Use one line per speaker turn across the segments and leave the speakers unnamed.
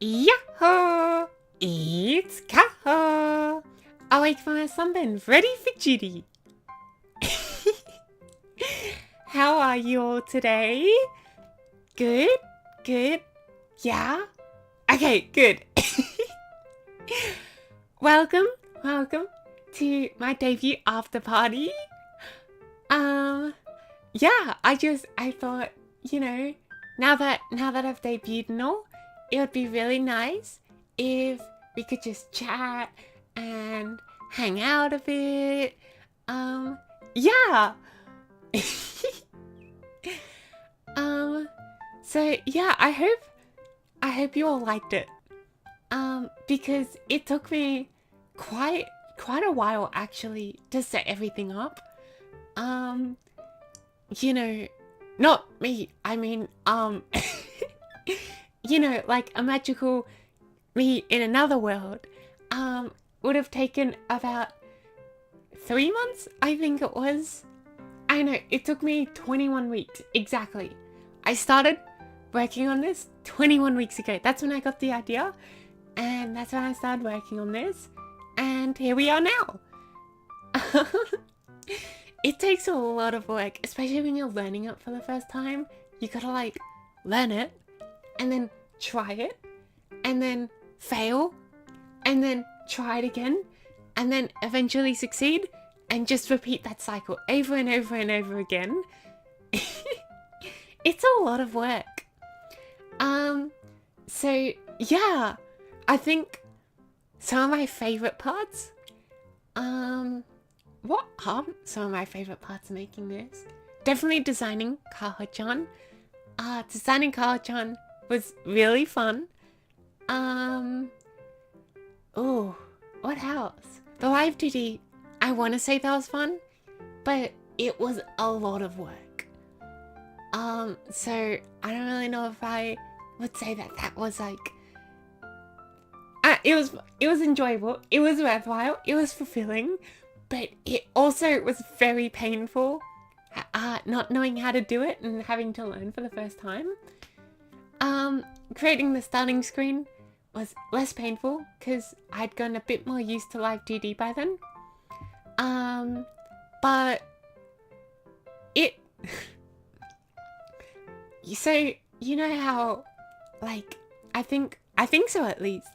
Yahoo! It's Kaho! Awake from a sunburn, ready for duty. How are you all today? Good? Good? Yeah? Okay, good. Welcome to my debut after party. Yeah, I thought, now that I've debuted and all, it would be really nice if we could just chat and hang out a bit. Yeah. So yeah, I hope you all liked it. Because it took me quite a while actually to set everything up. Not me, I mean, like a magical me in another world, would have taken about 3 months, I think it was. I know, it took me 21 weeks, exactly. I started working on this 21 weeks ago. That's when I got the idea, and that's when I started working on this, and here we are now. It takes a lot of work, especially when you're learning it for the first time. You gotta learn it, and then try it, and then fail, and then try it again, and then eventually succeed, and just repeat that cycle over and over and over again. It's a lot of work. So yeah, I think some of my favorite parts, what are some of my favorite parts of making this? Definitely designing Kaho-chan. Designing Kaho-chan was really fun. Oh, what else? The live 2D, I want to say that was fun, but it was a lot of work. So I don't really know if I would say that was it was enjoyable, it was worthwhile, it was fulfilling, but it also was very painful, not knowing how to do it and having to learn for the first time. Creating the starting screen was less painful because I'd gotten a bit more used to live 2D by then. But it so you know how, I think so at least.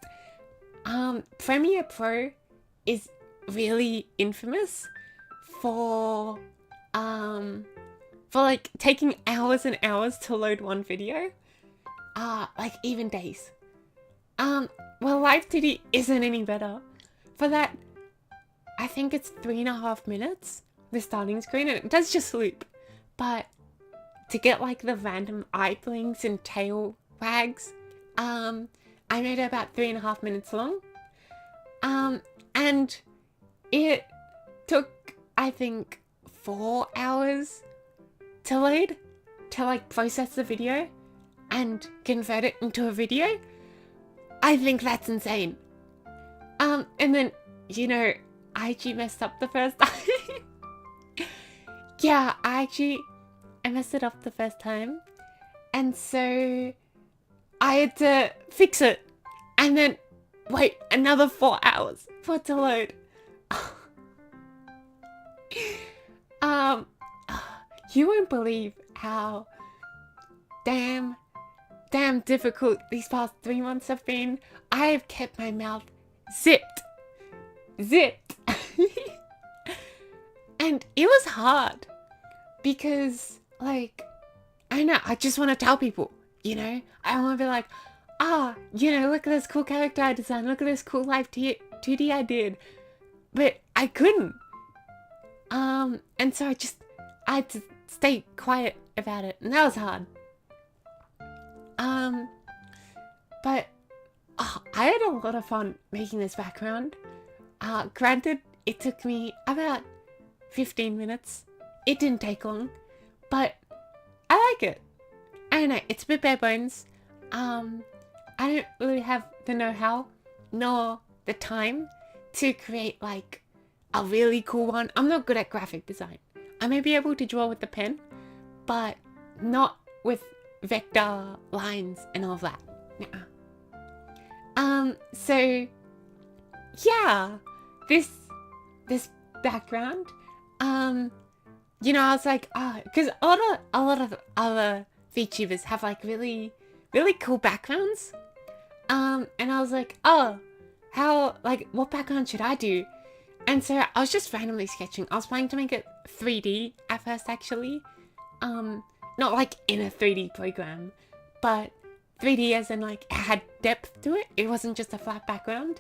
Premiere Pro is really infamous for taking hours and hours to load one video. Even days. Well, live 2D isn't any better. For that, I think it's 3.5 minutes, the starting screen, and it does just loop. But to get the random eye blinks and tail wags, I made it about 3.5 minutes long. And it took, I think, 4 hours to load, to process the video and convert it into a video. I think that's insane. And then, I actually messed up the first time. Yeah, I messed it up the first time. And so I had to fix it. And then wait another 4 hours for it to load. You won't believe how damn difficult these past 3 months have been. I have kept my mouth zipped. And it was hard because I know, I just want to tell people, I want to be look at this cool character I designed, look at this cool live 2D I did, but I couldn't. And so I had to stay quiet about it, and that was hard. But I had a lot of fun making this background. Granted, it took me about 15 minutes. It didn't take long, but I like it. I don't know, it's a bit bare bones. I don't really have the know-how nor the time to create a really cool one. I'm not good at graphic design. I may be able to draw with the pen, but not with vector lines and all of that. Nuh-uh. So yeah, this background, you know, I was like, because a lot of other VTubers have like really cool backgrounds, and I was like, oh, how, like, what background should I do? And so I was just randomly sketching. I was planning to make it 3D at first, actually, not like in a 3D program, but 3D as in like it had depth to it. It wasn't just a flat background.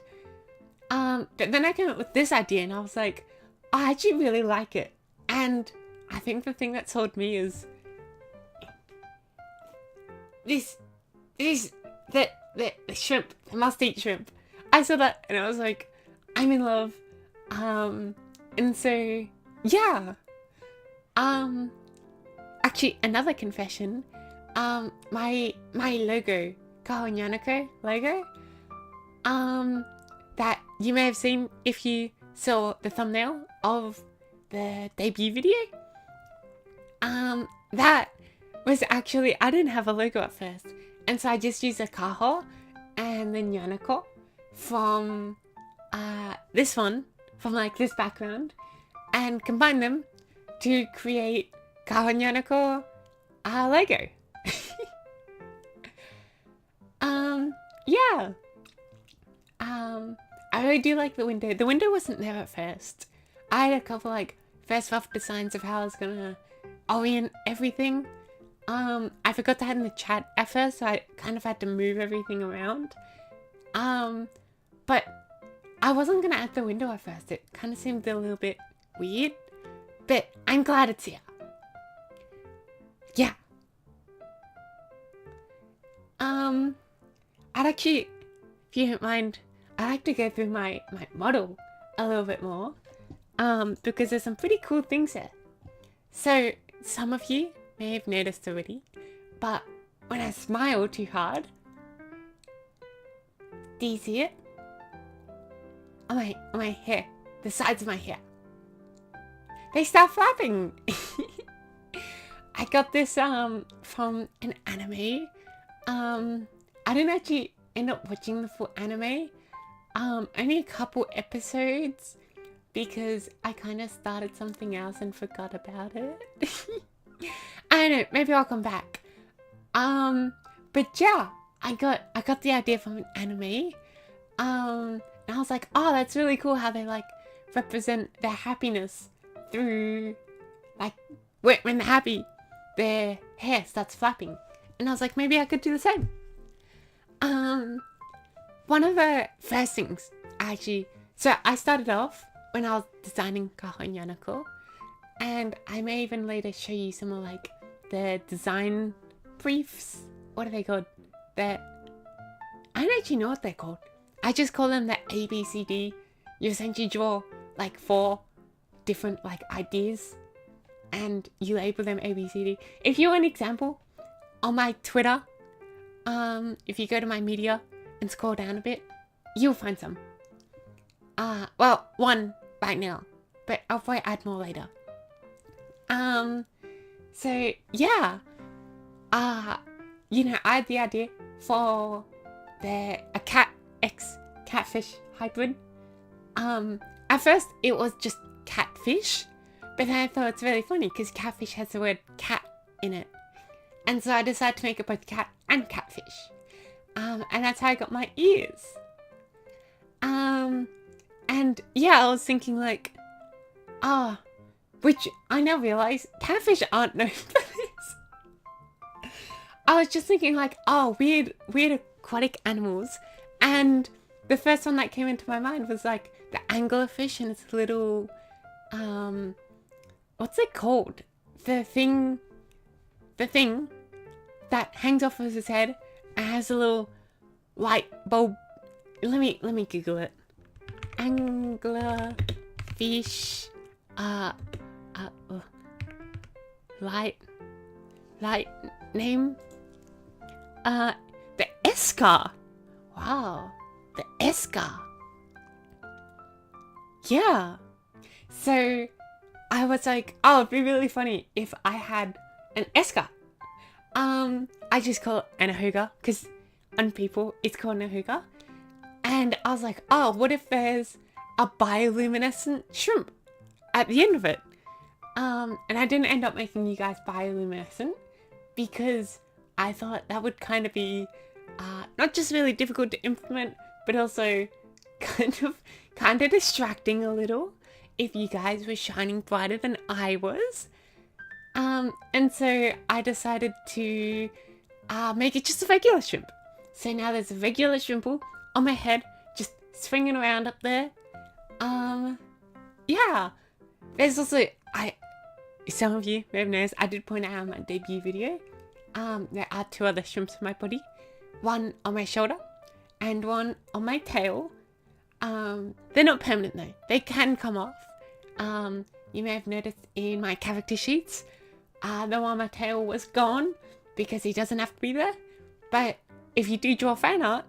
But then I came up with this idea, and I was like, I actually really like it. And I think the thing that sold me is the shrimp, the must-eat shrimp. I saw that and I was like, I'm in love. And so yeah. Actually, another confession. My logo, Kaho and Yanako logo, that you may have seen if you saw the thumbnail of the debut video. That was actually, I didn't have a logo at first, and so I just used a Kaho and then Yanako from this one, from like this background, and combined them to create Kaho and Yanako logo. Yeah. I really do like the window. The window wasn't there at first. I had a couple like first rough designs of how I was gonna orient everything. I forgot to add in the chat at first, so I kind of had to move everything around. But I wasn't gonna add the window at first. It kind of seemed a little bit weird, but I'm glad it's here. Yeah. I'd actually, if you don't mind, I'd like to go through my model a little bit more, because there's some pretty cool things there. So some of you may have noticed already, but when I smile too hard, do you see it? On my hair, the sides of my hair, they start flapping. I got this from an anime. I didn't actually end up watching the full anime. Only a couple episodes, because I kind of started something else and forgot about it. I don't know, maybe I'll come back. But yeah, I got the idea from an anime. And I was like, oh, that's really cool how they like represent their happiness through, like, when they're happy, their hair starts flapping. And I was like, maybe I could do the same. One of the first things so I started off when I was designing Kaho and Yanako, and I may even later show you some of like the design briefs. What are they called? I don't actually know what they're called. I just call them the ABCD. You essentially draw like 4 different like ideas, and you label them ABCD. If you want an example, on my Twitter, if you go to my media and scroll down a bit, you'll find some. Well, one right now, but I'll probably add more later. So yeah, you know, I had the idea for a cat x catfish hybrid. At first it was just catfish, but then I thought it's really funny because catfish has the word cat in it, and so I decided to make it both cat and catfish. And that's how I got my ears. And yeah, I was thinking like, which I now realize catfish aren't known for this. I was just thinking like, weird aquatic animals, and the first one that came into my mind was like the anglerfish and its little, what's it called? The thing that hangs off of his head and has a little light bulb. Let me Google it. Anglerfish. Light name. The Escar. Wow, the Escar. Yeah. So I was like, it'd be really funny if I had an Escar. I just call it an Ahuga because on people it's called an Ahuga. And I was like, oh, what if there's a bioluminescent shrimp at the end of it? And I didn't end up making you guys bioluminescent because I thought that would kind of be not just really difficult to implement, but also kind of distracting a little if you guys were shining brighter than I was. And so I decided to make it just a regular shrimp. So now there's a regular shrimple on my head, just swinging around up there. Yeah. There's also, some of you may have noticed, I did point out on my debut video, there are 2 other shrimps on my body. One on my shoulder and one on my tail. They're not permanent though. They can come off. You may have noticed in my character sheets, the one on my tail was gone because he doesn't have to be there. But if you do draw fan art,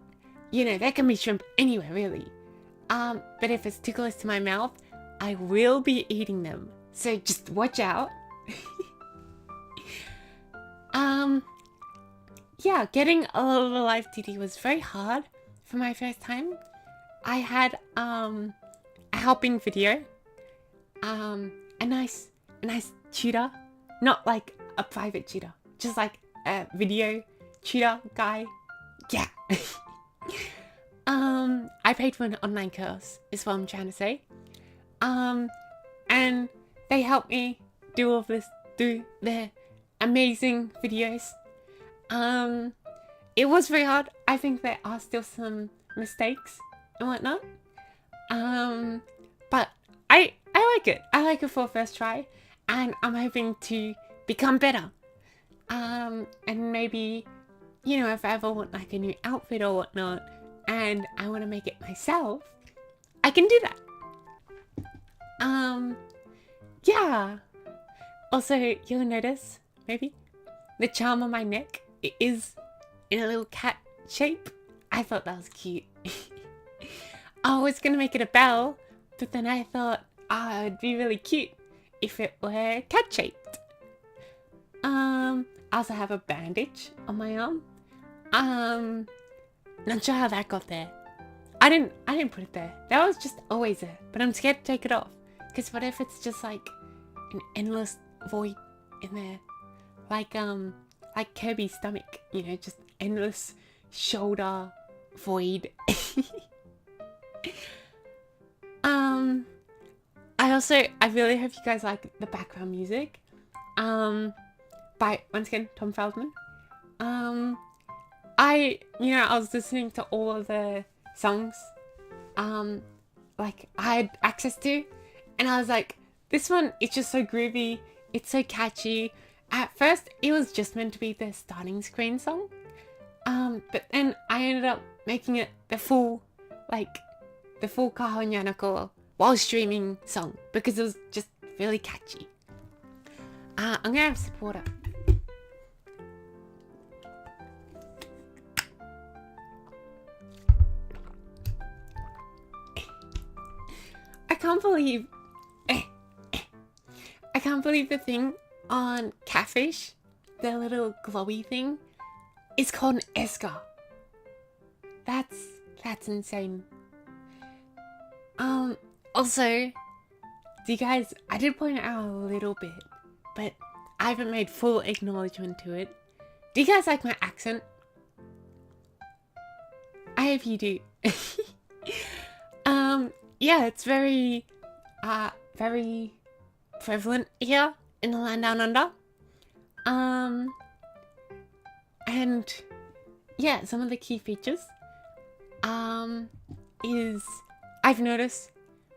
you know, there can be shrimp anywhere really. But if it's too close to my mouth, I will be eating them. So just watch out. Yeah, getting a live TD was very hard for my first time. I had a helping video, a nice tutor, not like a private tutor, just like a video tutor guy. Yeah. I paid for an online course, is what I'm trying to say. And they helped me do all this, do their amazing videos. It was very hard. I think there are still some mistakes and whatnot. But I like it. I like it for a first try, and I'm hoping to become better. And maybe, you know, if I ever want like a new outfit or whatnot, and I want to make it myself, I can do that. Yeah. Also, you'll notice, maybe, the charm on my neck, it is in a little cat shape. I thought that was cute. I was going to make it a bell, but then I thought, it'd be really cute if it were cat shaped. I also have a bandage on my arm. Not sure how that got there. I didn't put it there. That was just always there, but I'm scared to take it off. Because what if it's just like an endless void in there? Like Kirby's stomach, you know, just endless shoulder void. I really hope you guys like the background music. By, once again, Tom Feldman. I was listening to all of the songs, like I had access to, and I was like, this one is just so groovy, it's so catchy. At first, it was just meant to be the starting screen song, but then I ended up making it the full Kaho Nyanako while streaming song, because it was just really catchy. I'm gonna have some water. I can't believe the thing on Catfish, the little glowy thing, is called an Esker. That's insane. Also, do you guys, I did point it out a little bit, but I haven't made full acknowledgement to it. Do you guys like my accent? I hope you do. Yeah, it's very prevalent here in the land down under. And yeah, some of the key features is I've noticed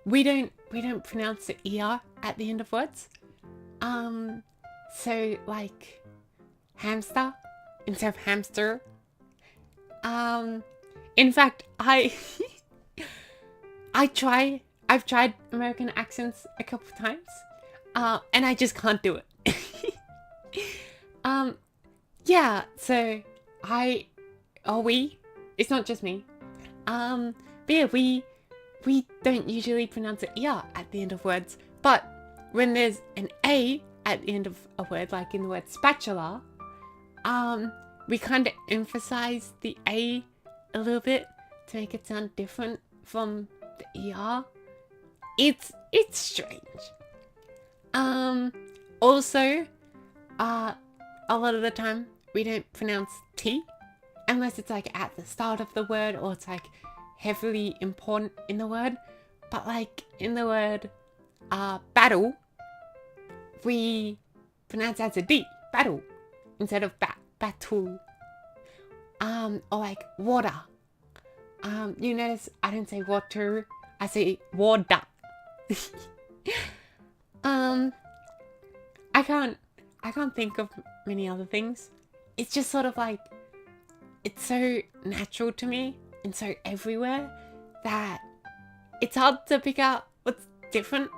we don't pronounce the ER at the end of words. So like hamster instead of hamster. In fact, I've tried American accents a couple of times, and I just can't do it. Yeah, so it's not just me. But yeah, we don't usually pronounce it ER at the end of words, but when there's an A at the end of a word, like in the word spatula, we kind of emphasize the A a little bit to make it sound different from the ER. It's strange. Also, a lot of the time we don't pronounce T unless it's like at the start of the word or it's like heavily important in the word. But like in the word battle, we pronounce it as a D, battle, instead of battle. Or like water. You notice I don't say water, I say water. I can't think of many other things. It's just sort of like, it's so natural to me and so everywhere that it's hard to pick out what's different.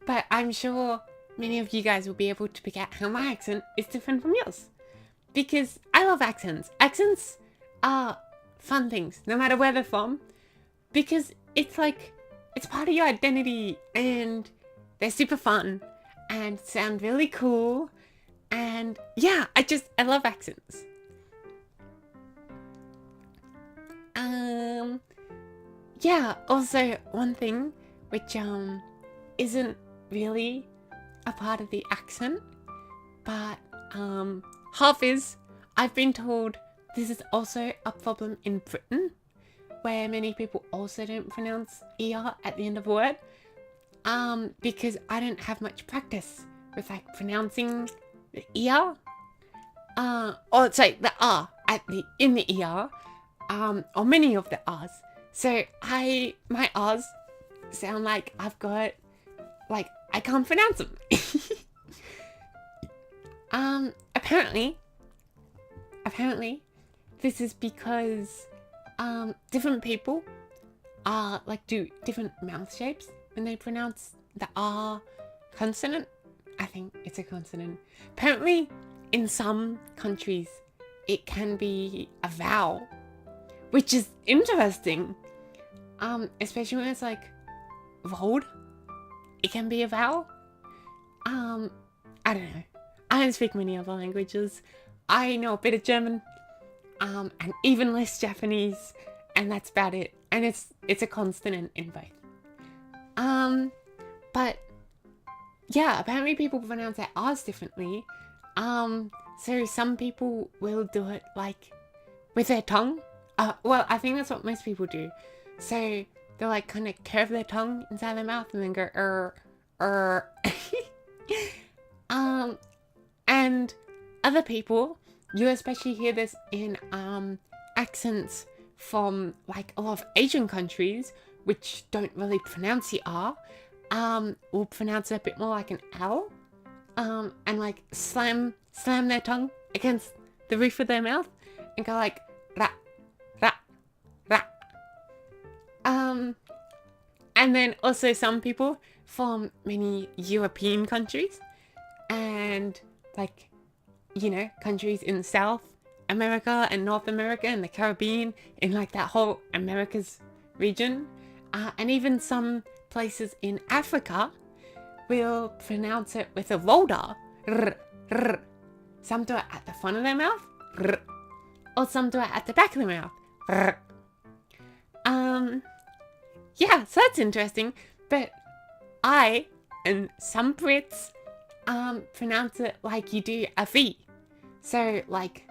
But I'm sure many of you guys will be able to pick out how my accent is different from yours. Because I love accents. Accents are fun things, no matter where they're from. Because it's like, it's part of your identity and they're super fun and sound really cool. And yeah, I love accents. Yeah, also one thing which isn't really a part of the accent, but half is, I've been told this is also a problem in Britain, where many people also don't pronounce ER at the end of a word, because I don't have much practice with like pronouncing the ER, or sorry, the R in the ER, or many of the R's. So my R's sound like I've got, like, I can't pronounce them. Apparently, this is because different people like do different mouth shapes when they pronounce the R consonant. I think it's a consonant. Apparently, in some countries, it can be a vowel, which is interesting. Especially when it's like rolled, it can be a vowel. I don't know. I don't speak many other languages. I know a bit of German, and even less Japanese, and that's about it. And it's a consonant in both. But yeah, apparently people pronounce their R's differently. So some people will do it like with their tongue. Well, I think that's what most people do. So they'll like kind of curve their tongue inside their mouth and then go and other people, you especially hear this in accents from like a lot of Asian countries which don't really pronounce the R, will pronounce it a bit more like an L, and like slam their tongue against the roof of their mouth and go like ra ra ra. And then also some people from many European countries and like, you know, countries in South America and North America and the Caribbean, in like that whole Americas region, and even some places in Africa will pronounce it with a rolled R. Some do it at the front of their mouth, or some do it at the back of their mouth. Yeah, so that's interesting. But I and some Brits pronounce it like you do a V. So like,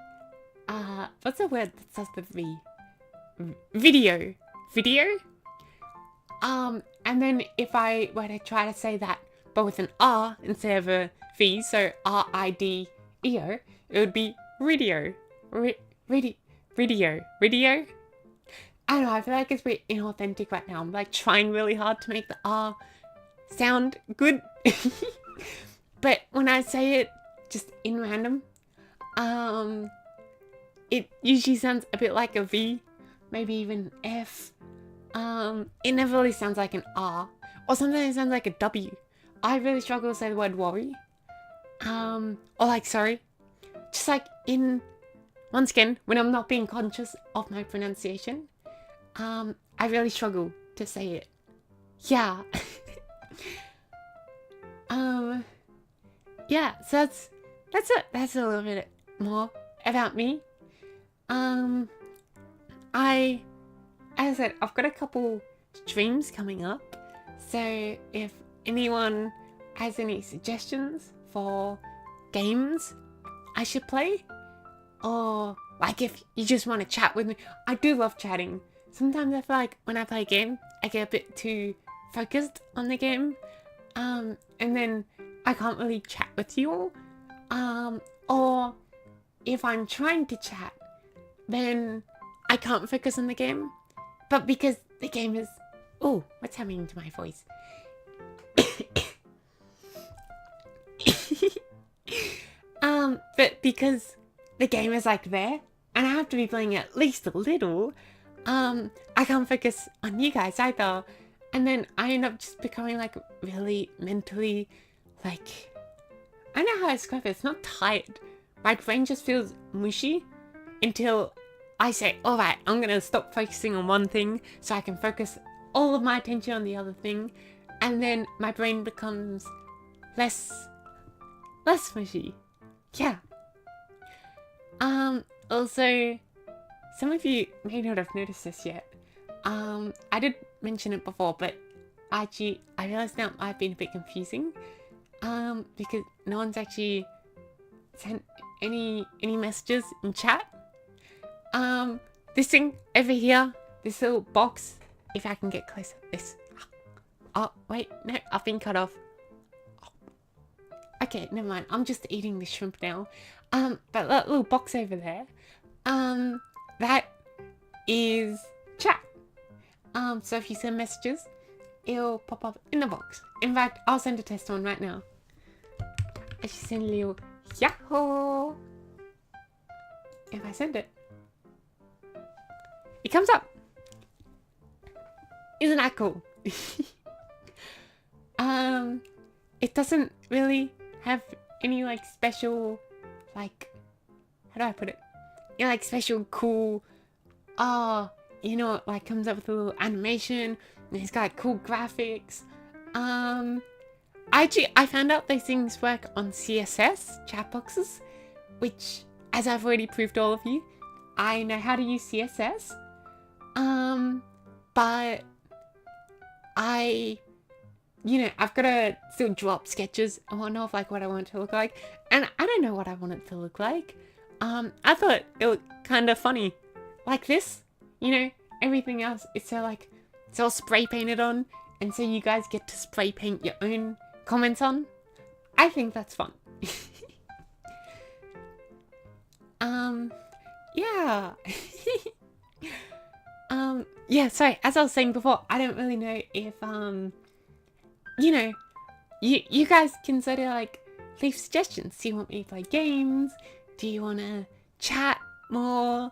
what's the word that starts with V? Video. And then if I were to try to say that, but with an R instead of a V, so R-I-D-E-O, it would be radio. Radio. I don't know, I feel like it's a bit inauthentic right now. I'm like trying really hard to make the R sound good. But when I say it just in random, it usually sounds a bit like a V, maybe even F. It never really sounds like an R, or sometimes it sounds like a W. I really struggle to say the word worry. Or like sorry. Just like once again, when I'm not being conscious of my pronunciation, I really struggle to say it. Yeah. Yeah, so that's it. That's a little bit more about me. I as I said, I've got a couple streams coming up. So if anyone has any suggestions for games I should play, or like if you just want to chat with me, I do love chatting. Sometimes I feel like when I play a game, I get a bit too focused on the game, and then I can't really chat with you all. Or if I'm trying to chat, then I can't focus on the game. But because the game is... Oh, what's happening to my voice? But because the game is like there, and I have to be playing at least a little, I can't focus on you guys either. And then I end up just becoming like really mentally, like, I don't know how to describe it. It's not tired. My brain just feels mushy until I say, all right, I'm going to stop focusing on one thing so I can focus all of my attention on the other thing. And then my brain becomes less mushy. Yeah. Also, some of you may not have noticed this yet. I did mention it before, but actually, I realized now I've been a bit confusing. Because no one's actually sent any messages in chat. This thing over here, this little box, if I can get closer, this. Oh, wait, no, I've been cut off. Okay, never mind. I'm just eating the shrimp now. But that little box over there, that is chat. So if you send messages, it'll pop up in the box. In fact, I'll send a test one right now. I should send a little Yahoo. If I send it, it comes up. Isn't that cool? It doesn't really have any like special, like, how do I put it? You know, like special cool, you know, like comes up with a little animation and it's got like cool graphics. I found out those things work on CSS chat boxes, which, as I've already proved all of you, I know how to use CSS. But I've got to still draw up sketches and whatnot of like what I want it to look like, and I don't know what I want it to look like. I thought it looked kind of funny, like this. You know, everything else is so like it's all spray painted on, and so you guys get to spray paint your own comments on. I think that's fun. Yeah. Yeah, sorry, as I was saying before, I don't really know if, you guys can sort of like leave suggestions. Do you want me to play games? Do you want to chat more?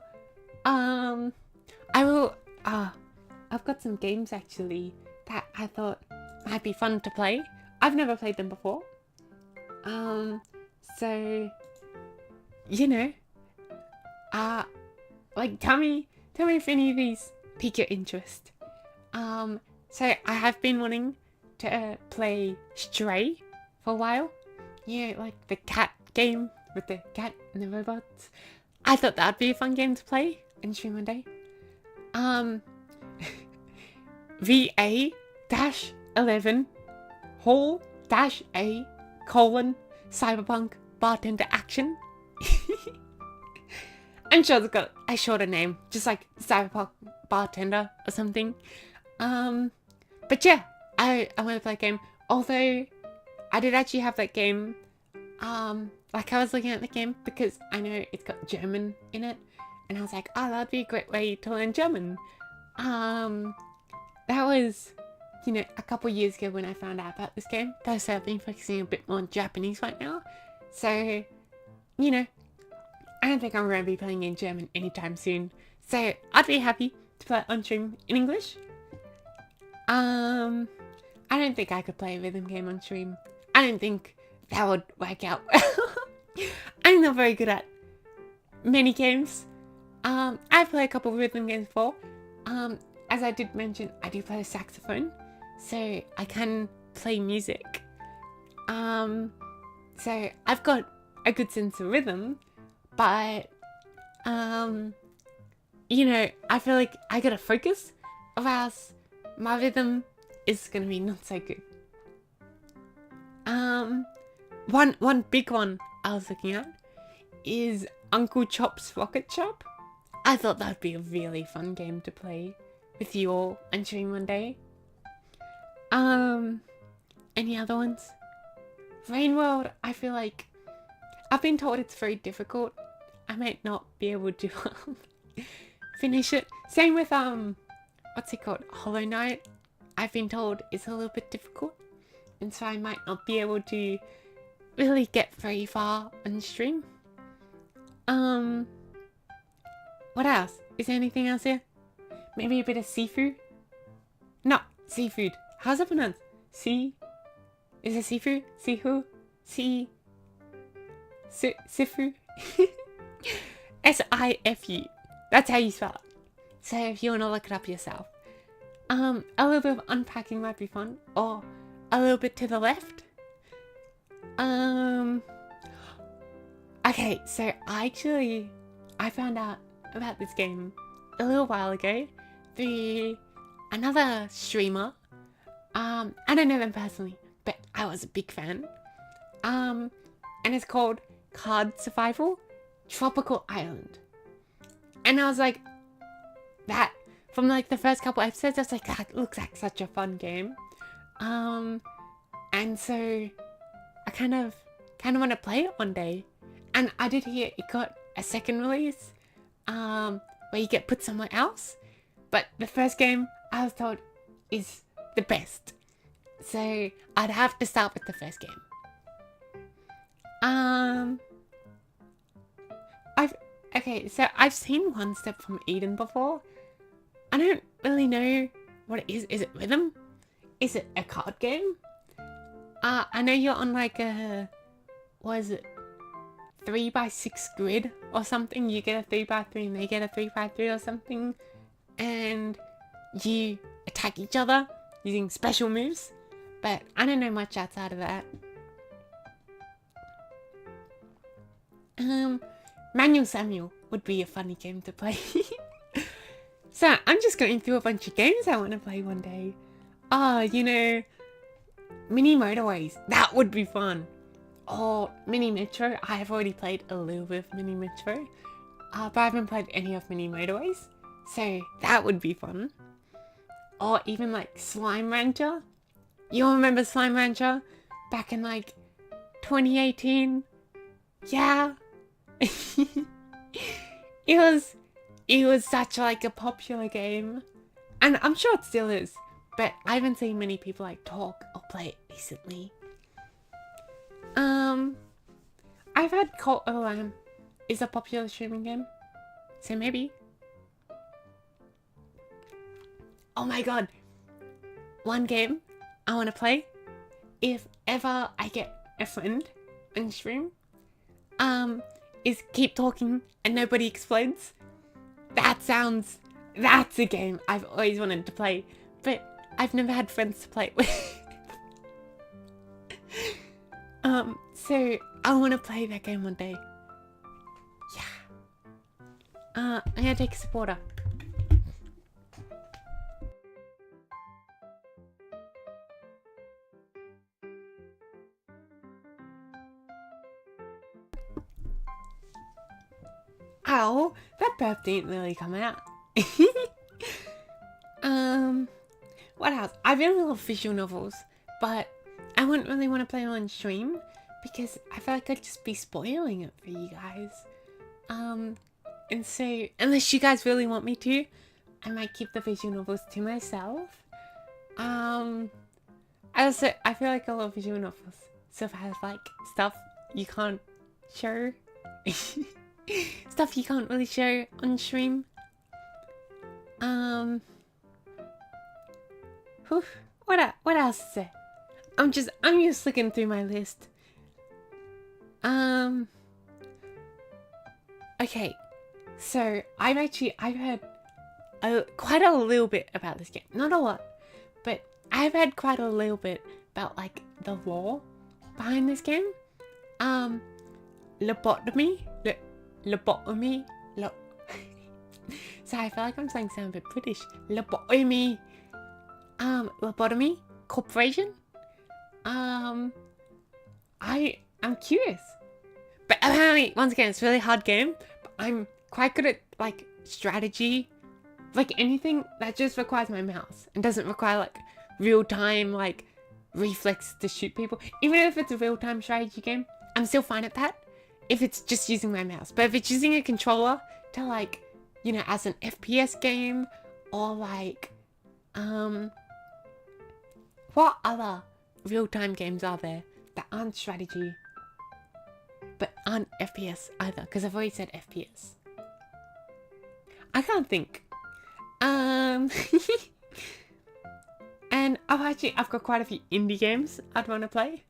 I've got some games actually that I thought might be fun to play. I've never played them before. So, like tell me if any of these pique your interest. So I have been wanting to play Stray for a while. Yeah, like the cat game with the cat and the robots. I thought that'd be a fun game to play and stream one day. VA-11 Hall-A: Cyberpunk Bartender Action. I'm sure it's got a shorter name, just like Cyberpunk Bartender or something. But yeah, I want to play that game. Although I did actually have that game. Like I was looking at the game because I know it's got German in it, and I was like, oh, that'd be a great way to learn German. That was, a couple years ago when I found out about this game. Though I've been focusing a bit more on Japanese right now. So, I don't think I'm going to be playing in German anytime soon. So, I'd be happy to play on stream in English. I don't think I could play a rhythm game on stream. I don't think that would work out. I'm not very good at many games. I've played a couple of rhythm games before. As I did mention, I do play a saxophone, so I can play music. So I've got a good sense of rhythm, but you know, I feel like I gotta focus, or else my rhythm is gonna be not so good. One big one I was looking at is Uncle Chop's Rocket Shop. I thought that'd be a really fun game to play with you all and stream one day. Any other ones? Rain World, I feel like I've been told it's very difficult. I might not be able to finish it. Same with what's it called? Hollow Knight. I've been told it's a little bit difficult, and so I might not be able to really get very far on stream. What else? Is there anything else here? Maybe a bit of seafood? No, seafood. How's it pronounced? Sea? Is it seafood? Sifu? Sifu? S-I-F-U. That's how you spell it. So if you want to look it up yourself. A little bit of unpacking might be fun. Or a little bit to the left. Okay, so I found out about this game a little while ago through another streamer. I don't know them personally, but I was a big fan. And it's called Card Survival Tropical Island. And I was like, that, from like the first couple episodes, I was like, that looks like such a fun game. And so I kind of want to play it one day. And I did hear it got a second release, where you get put somewhere else. But the first game, I was told, is the best. So I'd have to start with the first game. I've seen One Step from Eden before. I don't really know what it is. Is it rhythm? Is it a card game? I know you're on like a, what is it, 3x6 grid or something. You get a 3x3 and they get a 3x3 or something, and you attack each other using special moves. But I don't know much outside of that. Manual Samuel would be a funny game to play. So I'm just going through a bunch of games I want to play one day. You know, mini motorways. That would be fun. Or Mini Metro. I have already played a little bit of Mini Metro. But I haven't played any of Mini Motorways. So that would be fun. Or even like Slime Rancher. You all remember Slime Rancher? Back in like 2018? Yeah. It was such like a popular game. And I'm sure it still is. But I haven't seen many people like talk or play it recently. I've heard Cult of the Lamb is a popular streaming game. So maybe. Oh my god. One game I want to play, if ever I get a friend on stream, is Keep Talking and Nobody Explodes. That's a game I've always wanted to play, but I've never had friends to play it with. So I want to play that game one day. Yeah. I'm gonna take a supporter. Ow, that burp didn't really come out. What else? I really love visual novels, but I wouldn't really want to play them on stream because I feel like I'd just be spoiling it for you guys. And so, unless you guys really want me to, I might keep the visual novels to myself. I feel like a lot of visual novels sort of has like stuff you can't show. Stuff you can't really show on stream. What else is there? I'm just looking through my list. Okay, so I've heard quite a little bit about this game. Not a lot, but I've heard quite a little bit about like the lore behind this game. So I feel like I'm saying something a bit British. Lobotomy Corporation. I'm curious. But apparently, once again, it's a really hard game. But I'm quite good at, like, strategy. Like, anything that just requires my mouse. And doesn't require, like, real-time, like, reflex to shoot people. Even if it's a real-time strategy game, I'm still fine at that. If it's just using my mouse. But if it's using a controller to, like, you know, as an FPS game. Or, like, what other real-time games are there that aren't strategy but aren't FPS either? Because I've already said FPS. I can't think. And I've got quite a few indie games I'd want to play.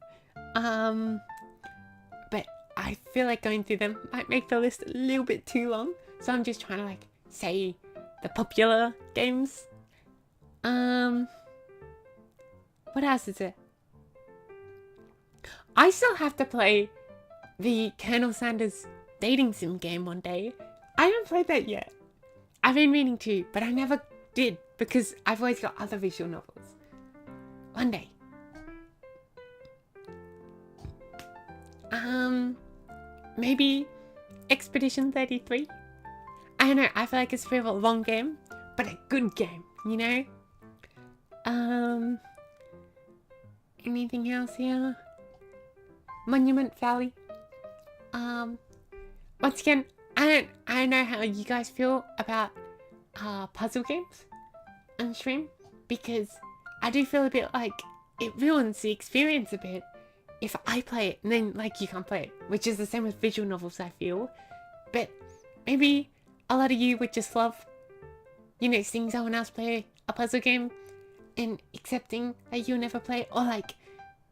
But I feel like going through them might make the list a little bit too long. So I'm just trying to, like, say the popular games. What else is it? I still have to play the Colonel Sanders dating sim game one day. I haven't played that yet. I've been meaning to, but I never did because I've always got other visual novels. One day. Maybe Expedition 33? I don't know, I feel like it's a bit of a long game, but a good game, you know? Anything else here? Monument Valley. Once again, I don't know how you guys feel about puzzle games on stream, because I do feel a bit like it ruins the experience a bit if I play it and then, like, you can't play it, which is the same with visual novels, I feel. But maybe a lot of you would just love, you know, seeing someone else play a puzzle game and accepting that you'll never play it, or, like,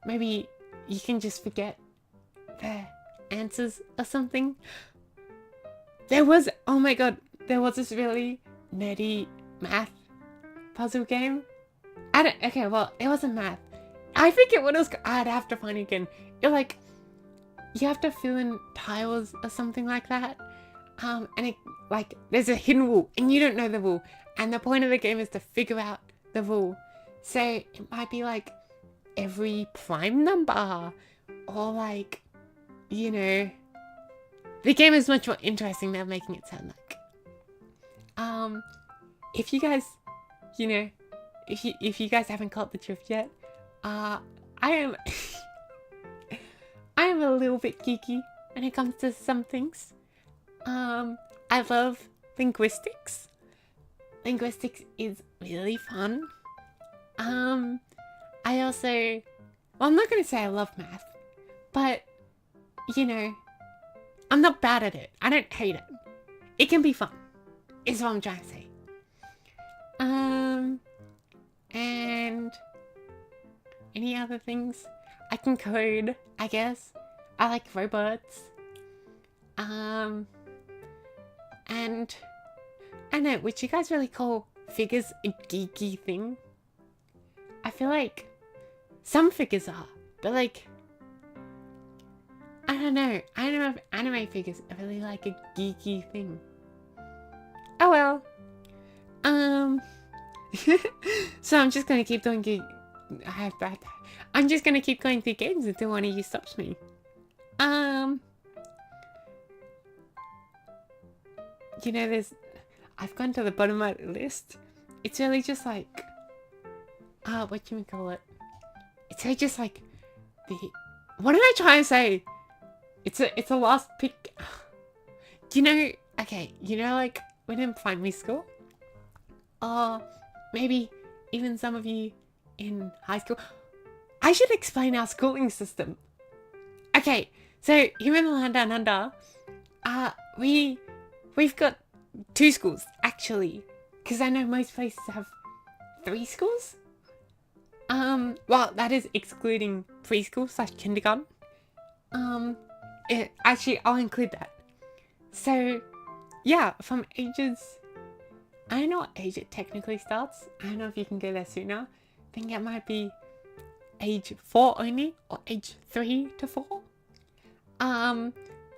maybe you can just forget the answers or something. Oh my god, there was this really nerdy math puzzle game. Okay, well, it wasn't math. I forget what it was. I'd have to find it again. You're like, you have to fill in tiles or something like that. And it, like, there's a hidden rule and you don't know the rule. And the point of the game is to figure out the rule. So it might be like every prime number, or, like, you know, the game is much more interesting than making it sound like. If you guys, you know, if you guys haven't caught the drift yet, I am I am a little bit geeky when it comes to some things. I love linguistics. Linguistics is really fun. I also, well, I'm not going to say I love math, but, you know, I'm not bad at it. I don't hate it. It can be fun, is what I'm trying to say. And any other things? I can code, I guess. I like robots. And I don't know, would you guys really call figures a geeky thing? I feel like some figures are, but, like, I don't know. I don't know if anime figures are really like a geeky thing. Oh well. So I'm just gonna keep doing I'm just gonna keep going through games until one of you stops me. You know, I've gone to the bottom of the list. It's really just like, what can we call it? It's really just like what am I trying to say? It's a last pick. You know, okay, you know, like when in primary school, or maybe even some of you in high school. I should explain our schooling system. Okay, so here in the land down under, we've got 2 schools actually, because I know most places have 3 schools. Well, that is excluding preschool / kindergarten. Actually, I'll include that. So, yeah, from ages, I don't know what age it technically starts. I don't know if you can go there sooner. I think it might be age 4 only, or age 3 to 4.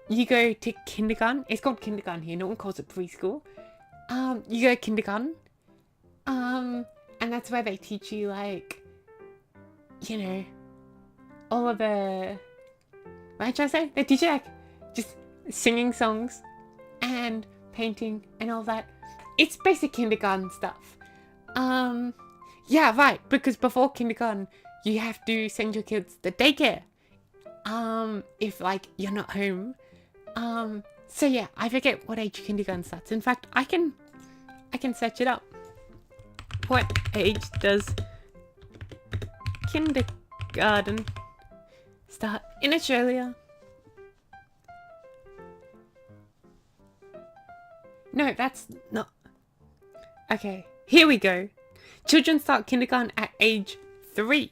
You go to kindergarten. It's called kindergarten here. No one calls it preschool. you go kindergarten. And that's where they teach you, like, you know, all of the, what am I trying to say? They teach you, like, just singing songs and painting and all that. It's basic kindergarten stuff. Yeah, right, because before kindergarten, you have to send your kids to daycare. If, like, you're not home. So yeah, I forget what age kindergarten starts. In fact, I can search it up. What age does kindergarten start in Australia? No, that's not. Okay, here we go. Children start kindergarten at age 3.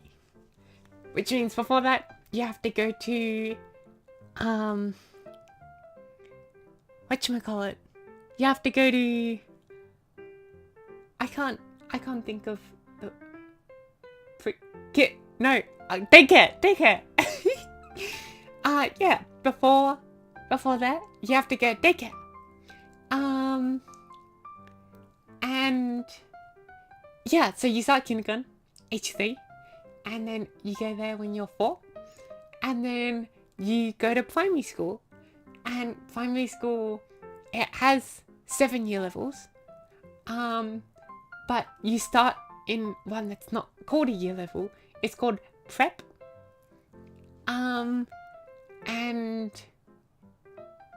Which means before that, you have to go to, whatchamacallit? You have to go to, I can't think of the, daycare. Yeah, before that, you have to go daycare. And yeah, so you start kindergarten, age 3, and then you go there when you're 4, and then you go to primary school, and primary school, it has 7 year levels, but you start in one that's not called a year level, it's called prep, and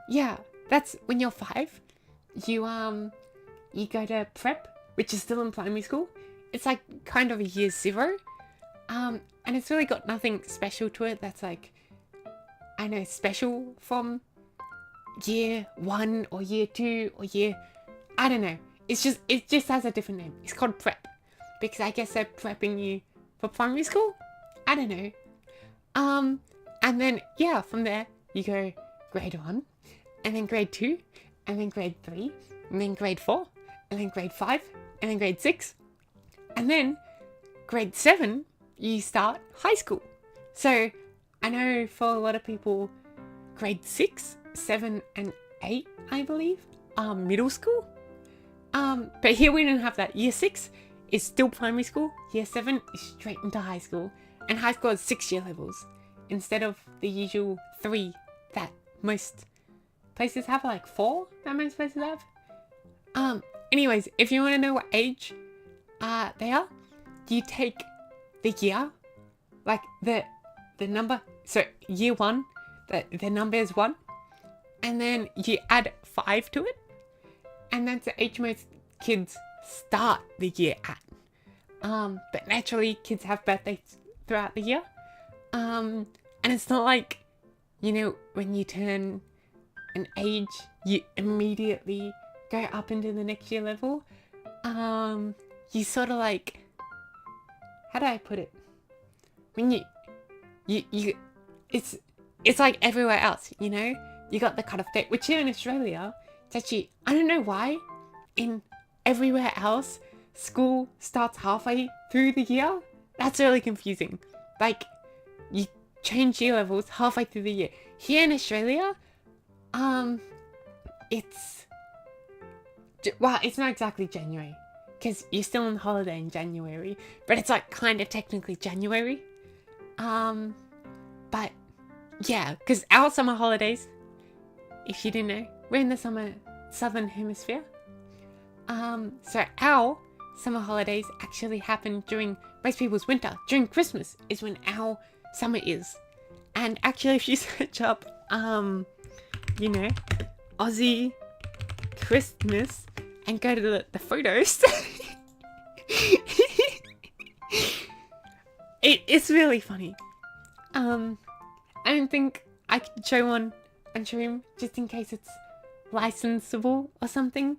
yeah, that's when you're 5, you go to prep, which is still in primary school. It's like kind of a year 0. And it's really got nothing special to it that's like, I know, special from year 1 or year 2 or year, I don't know. It just has a different name. It's called prep. Because I guess they're prepping you for primary school? I don't know. And then, yeah, from there, you go grade 1, and then grade 2, and then grade 3, and then grade 4, and then grade 5, and then grade 6, and then grade 7, you start high school. So I know for a lot of people, grade 6, 7, and 8, I believe, are middle school. But here we don't have that. Year 6 is still primary school. Year 7 is straight into high school. And high school has 6 year levels instead of the usual 3 that most places have, like 4 that most places have. Anyways, if you want to know what age they are, you take the year, like the number, so year 1, the number is 1, and then you add 5 to it, and that's the age most kids start the year at. But naturally, kids have birthdays throughout the year, and it's not like, you know, when you turn an age, you immediately go up into the next year level. You sort of like, how do I put it? When you it's like everywhere else, you know? You got the cutoff date, which here in Australia, it's actually, I don't know why, in everywhere else, school starts halfway through the year. That's really confusing. Like, you change year levels halfway through the year. Here in Australia, it's not exactly January, because you're still on holiday in January, but it's like kind of technically January. But yeah, because our summer holidays, if you didn't know, we're in the southern hemisphere. So our summer holidays actually happen during most people's winter. During Christmas is when our summer is. And actually, if you search up, you know, Aussie Christmas and go to the photos, it's really funny. I don't think I can show one on stream just in case it's licensable or something.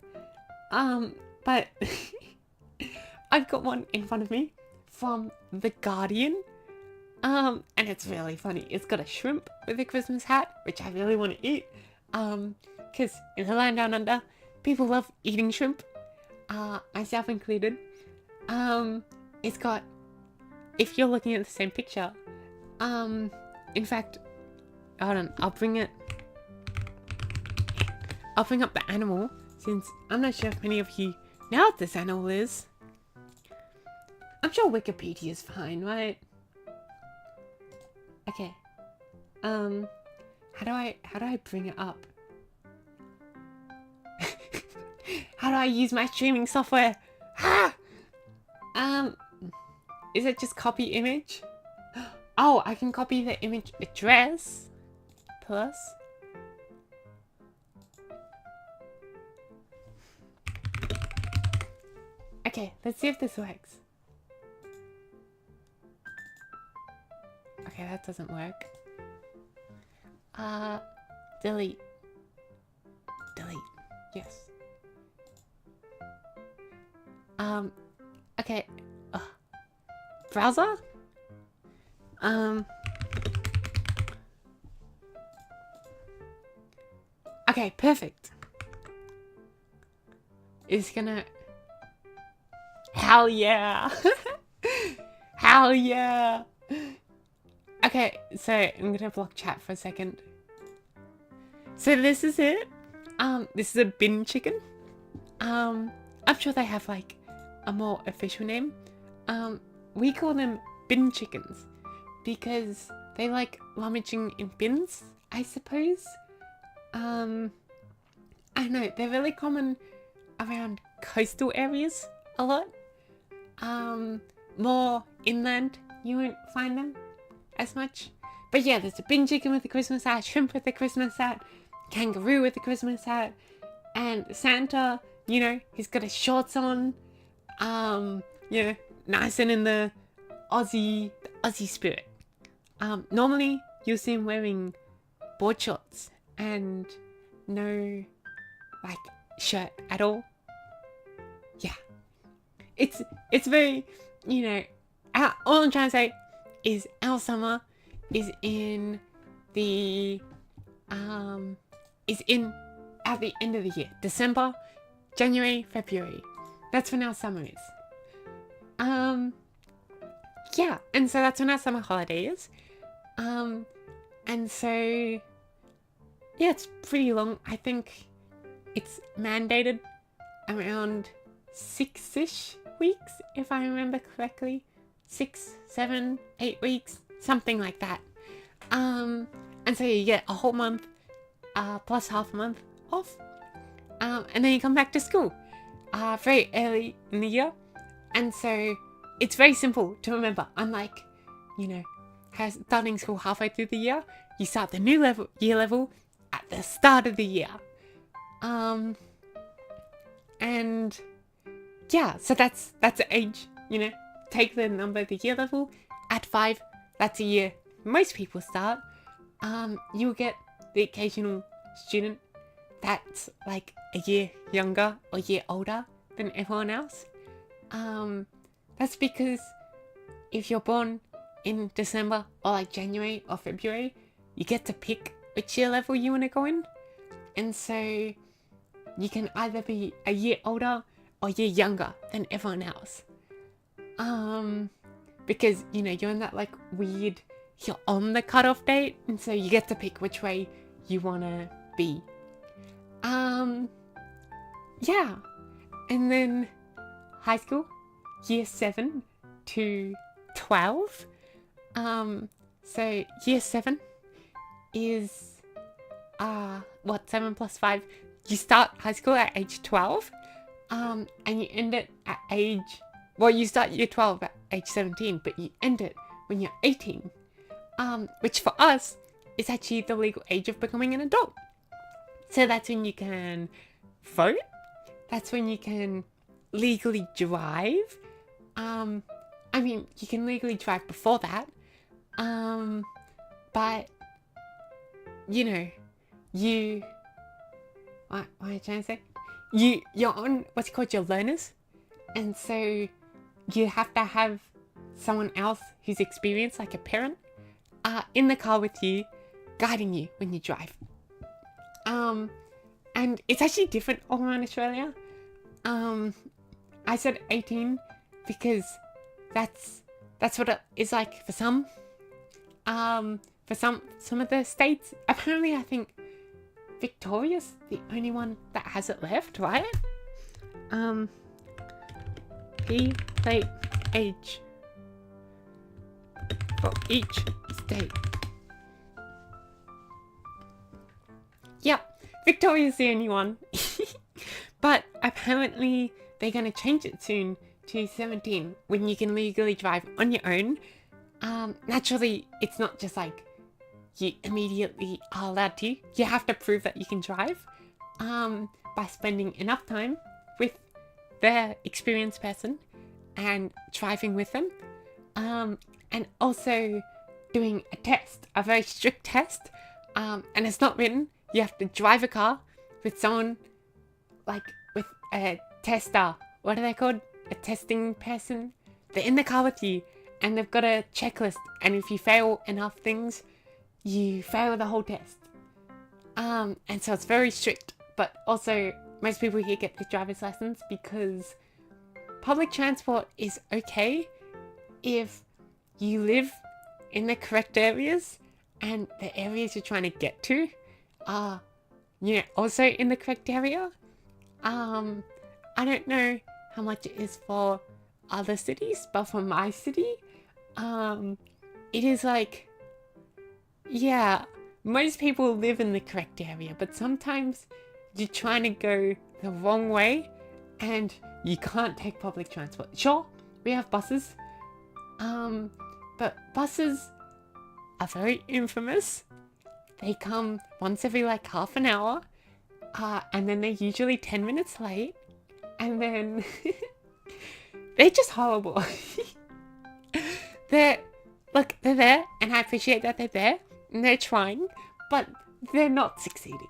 But I've got one in front of me from The Guardian. And it's really funny. It's got a shrimp with a Christmas hat, which I really want to eat. Because in the land down under, people love eating shrimp. Myself included. It's got, if you're looking at the same picture, in fact, hold on, I'll bring up the animal since I'm not sure if many of you know what this animal is. I'm sure Wikipedia is fine, right? Okay. How do I bring it up? How do I use my streaming software? Ah! Is it just copy image? Oh, I can copy the image address. Plus. Okay, let's see if this works. Okay, that doesn't work. Delete. Delete. Yes. Okay. Browser? Okay, perfect. It's gonna... Hell yeah! Hell yeah! Okay, so I'm gonna block chat for a second. So this is it. This is a bin chicken. I'm sure they have like a more official name. We call them bin chickens because they like rummaging in bins, I suppose. I don't know, they're really common around coastal areas a lot. More inland, you won't find them as much. But yeah, there's a bin chicken with a Christmas hat, shrimp with a Christmas hat, kangaroo with a Christmas hat, and Santa, you know, he's got his shorts on. You know, nice and in the Aussie spirit. Normally you'll see him wearing board shorts and no like shirt at all. Yeah. It's very, you know, all I'm trying to say is our summer is in the at the end of the year. December, January, February. That's when our summer is. Yeah, and so that's when our summer holiday is. And so yeah, it's pretty long. I think it's mandated around 6-ish weeks, if I remember correctly. 6, 7, 8 weeks, something like that. And so you get a whole month, plus half a month off. And then you come back to school, very early in the year. And so it's very simple to remember. Unlike, you know, starting school halfway through the year, you start the new year level at the start of the year. And yeah, so that's the age, you know, take the number of the year level at 5. That's a year most people start. You'll get the occasional student that's like a year younger or a year older than everyone else. That's because if you're born in December or like January or February, you get to pick which year level you want to go in. And so you can either be a year older or a year younger than everyone else. Because, you know, you're in that like weird, you're on the cutoff date, and so you get to pick which way you want to be. Yeah. And then high school, year 7 to 12. So year 7 is 7 plus 5. You start high school at age 12, and you end it at age, well, you start year 12 at age 17, but you end it when you're 18, which for us is actually the legal age of becoming an adult. So that's when you can vote. That's when you can legally drive. I mean, you can legally drive before that. But, you know, what am I trying to say? You're on what's called your learners. And so you have to have someone else who's experienced, like a parent, in the car with you, guiding you when you drive. And it's actually different all around Australia. I said 18 because that's what it is like for some. For some of the states. Apparently, I think Victoria's the only one that has it left, right? P plate age for each state. Yep, Victoria's the only one. But apparently they're going to change it soon to 17 when you can legally drive on your own. Naturally, it's not just like you immediately are allowed to. You have to prove that you can drive by spending enough time with their experienced person and driving with them. And also doing a test, a very strict test. And it's not written. You have to drive a car with someone, like with a tester. What are they called? A testing person. They're in the car with you and they've got a checklist. And if you fail enough things, you fail the whole test. And so it's very strict. But also, most people here get their driver's license because public transport is okay if you live in the correct areas and the areas you're trying to get to are, also in the correct area. I don't know how much it is for other cities, but for my city, it is like, yeah, most people live in the correct area, but sometimes you're trying to go the wrong way and you can't take public transport. Sure, we have buses, but buses are very infamous. They come once every like half an hour, and then they're usually 10 minutes late, and then they're just horrible. They're there, and I appreciate that they're there, and they're trying, but they're not succeeding.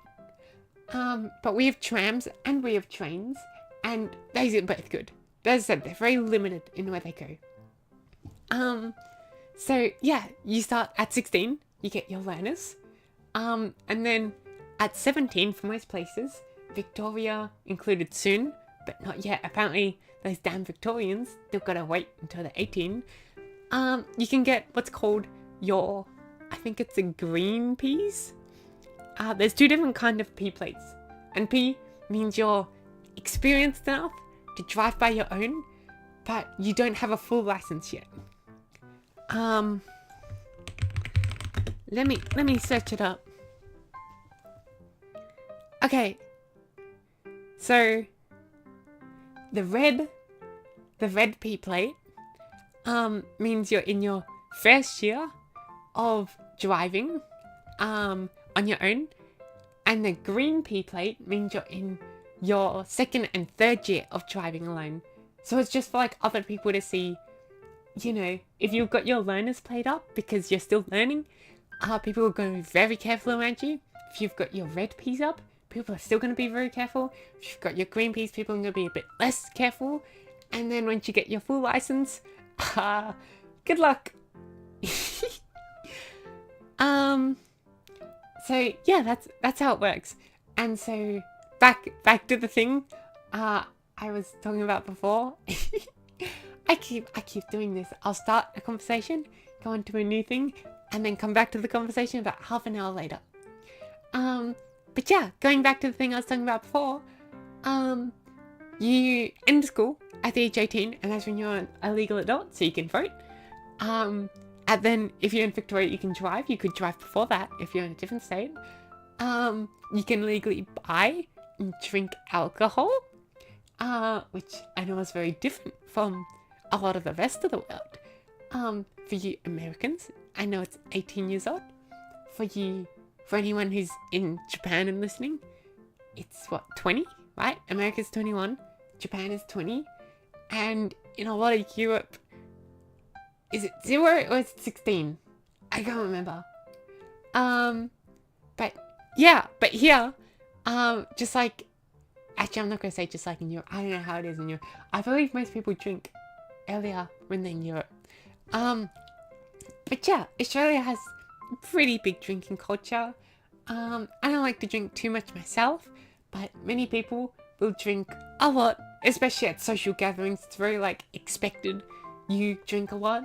But we have trams and we have trains, and those are both good. As I said, they're very limited in where they go. So yeah, you start at 16, you get your learners. And then at 17 for most places, Victoria included soon, but not yet. Apparently those damn Victorians, they've got to wait until they're 18. You can get what's called your, I think it's a green P's. There's two different kind of P plates. And P means you're experienced enough to drive by your own, but you don't have a full license yet. Let me search it up. Okay. So the red P plate means you're in your first year of driving on your own, and the green P plate means you're in your second and third year of driving alone. So it's just for like other people to see, if you've got your learner's plate up because you're still learning, people are going to be very careful around you. If you've got your red P's up, people are still going to be very careful. If you've got your green P's, people are going to be a bit less careful. And then once you get your full license, good luck. So yeah, that's how it works. And so back to the thing I was talking about before. I keep doing this. I'll start a conversation, go on to a new thing, and then come back to the conversation about half an hour later. But yeah, going back to the thing I was talking about before, you end school at the age 18, and that's when you're a legal adult, so you can vote. And then if you're in Victoria, you can drive. You could drive before that if you're in a different state. You can legally buy and drink alcohol, which I know is very different from a lot of the rest of the world. For you Americans, I know it's 18 years old. For anyone who's in Japan and listening, it's 20, right? America's 21, Japan is 20, and in a lot of Europe, is it 0 or is it 16? I can't remember. But here, just like, actually I'm not going to say just like in Europe, I don't know how it is in Europe. I believe most people drink earlier when they're in Europe. But yeah, Australia has a pretty big drinking culture. I don't like to drink too much myself, but many people will drink a lot, especially at social gatherings. It's very like expected you drink a lot.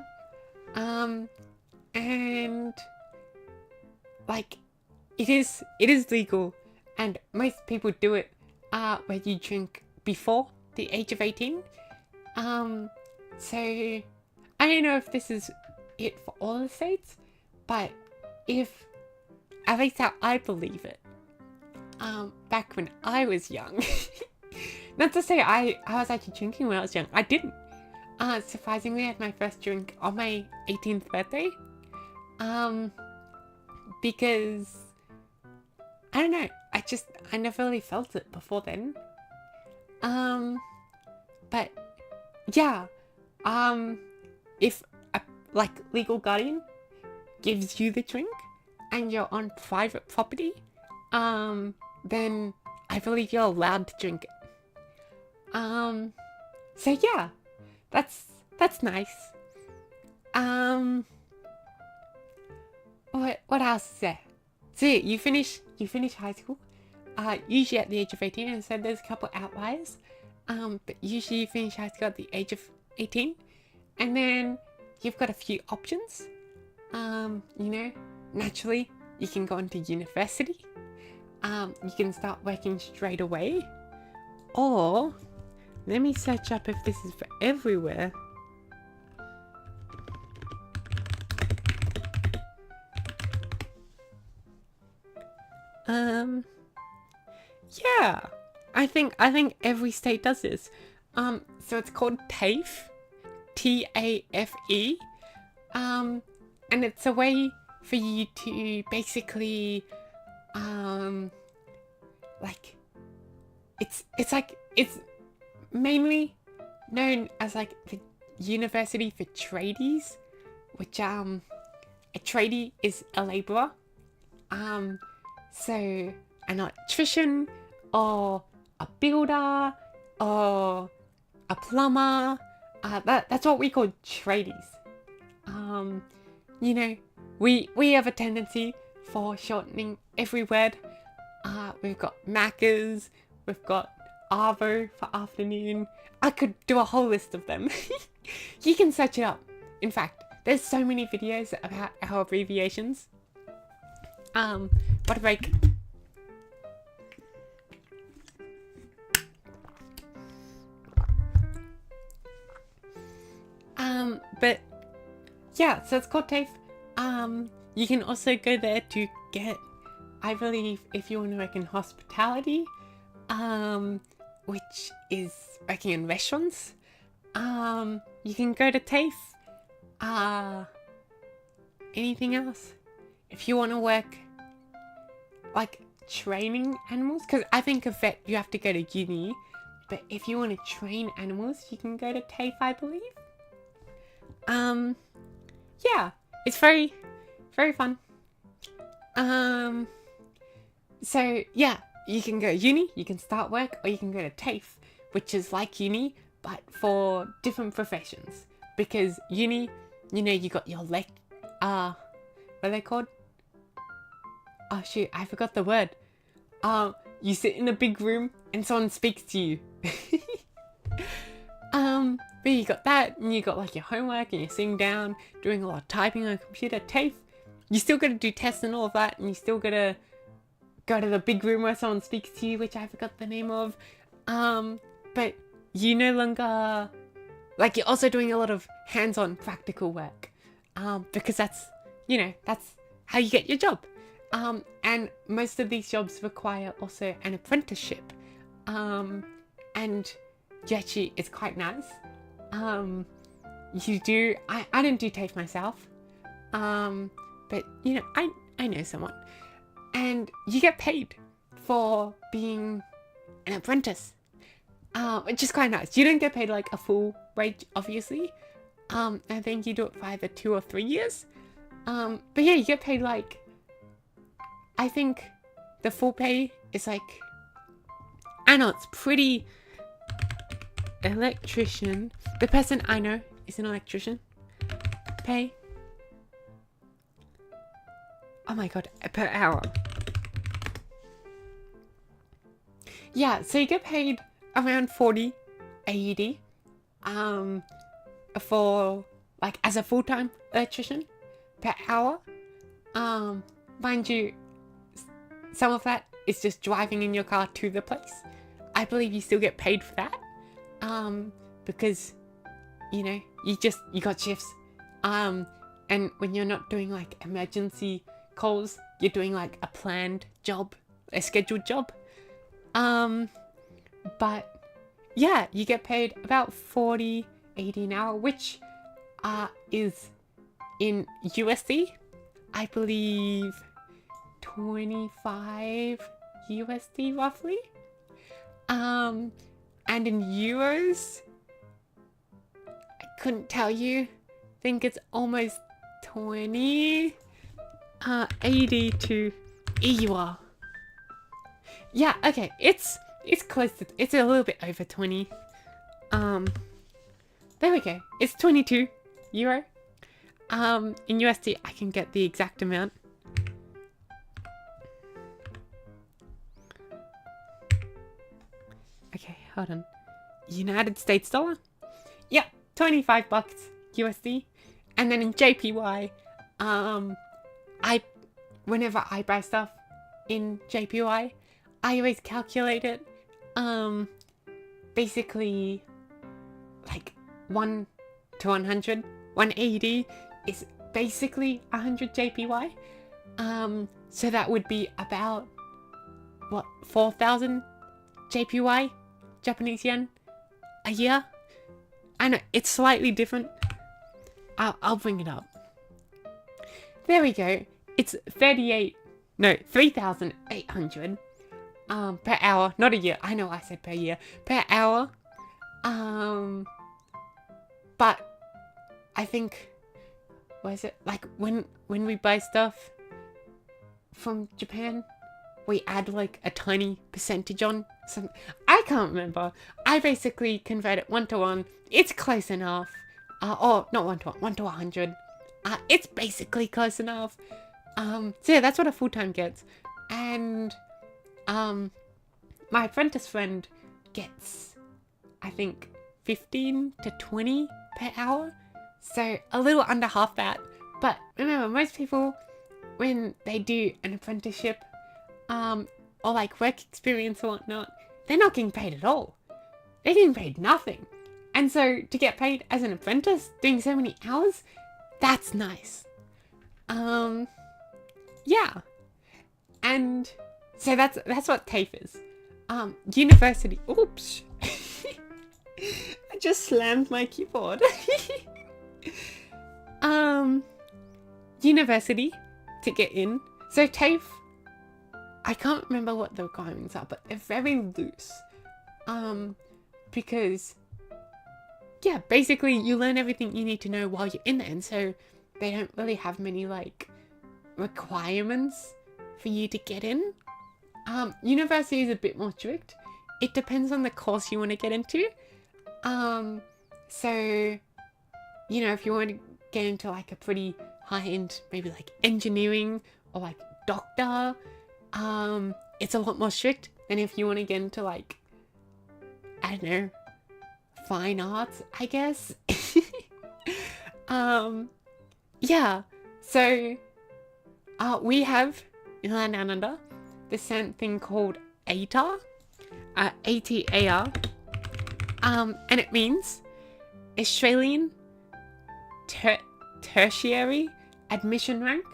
And like it is legal, and most people do it where you drink before the age of 18. So I don't know if this is it for all the states, but if, at least how I believe it, back when I was young, not to say I was actually drinking when I was young, I didn't. Surprisingly, I had my first drink on my 18th birthday. Because, I don't know, I never really felt it before then. But, yeah, if a, legal guardian gives you the drink and you're on private property, then I believe you're allowed to drink it. So yeah, that's nice. What else is there? So yeah, you finish high school, usually at the age of 18, and so there's a couple outliers, but usually you finish high school at the age of 18, and then you've got a few options. Naturally, you can go into university, you can start working straight away, or, let me search up if this is for everywhere. Yeah, I think every state does this. So it's called TAFE, TAFE, and it's a way for you to basically, it's mainly known as the University for Tradies, which a tradie is a labourer. So an electrician or a builder or a plumber, that's what we call tradies. We have a tendency for shortening every word. We've got Maccas, we've got Arvo for afternoon. I could do a whole list of them. You can search it up. In fact, there's so many videos about our abbreviations. What a break. But yeah, so it's called TAFE. You can also go there to get, I believe, if you want to work in hospitality, which is working in restaurants, you can go to TAFE. Anything else? If you want to work training animals, because I think a vet you have to go to uni, but if you want to train animals, you can go to TAFE, I believe. Yeah, it's very, very fun. So yeah, you can go to uni, you can start work, or you can go to TAFE, which is like uni, but for different professions. Because uni, you got your what are they called? Oh shoot, I forgot the word. You sit in a big room and someone speaks to you. But you got that, and you got your homework, and you're sitting down, doing a lot of typing on a computer. TAFE, you still gotta do tests and all of that, and you still gotta go to the big room where someone speaks to you, which I forgot the name of. But you no longer, you're also doing a lot of hands-on practical work. Because that's how you get your job. And most of these jobs require also an apprenticeship. And actually, it's quite nice. You do, I didn't do TAFE myself. But I know someone. And you get paid for being an apprentice. Which is quite nice. You don't get paid a full wage, obviously. I think you do it for either 2 or 3 years. But yeah, you get paid I think the full pay is I know it's pretty. Electrician. The person I know is an electrician. Pay. Oh my god, per hour. Yeah, so you get paid around 40 AED. For as a full-time electrician per hour. Mind you, some of that is just driving in your car to the place. I believe you still get paid for that. Because, you know, you got shifts. And when you're not doing like emergency calls, you're doing like a planned job, a scheduled job. But yeah, you get paid about 40, 80 an hour, which is in USD, I believe 25 USD roughly. And in euros, I couldn't tell you. I think it's almost 20, 80 to EUR. Yeah, okay, it's close to, it's a little bit over 20. There we go. It's 22 euro. In USD, I can get the exact amount. Okay, hold on. United States dollar? Yeah, 25 bucks USD. And then in JPY, whenever I buy stuff in JPY, I always calculate it, basically, like 1 to 100, 180 is basically 100 JPY, so that would be about, what, 4,000 JPY, Japanese yen, a year? I know, it's slightly different. I'll bring it up. There we go. It's 3,800 per hour, not a year. I know I said per year. Per hour. But I think, what is it? Like when we buy stuff from Japan, we add like a tiny percentage on some. I can't remember. I basically convert it 1 to 1. It's close enough. Or not 1 to 1, 1 to 100. It's basically close enough. So yeah, that's what a full-time gets. And my apprentice friend gets, I think, 15 to 20 per hour. So a little under half that. But remember, most people, when they do an apprenticeship, or like work experience or whatnot, they're not getting paid at all. They're getting paid nothing. And so to get paid as an apprentice, doing so many hours, that's nice. Yeah. And so that's what TAFE is. University. Oops. I just slammed my keyboard. University to get in. So TAFE, I can't remember what the requirements are, but they're very loose. Because, yeah, basically you learn everything you need to know while you're in there, and so they don't really have many like requirements for you to get in. University is a bit more strict. It depends on the course you want to get into. So, you know, if you want to get into like a pretty high-end, maybe like engineering or like doctor, it's a lot more strict than if you want to get into like, I don't know, fine arts, I guess. Yeah, so we have in Land Down Under this thing called ATAR, ATAR, and it means Australian Tertiary Admission Rank.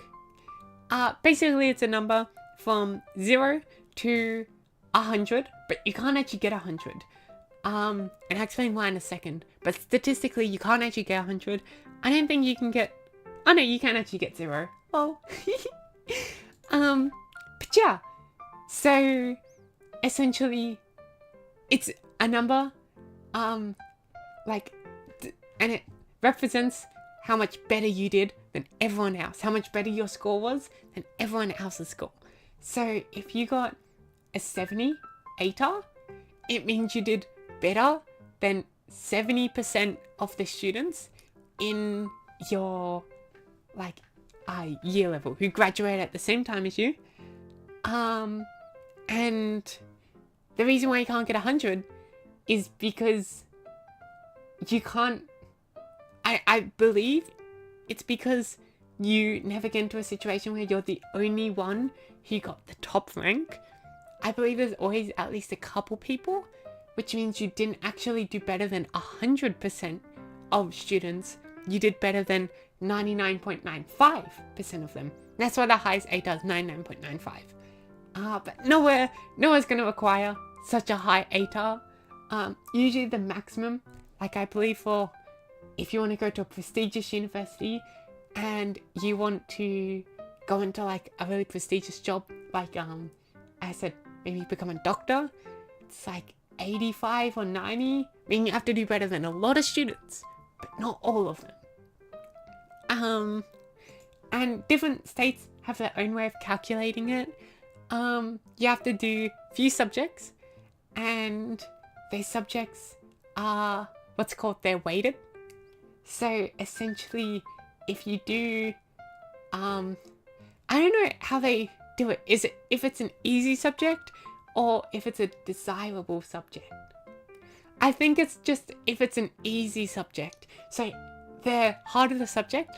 Basically it's a number from 0 to 100, but you can't actually get 100. And I'll explain why in a second, but statistically you can't actually get 100. I don't think you can get, oh no, you can actually get 0. Oh. But yeah, so essentially it's a number, like, and it represents how much better you did than everyone else, how much better your score was than everyone else's score. So if you got a 70 ATAR, it means you did better than 70% of the students in your like year level who graduate at the same time as you. And the reason why you can't get 100 is because you can't, I believe it's because you never get into a situation where you're the only one who got the top rank. I believe there's always at least a couple people, which means you didn't actually do better than 100% of students. You did better than 99.95% of them. That's why the highest ATAR is 99.95. But nowhere's going to require such a high ATAR. Usually the maximum, like I believe for if you want to go to a prestigious university and you want to go into like a really prestigious job, like I said, maybe become a doctor, it's like 85 or 90. I mean, you have to do better than a lot of students, but not all of them. And different states have their own way of calculating it. You have to do few subjects, and these subjects are what's called they're weighted. So essentially, if you do, I don't know how they do it. Is it if it's an easy subject or if it's a desirable subject? I think it's just if it's an easy subject. So the harder the subject,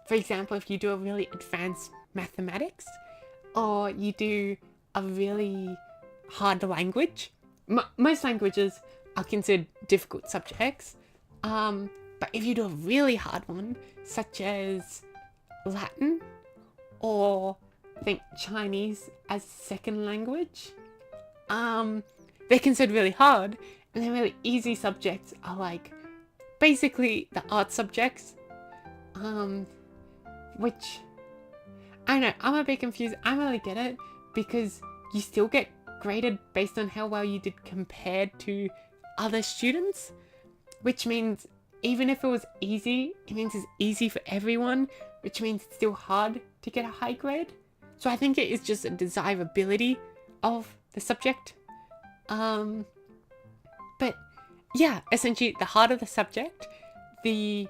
for example, if you do a really advanced mathematics or you do a really hard language, most languages are considered difficult subjects. But if you do a really hard one, such as Latin or think Chinese as second language, they're considered really hard. And then really easy subjects are like basically the art subjects, which I don't know, I'm a bit confused. I don't really get it because you still get graded based on how well you did compared to other students, which means even if it was easy, it means it's easy for everyone, which means it's still hard to get a high grade. So I think it is just a desirability of the subject. But yeah, essentially the harder the subject, the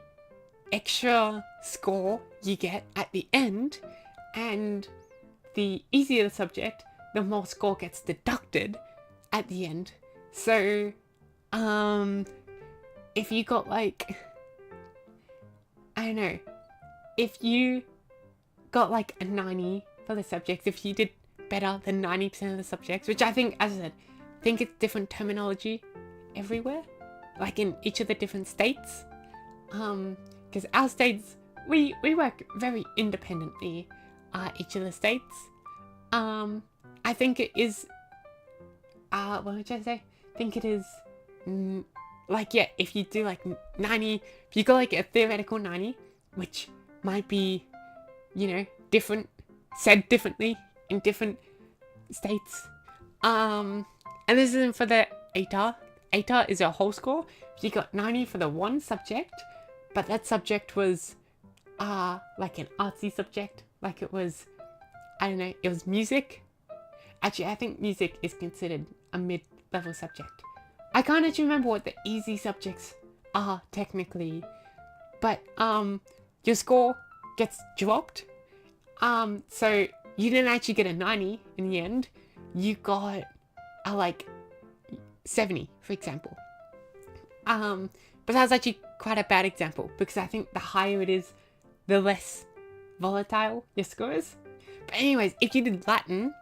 extra score you get at the end, and the easier the subject, the more score gets deducted at the end. So, if you got like, I don't know, if you got like a 90 for the subjects, if you did better than 90% of the subjects, which I think, as I said, I think it's different terminology everywhere, like in each of the different states, because our states, we work very independently, each of the states. I think it is, what would I say? I think it is, like, yeah, if you do like 90, if you got like a theoretical 90, which might be, you know, different, said differently in different states. And this isn't for the ATAR. ATAR is a whole score. If you got 90 for the one subject, but that subject was, like an artsy subject, like it was, I don't know, it was music. Actually, I think music is considered a mid-level subject. I can't actually remember what the easy subjects are technically, but your score gets dropped. So you didn't actually get a 90 in the end. You got a like 70, for example. But that's actually quite a bad example because I think the higher it is, the less volatile your score is. But anyways, if you did Latin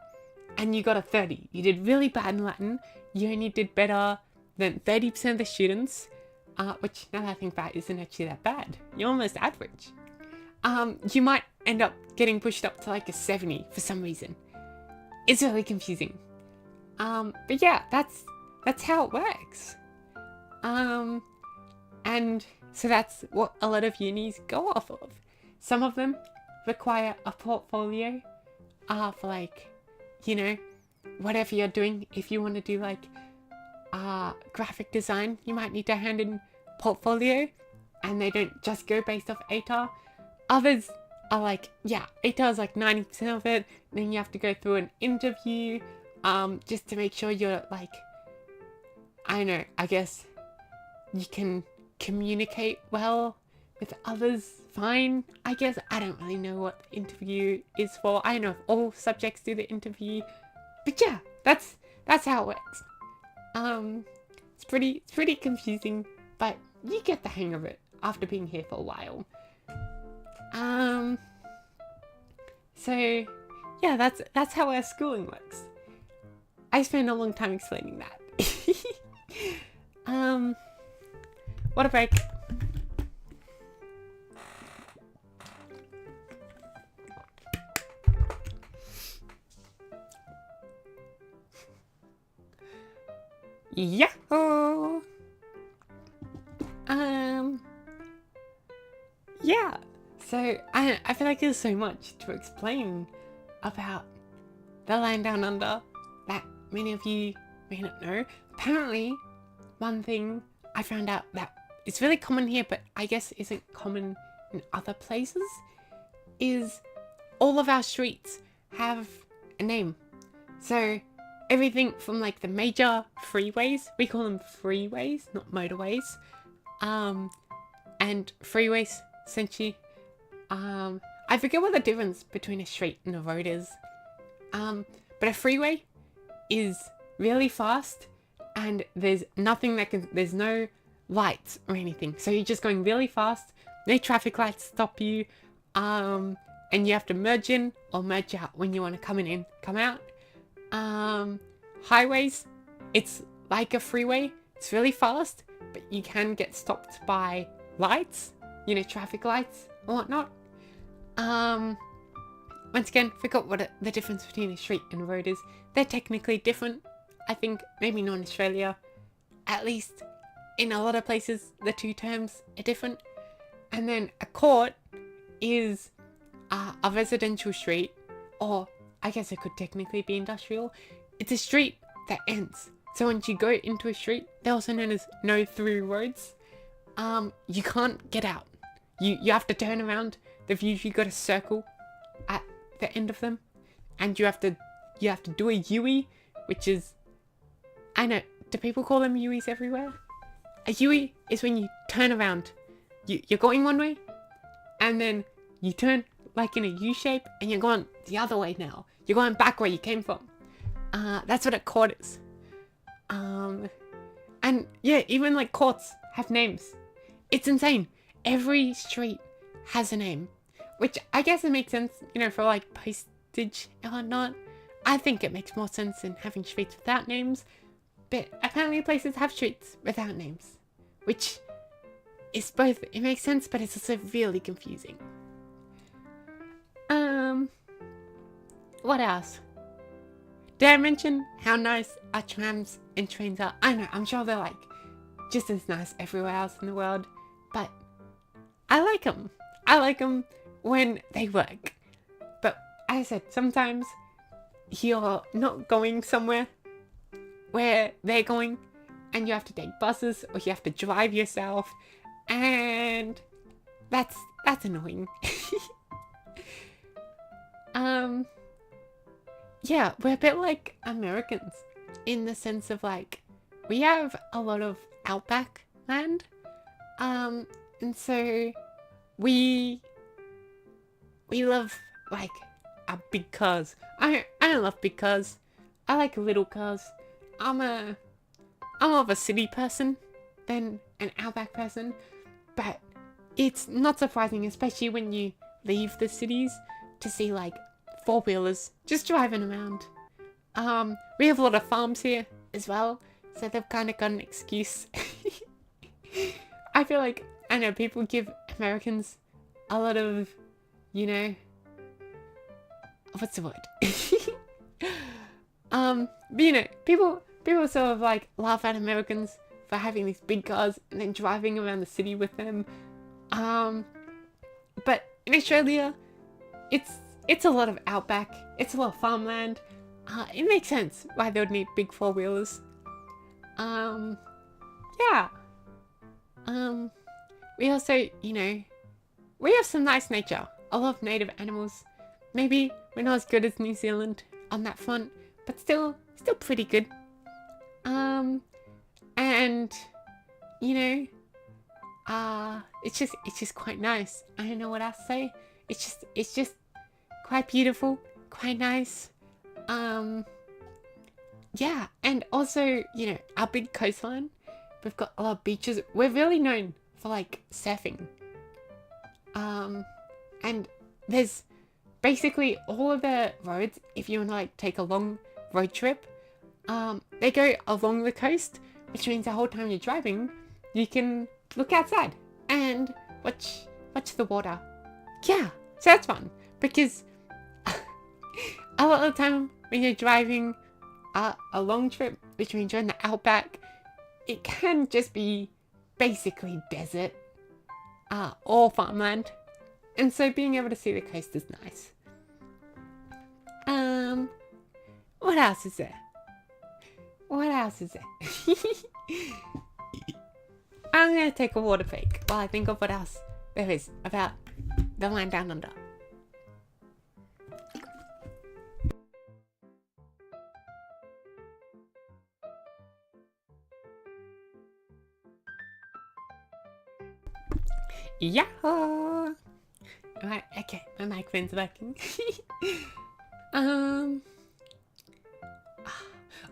and you got a 30, you did really bad in Latin, you only did better than 30% of the students, which now that I think about it, isn't actually that bad. You're almost average. You might end up getting pushed up to like a 70 for some reason. It's really confusing. But yeah, that's how it works. And so that's what a lot of unis go off of. Some of them require a portfolio, for like, you know, whatever you're doing. If you want to do like, graphic design, you might need to hand in portfolio, and they don't just go based off ATAR. Others are like, yeah, ATAR is like 90% of it, then you have to go through an interview, just to make sure you're like, I don't know, I guess you can communicate well with others fine, I guess. I don't really know what the interview is for. I don't know if all subjects do the interview, but yeah, that's how it works. It's pretty confusing, but you get the hang of it after being here for a while. So yeah, that's how our schooling works. I spent a long time explaining that. What a break. Yahoo! Yeah. So I feel like there's so much to explain about the land down under that many of you may not know. Apparently, one thing I found out that is really common here, but I guess isn't common in other places, is all of our streets have a name. So everything from like the major freeways, we call them freeways, not motorways, and freeways essentially. I forget what the difference between a street and a road is. But a freeway is really fast and there's no lights or anything. So you're just going really fast, no traffic lights stop you, and you have to merge in or merge out when you want to come in and come out. Highways, it's like a freeway, it's really fast, but you can get stopped by lights, traffic lights or whatnot. Once again, forgot what the difference between a street and a road is. They're technically different. I think maybe not in Australia. At least in a lot of places, the two terms are different. And then a court is a residential street, or I guess it could technically be industrial. It's a street that ends. So once you go into a street, they're also known as no through roads. You can't get out. You have to turn around. They've usually got a circle at the end of them, and you have to do a U-E, which is, I know, do people call them U-E's everywhere? A U-E is when you turn around. You're going one way, and then you turn like in a U shape, and you're going the other way now. You're going back where you came from. That's what a court is. And yeah, even like courts have names. It's insane. Every street has a name, which I guess it makes sense, for like postage and whatnot. I think it makes more sense than having streets without names, but apparently places have streets without names, which is both, it makes sense, but it's also really confusing. What else? Did I mention how nice our trams and trains are? I know, I'm sure they're like just as nice everywhere else in the world, but I like them. I like them when they work. But as I said, sometimes you're not going somewhere where they're going and you have to take buses or you have to drive yourself, and that's annoying. Yeah, we're a bit like Americans in the sense of like we have a lot of outback land, and so we love like our big cars. I don't love big cars. I like little cars. I'm more of a city person than an outback person, but it's not surprising, especially when you leave the cities, to see like four-wheelers just driving around. We have a lot of farms here as well, so they've kind of got an excuse. I feel like, I know people give Americans a lot of, what's the word? But people sort of like laugh at Americans for having these big cars and then driving around the city with them. But in Australia, it's a lot of outback, it's a lot of farmland. It makes sense why they would need big four-wheelers. Yeah. We also, we have some nice nature. I love native animals. Maybe we're not as good as New Zealand on that front, but still pretty good. And it's just quite nice. I don't know what else to say. It's just quite beautiful, quite nice. Yeah, and also, our big coastline, we've got a lot of beaches. We're really known for like surfing. And there's basically all of the roads, if you want to like take a long road trip, They go along the coast, which means the whole time you're driving, you can look outside and watch the water. Yeah, so that's fun because a lot of the time when you're driving a long trip, which means you're in the outback, it can just be basically desert or farmland. And so being able to see the coast is nice. What else is there? I'm gonna take a water break while I think of what else there is about the land down under. Yahoo! Right, okay, my microphone's working.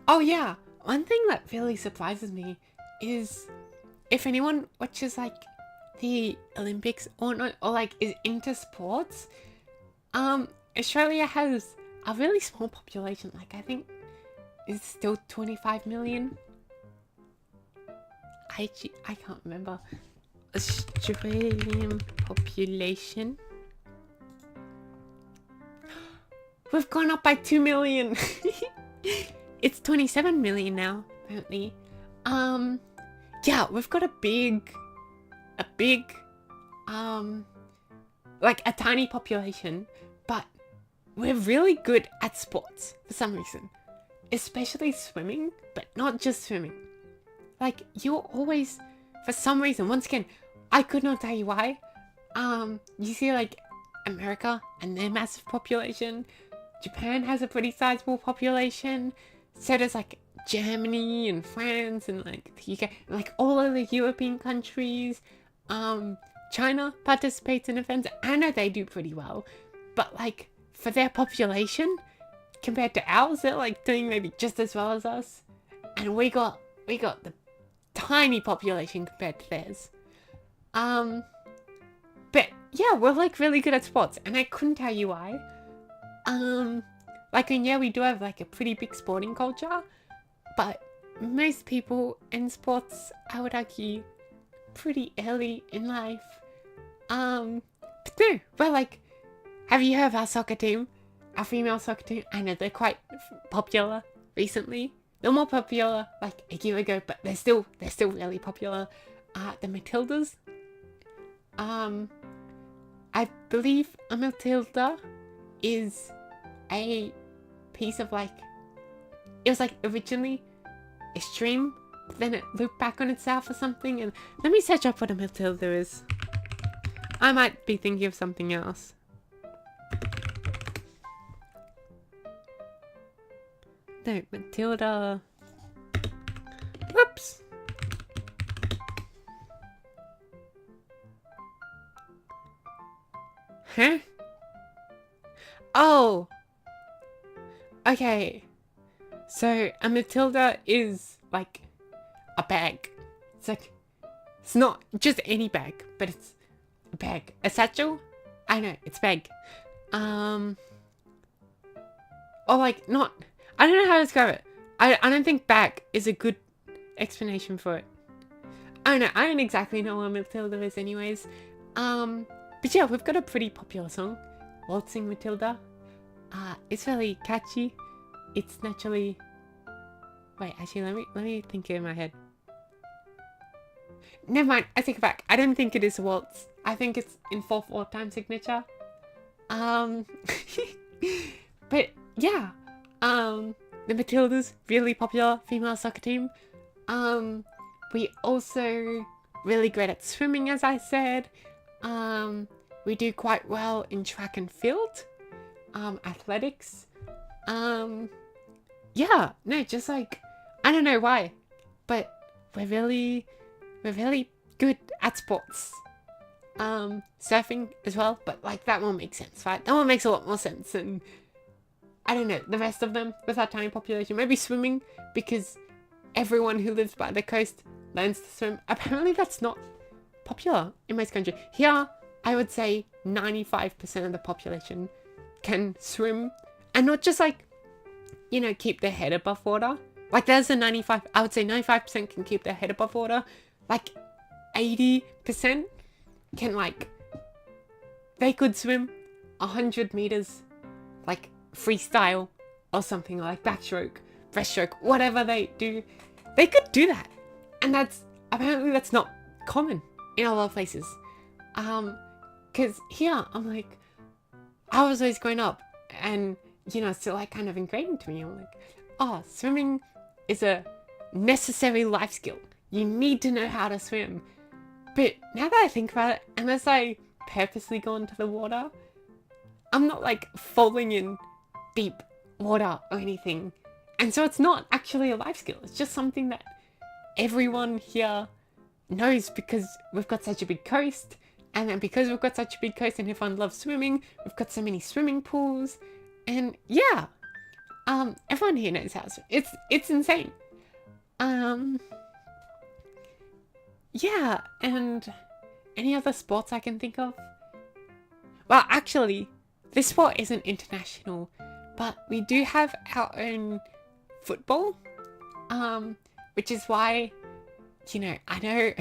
Oh yeah, one thing that really surprises me is if anyone watches like the Olympics or not, or like is into sports, Australia has a really small population. Like I think it's still 25 million. I can't remember. Australian population. We've gone up by 2 million. It's 27 million now, apparently. Yeah, we've got a big, like a tiny population, but we're really good at sports for some reason, especially swimming, but not just swimming. Like you're always, for some reason, once again, I could not tell you why. You see like America and their massive population. Japan has a pretty sizable population. So does like Germany and France and like the UK, and, like all of the European countries. China participates in events. I know they do pretty well, but like for their population compared to ours, they're like doing maybe just as well as us. And we got the tiny population compared to theirs. But yeah, we're like really good at sports, and I couldn't tell you why. Like, and yeah, we do have like a pretty big sporting culture, but most people in sports, I would argue, pretty early in life. But no, we're like, have you heard of our soccer team? Our female soccer team? I know they're quite popular recently. They're more popular like a year ago, but they're still really popular. The Matildas. I believe a Matilda is a piece of like, it was like originally a stream, but then it looped back on itself or something. And let me search up what a Matilda is. I might be thinking of something else. No, Matilda. Whoops. Huh? Oh. Okay. So a Matilda is like a bag. It's like, it's not just any bag, but it's a bag. A satchel? I know, it's bag. Or like not, I don't know how to describe it. I don't think bag is a good explanation for it. I don't know, I don't exactly know what Matilda is anyways. But yeah, we've got a pretty popular song, Waltzing Matilda. It's really catchy. It's naturally, wait, actually let me think it in my head. Never mind, I take it back. I don't think it is a waltz. I think it's in 4/4 time signature. But yeah, the Matildas, really popular female soccer team. We also really great at swimming, as I said. We do quite well in track and field, athletics. Yeah, no, just like, I don't know why, but we're really good at sports. Surfing as well, but like that one makes sense, right? That one makes a lot more sense than, I don't know, the rest of them with our tiny population. Maybe swimming, because everyone who lives by the coast learns to swim. Apparently that's not popular in most countries. Here, I would say 95% of the population can swim, and not just like, you know, keep their head above water, Like there's a 95, I would say 95% can keep their head above water. Like 80% can like, they could swim 100 meters, like freestyle or something, like backstroke, breaststroke, whatever they do. They could do that. And apparently that's not common in a lot of places. Cause here I'm like, I was always growing up and, it's still like kind of ingrained into me. I'm like, oh, swimming is a necessary life skill. You need to know how to swim. But now that I think about it, unless I purposely go into the water, I'm not like falling in deep water or anything. And so it's not actually a life skill. It's just something that everyone here knows because we've got such a big coast. And then because we've got such a big coast and everyone loves swimming, we've got so many swimming pools. And yeah, everyone here knows how to swim. It's insane. Yeah, and any other sports I can think of? Well, actually, this sport isn't international, but we do have our own football, which is why, I know,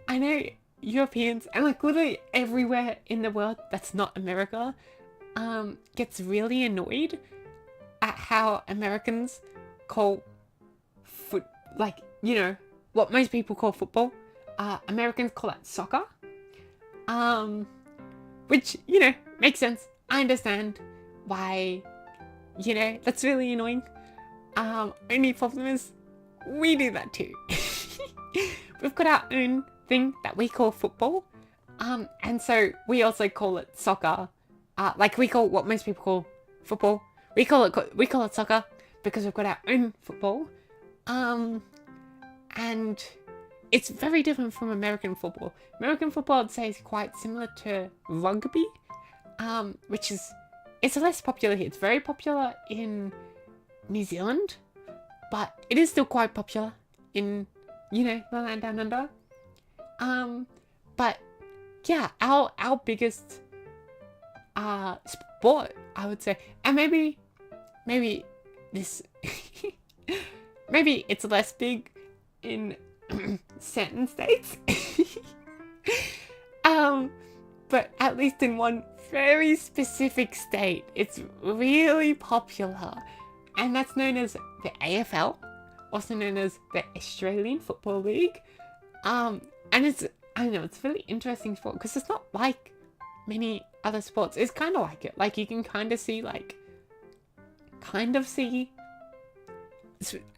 I know Europeans and like literally everywhere in the world that's not America, gets really annoyed at how Americans call what most people call football. Americans call it soccer. Which, makes sense. I understand why, that's really annoying. Only problem is, we do that too. We've got our own thing that we call football. And so we also call it soccer. Like we call what most people call football. We call it soccer because we've got our own football. And it's very different from American football. American football, I'd say, is quite similar to rugby, which is, it's less popular here. It's very popular in New Zealand, but it is still quite popular in, the land down under. But yeah, our biggest sport, I would say, and maybe this, maybe it's less big in certain states. But at least in one very specific state, it's really popular. And that's known as the AFL, also known as the Australian Football League. And it's really interesting sport because it's not like many other sports. It's kind of like it. Like you can kind of see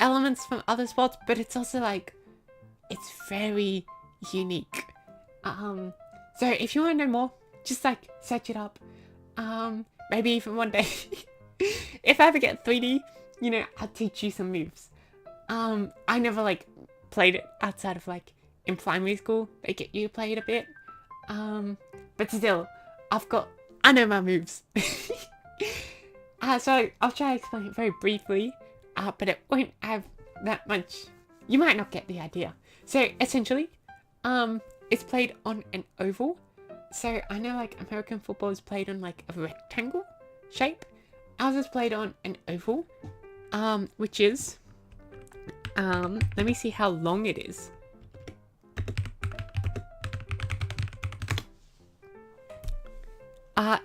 elements from other sports, but it's also like, it's very unique. So if you want to know more, just like search it up. Maybe even one day, if I ever get 3D, I'll teach you some moves. I never like played it outside of like in primary school. They get you to play it a bit. But still, I know my moves. So I'll try to explain it very briefly. But it won't have that much. You might not get the idea. So essentially, it's played on an oval. So I know like American football is played on like a rectangle shape. Ours is played on an oval, which is, let me see how long it is.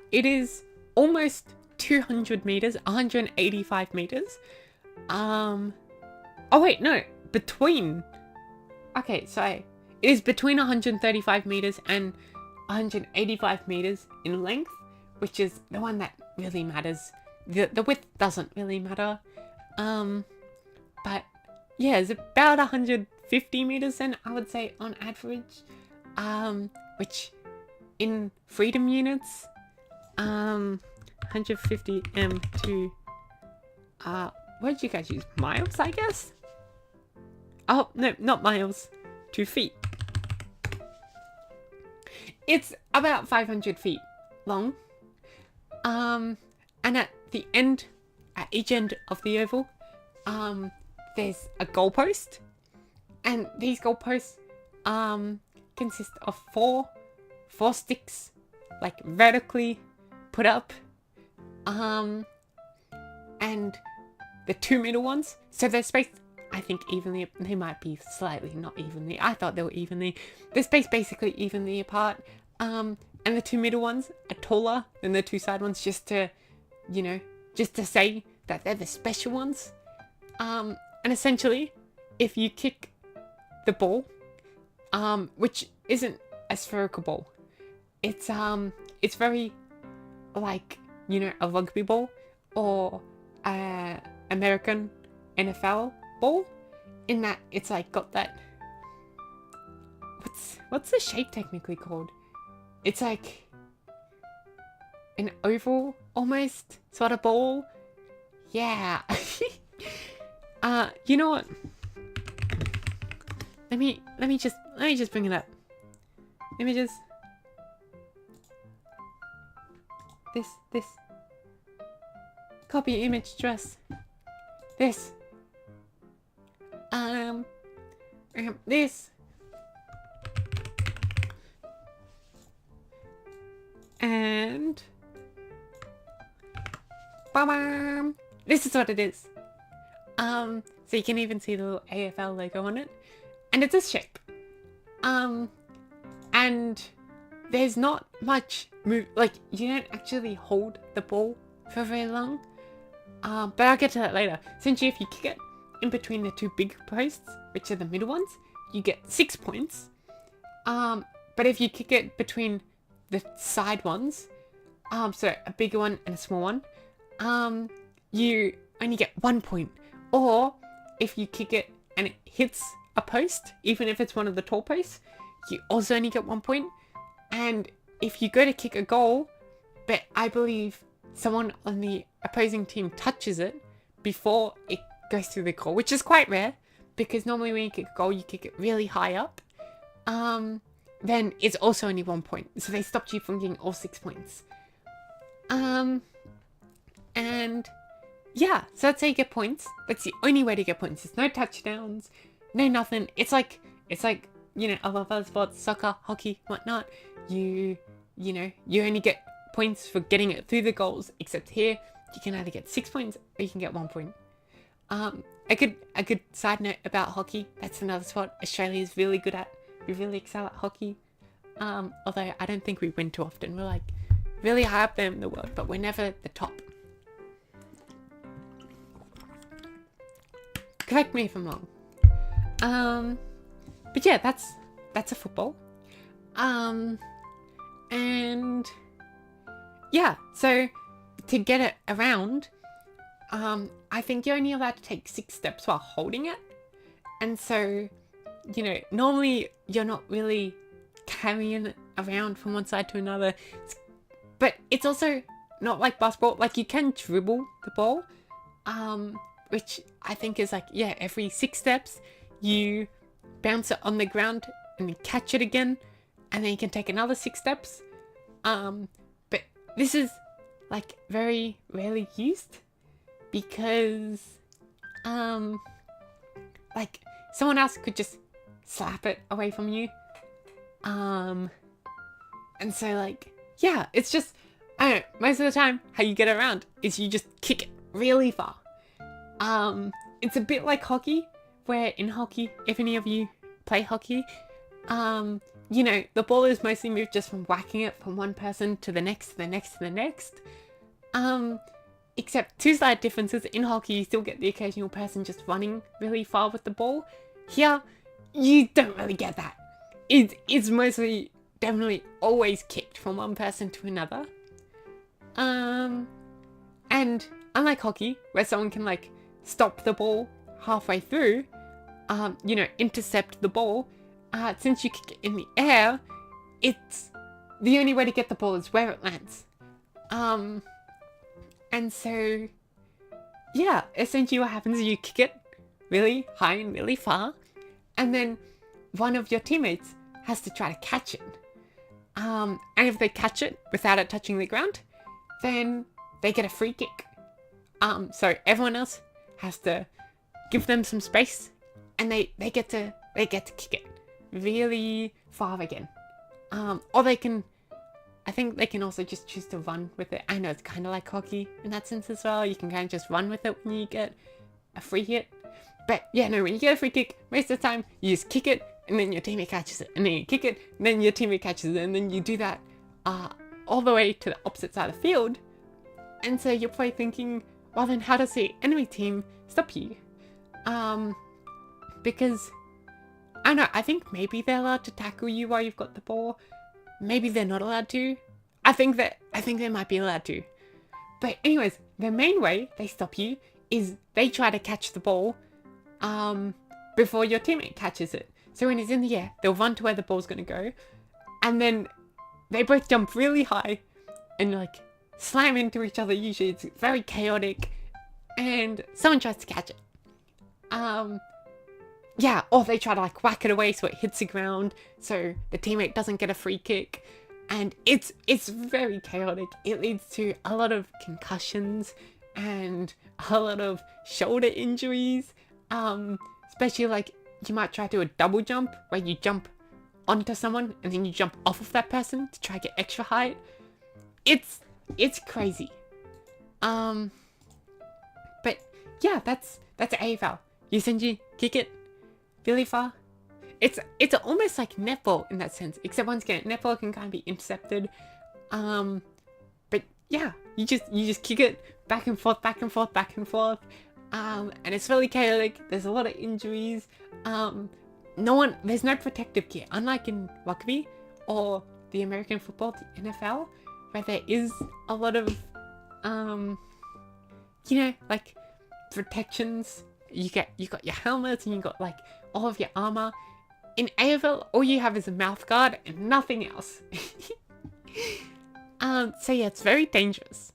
It is almost 200 meters, 185 meters. Oh wait, no, okay, so it is between 135 meters and 185 meters in length, which is the one that really matters. The width doesn't really matter. But yeah, it's about 150 meters then, I would say, on average. Which in freedom units, 150 m to, what did you guys use? Miles, I guess? Oh, no, not miles. to feet. It's about 500 feet long. And at each end of the oval, there's a goalpost. And these goalposts consist of four sticks, like vertically put up. And the two middle ones, so they're spaced, I think, evenly. They might be slightly not evenly. I thought they were evenly. They're spaced basically evenly apart. And the two middle ones are taller than the two side ones, just to, you know, just to say that they're the special ones. And essentially, if you kick the ball, which isn't a spherical ball, it's very like, you know, a rugby ball or a American NFL ball, in that it's like got that, what's the shape technically called? It's like an oval almost sort of ball. Yeah. You know what? Let me just bring it up. Let me just this copy image dress. This this and bam, this is what it is. So you can even see the little AFL logo on it, and it's a shape. And there's not much move, like you don't actually hold the ball for very long. But I'll get to that later. Essentially, if you kick it in between the two big posts, which are the middle ones, you get 6 points. But if you kick it between the side ones, so a bigger one and a small one, you only get 1 point. Or if you kick it and it hits a post, even if it's one of the tall posts, you also only get 1 point. And if you go to kick a goal, but I believe someone on the opposing team touches it before it goes through the goal, which is quite rare, because normally when you kick a goal, you kick it really high up, then it's also only 1 point. So they stopped you from getting all 6 points. And yeah, so that's how you get points. That's the only way to get points. There's no touchdowns, no nothing. It's like, you know, a lot of other sports, soccer, hockey, whatnot. You know, you only get points for getting it through the goals, except here, you can either get 6 points or you can get 1 point. A good side note about hockey, that's another sport Australia is really good at. We really excel at hockey. Although I don't think we win too often. We're like really high up there in the world, but we're never the top. Correct me if I'm wrong. But yeah, that's a football. And yeah, so to get it around, I think you're only allowed to take 6 steps while holding it. And so, you know, normally you're not really carrying it around from one side to another. But it's also not like basketball. Like, you can dribble the ball, which I think is like, yeah, every 6 steps, you bounce it on the ground and then catch it again, and then you can take another 6 steps. But this is like very rarely used because, like, someone else could just slap it away from you. And so, like, yeah, it's just, I don't know, most of the time how you get around is you just kick it really far. It's a bit like hockey, where in hockey, if any of you play hockey, you know, the ball is mostly moved just from whacking it from one person to the next, to the next, to the next. Except 2 slight differences. In hockey, you still get the occasional person just running really far with the ball. Here, you don't really get that. It's mostly, definitely always kicked from one person to another. And unlike hockey, where someone can, like, stop the ball halfway through, you know, intercept the ball, since you kick it in the air, it's the only way to get the ball is where it lands. And so, yeah, essentially what happens is you kick it really high and really far, and then one of your teammates has to try to catch it. And if they catch it without it touching the ground, then they get a free kick. So everyone else has to give them some space, and they get to kick it really far again. Or they can, I think they can also just choose to run with it. I know it's kind of like hockey in that sense as well. You can kind of just run with it when you get a free hit. But yeah, no, when you get a free kick, most of the time you just kick it and then your teammate catches it, and then you kick it, and then your teammate catches it, and then you do that all the way to the opposite side of the field. And so you're probably thinking, well then how does the enemy team stop you? Because I don't know, I think maybe they're allowed to tackle you while you've got the ball. Maybe they're not allowed to. I think they might be allowed to. But anyways, the main way they stop you is they try to catch the ball before your teammate catches it. So when it's in the air, they'll run to where the ball's going to go, and then they both jump really high and like slam into each other. Usually it's very chaotic, and someone tries to catch it. Yeah, or they try to like whack it away so it hits the ground so the teammate doesn't get a free kick. And it's very chaotic. It leads to a lot of concussions and a lot of shoulder injuries. Especially like you might try to do a double jump where you jump onto someone and then you jump off of that person to try to get extra height. It's crazy. But yeah, that's AFL. You send you kick it really far. It's almost like netball in that sense, except once again, netball can kind of be intercepted. But yeah, you just kick it back and forth, back and forth, back and forth. And it's really chaotic. There's a lot of injuries. There's no protective gear, unlike in rugby or the American football, the NFL, where there is a lot of, like protections. You got your helmets and you got like all of your armor. In AFL, all you have is a mouth guard and nothing else. So yeah, it's very dangerous.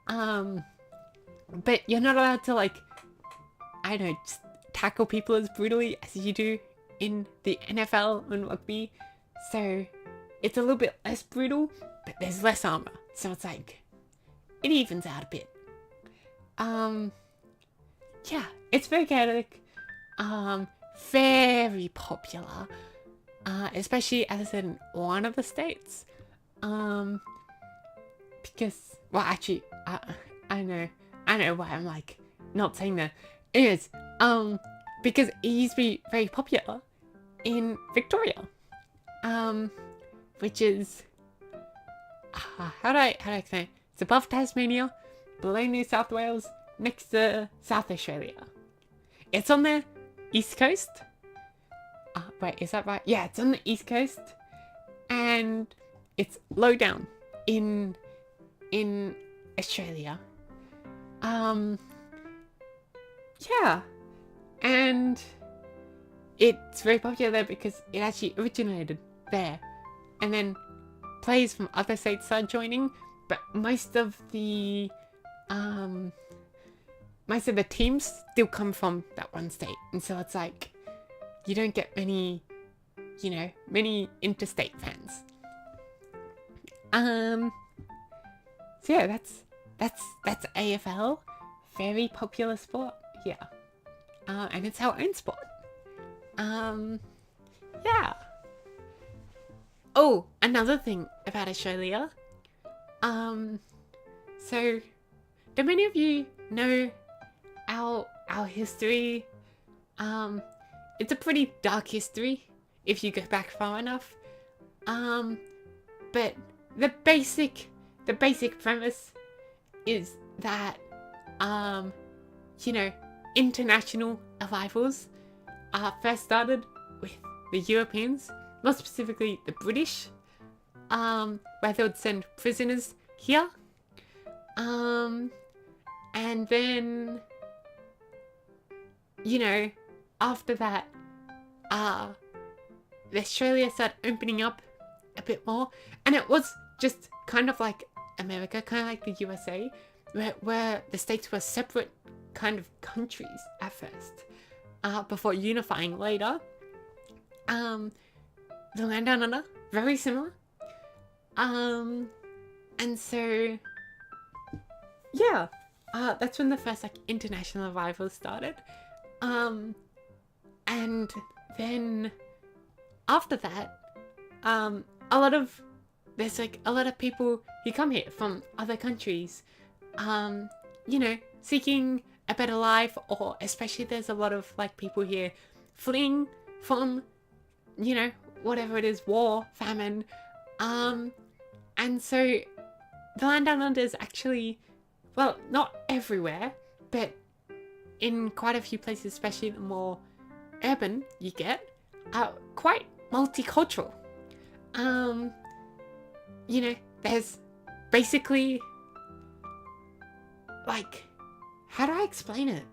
But you're not allowed to like, I don't know, just tackle people as brutally as you do in the NFL and rugby. So it's a little bit less brutal, but there's less armor. So it's like, it evens out a bit. Yeah, it's very chaotic. Very popular. Especially, as I said, in one of the states. Because, well, actually, I know why I'm like not saying that. Anyways, because it used to be very popular in Victoria, which is how do I explain? It's above Tasmania, below New South Wales, next to South Australia. It's on the East Coast. Wait, is that right? Yeah, it's on the East Coast, and it's low down in Australia. Yeah, and it's very popular there because it actually originated there, and then players from other states started joining, but most of the teams still come from that one state, and so it's like you don't get many interstate fans. So yeah, that's AFL, very popular sport here, and it's our own sport. Yeah. Oh, another thing about Australia. So, do many of you know our history? It's a pretty dark history if you go back far enough. But the basic premise is that international arrivals first started with the Europeans, more specifically the British, where they would send prisoners here. And then, after that, Australia started opening up a bit more, and it was just kind of like America, kind of like the USA, where the states were separate kind of countries at first, before unifying later. The land down under, very similar. And so, yeah, that's when the first international arrivals started. And then after that, there's a lot of people who come here from other countries, seeking a better life, or especially there's a lot of like people here fleeing from, you know, whatever it is, war, famine. And so the land down under is actually, well, not everywhere, but in quite a few places, especially the more urban you get, quite multicultural. You know, there's basically, like, how do I explain it?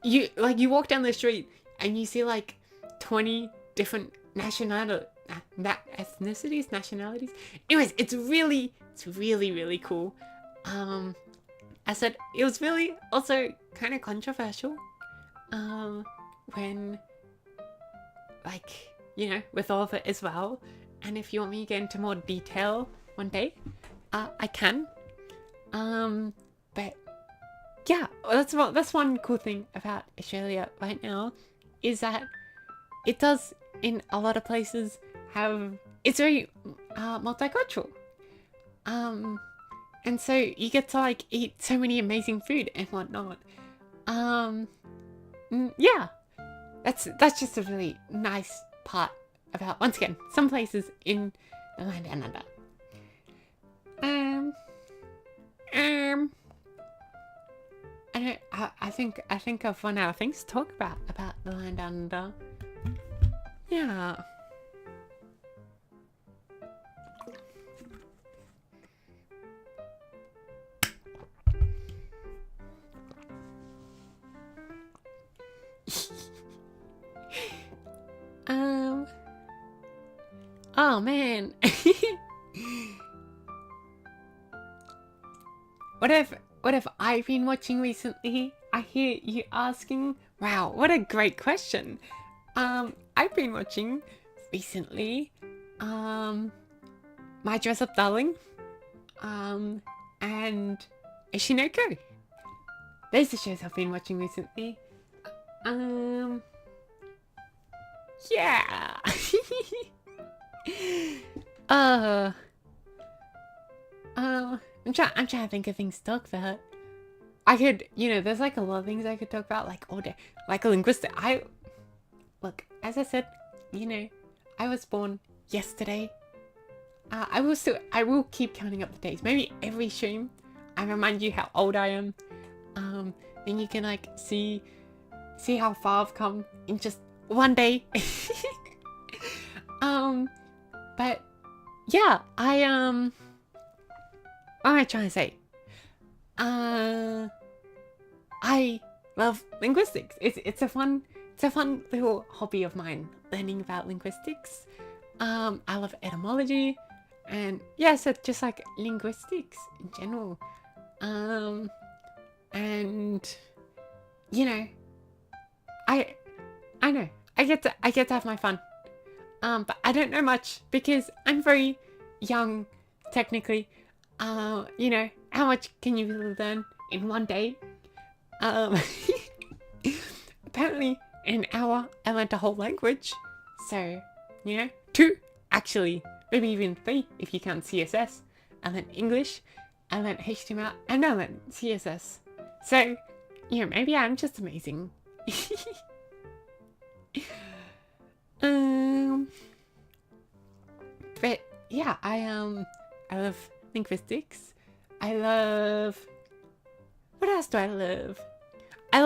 You walk down the street and you see like 20 different ethnicities, nationalities. Anyways, it's really cool. I said it was really also kind of controversial. When, like, you know, with all of it as well. And if you want me to get into more detail one day, I can. But yeah, that's one cool thing about Australia right now, is that it does, in a lot of places, it's very multicultural. And so you get to like eat so many amazing food and whatnot. Yeah, that's just a really nice part about, once again, some places in the land down under. I think I've run out of things to talk about the land down under. Yeah. Oh man. What have I been watching recently? I hear you asking. Wow, what a great question. I've been watching recently My Dress Up Darling, and Ishinoko. Those are the shows I've been watching recently. Yeah. I'm trying to think of things to talk about. I could, there's like a lot of things I could talk about, like all day, like linguistic. Look, as I said, I was born yesterday. I will keep counting up the days. Maybe every stream, I remind you how old I am. Then you can like see how far I've come in just one day. But yeah, what am I trying to say? I love linguistics. It's a fun little hobby of mine, learning about linguistics. I love etymology, and yeah, so just like linguistics in general. And I know I get to have my fun. But I don't know much because I'm very young, technically. How much can you really learn in one day? Apparently, in an hour, I learned a whole language. So, 2, actually, maybe even 3 if you count CSS. I learned English, I learned HTML, and I learned CSS. So, maybe I'm just amazing. But yeah, I love linguistics. What else do I love? I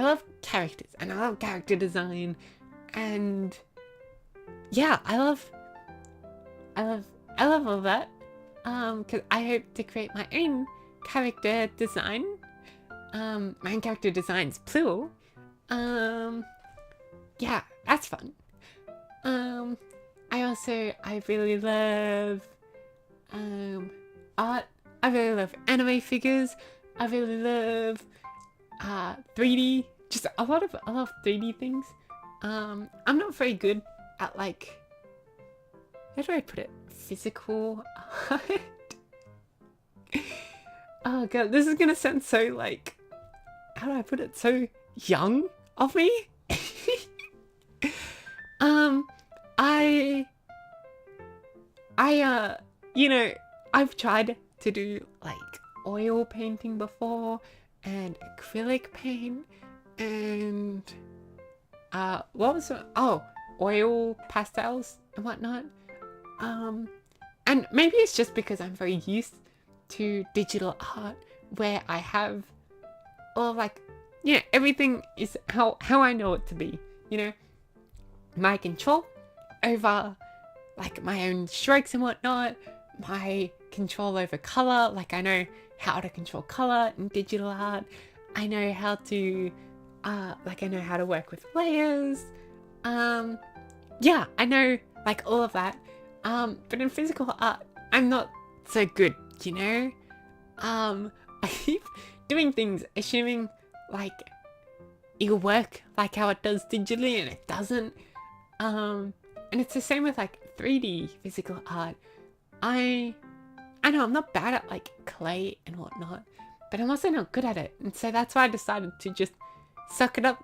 love characters, and I love character design, and yeah, I love all that. Because I hope to create my own character design. My own character designs plural. Yeah, that's fun. I really love art. I really love anime figures. I really love 3D. Just I love 3D things. I'm not very good at like, how do I put it? Physical art. Oh god, this is gonna sound so like, how do I put it? So young of me. I've tried to do like oil painting before, and acrylic paint and what was it? Oh, oil pastels and whatnot. And maybe it's just because I'm very used to digital art where I have all like, yeah, everything is how I know it to be, you know, my control over like my own strokes and whatnot, my control over color, like I know how to control color in digital art. I know how to I know how to work with layers. Yeah, I know like all of that. But in physical art, I'm not so good, you know? I keep doing things assuming like it'll work like how it does digitally and it doesn't. And it's the same with like 3D physical art. I know I'm not bad at like clay and whatnot, but I'm also not good at it. And so that's why I decided to just suck it up,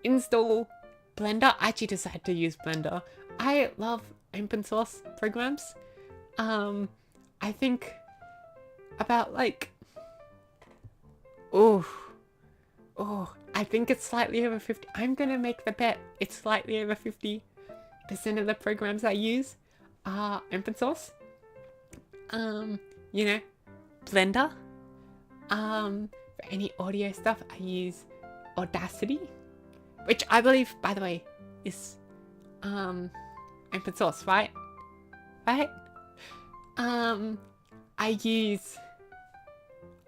install Blender. I actually decided to use Blender. I love open source programs. I think about like, I think it's slightly over 50. I'm gonna make the bet it's slightly over 50% of the programs I use are open source. You know, Blender. For any audio stuff, I use Audacity, which I believe, by the way, is open source, right? Right? I use.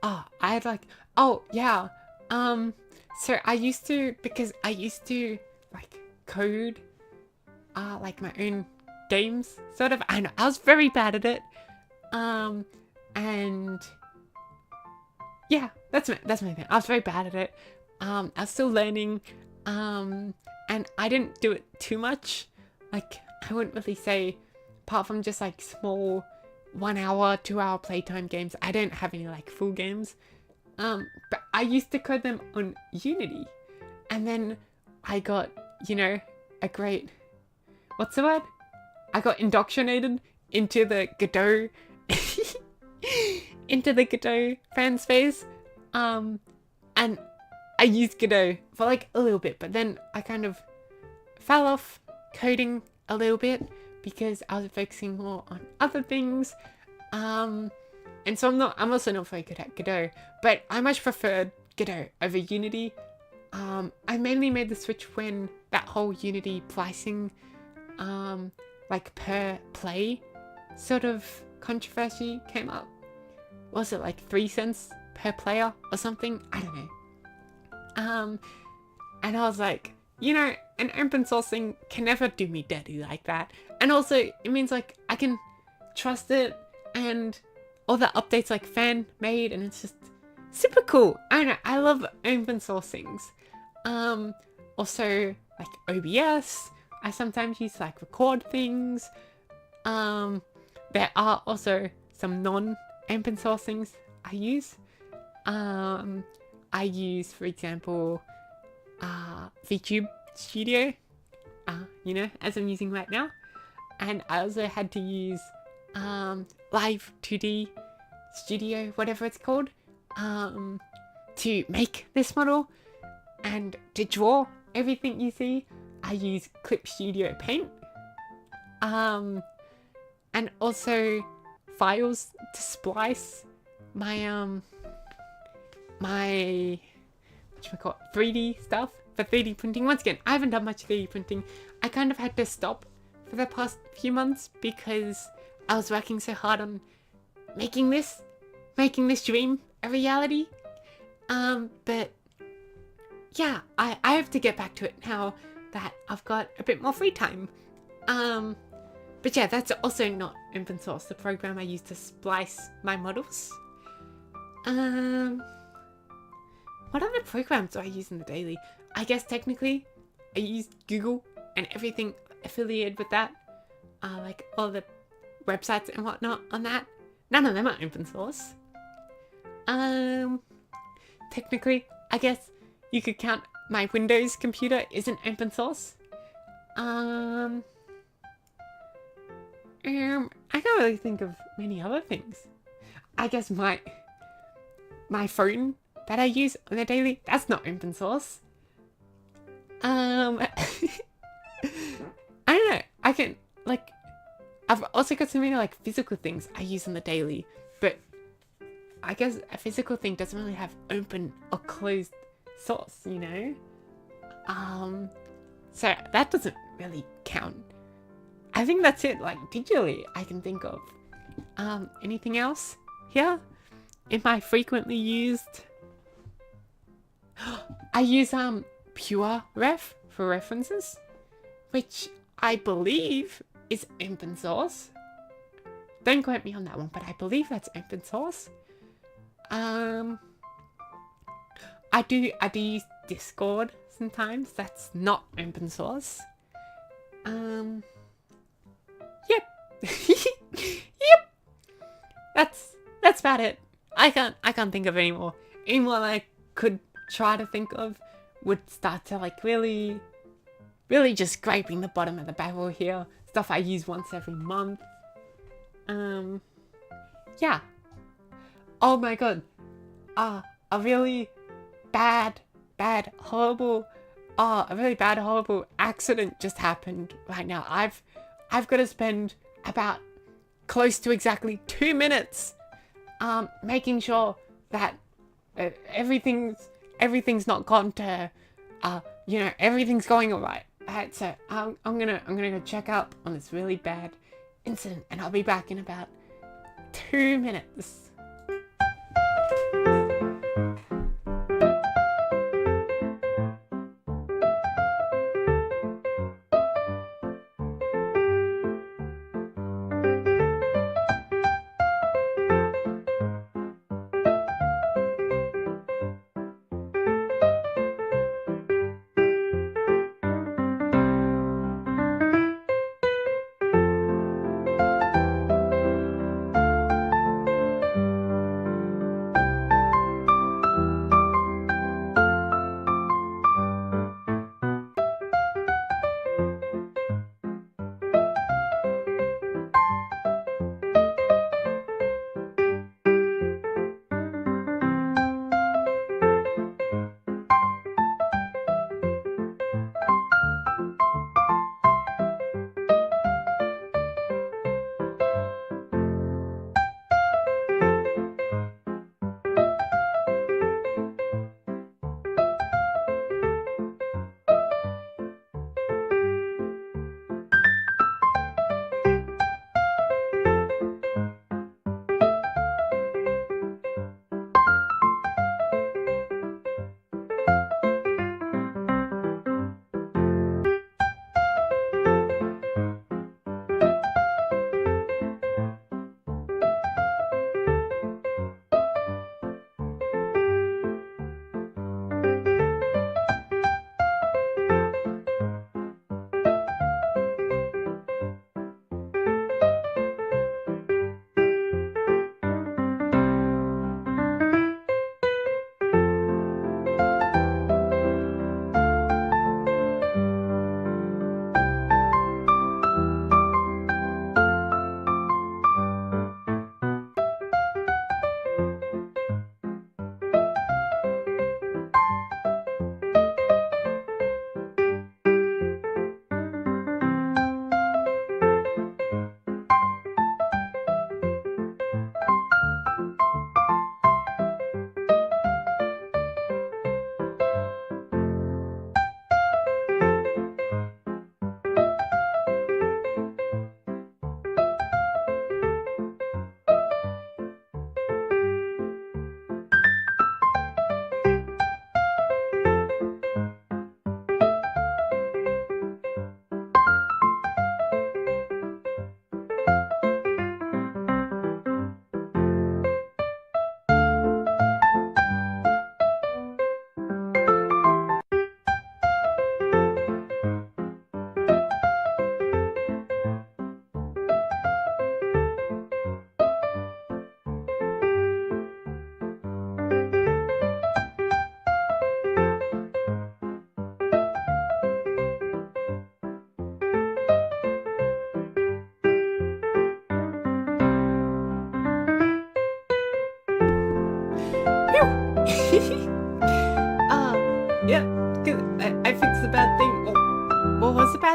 Oh, I had like. Oh yeah. So I used to like code, like my own games, sort of. I know I was very bad at it. And yeah, that's my thing. I was very bad at it. I was still learning. And I didn't do it too much. Like I wouldn't really say, apart from just like small 1 hour, 2 hour playtime games. I don't have any like full games. But I used to code them on Unity, and then I got, you know, a great, what's the word? I got indoctrinated into the Godot, into the Godot fan space, and I used Godot for like a little bit, but then I kind of fell off coding a little bit because I was focusing more on other things. And so I'm also not very good at Godot, but I much preferred Godot over Unity. I mainly made the switch when that whole Unity pricing, like per play sort of controversy came up. Was it like 3 cents per player or something? I don't know. And I was like, you know, an open source thing can never do me dirty like that. And also it means like I can trust it, and all the updates like fan made, and it's just super cool. I don't know, I love open source things. Also like OBS, I sometimes use to like record things. There are also some non-open source things I use. I use, for example, VTube Studio, you know, as I'm using right now. And I also had to use Live 2D Studio, whatever it's called, to make this model. And to draw everything you see, I use Clip Studio Paint. And also files to splice my my 3D stuff for 3D printing. Once again, I haven't done much 3D printing. I kind of had to stop for the past few months because I was working so hard on making this dream a reality. But yeah, I have to get back to it now that I've got a bit more free time. But yeah, that's also not open source, the program I use to splice my models. What other programs do I use in the daily? I guess technically I use Google and everything affiliated with that. Like all the websites and whatnot on that. None of them are open source. Technically, I guess you could count my Windows computer isn't open source. I can't really think of many other things. I guess my phone that I use on the daily, that's not open source. I don't know. I can, like, I've also got so many, like, physical things I use on the daily, but I guess a physical thing doesn't really have open or closed source, you know? So that doesn't really count. I think that's it, like, digitally I can think of. Anything else here in my frequently used? I use Pure Ref for references, which I believe is open source. Don't quote me on that one, but I believe that's open source. I do use Discord sometimes. That's not open source. Yep. Yep. That's about it. I can't think of any more. Any more I could try to think of would start to like really just scraping the bottom of the barrel here. Stuff I use once every month. Yeah. Oh my god. A really horrible accident just happened right now. I've got to spend about close to exactly 2 minutes making sure that everything's not gone to everything's going all right. Alright, so I'm gonna go check up on this really bad incident, and I'll be back in about 2 minutes.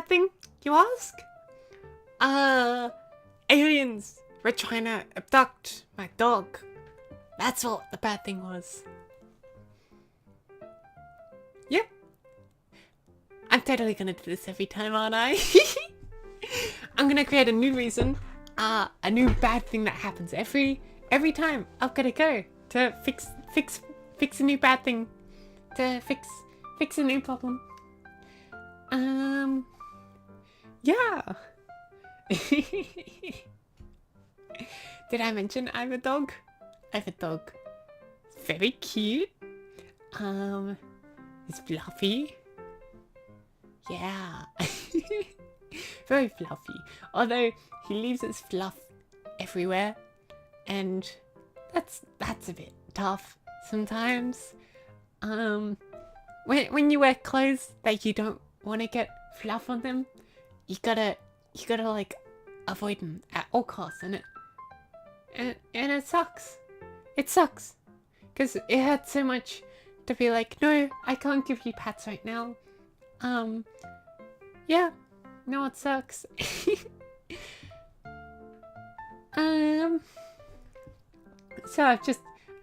bad thing, you ask? Aliens were trying to abduct my dog. That's what the bad thing was. Yep. I'm totally gonna do this every time, aren't I? I'm gonna create a new reason, a new bad thing that happens every time. I've gotta go to fix a new bad thing, to fix a new problem. Yeah. Did I mention I have a dog? I have a dog. It's very cute. It's fluffy. Yeah. Very fluffy. Although he leaves his fluff everywhere, and that's a bit tough sometimes. When you wear clothes that you don't want to get fluff on them, you gotta like avoid them at all costs, and it sucks. It sucks because it hurts so much to be like, no, I can't give you pats right now. Yeah, no, it sucks. So I've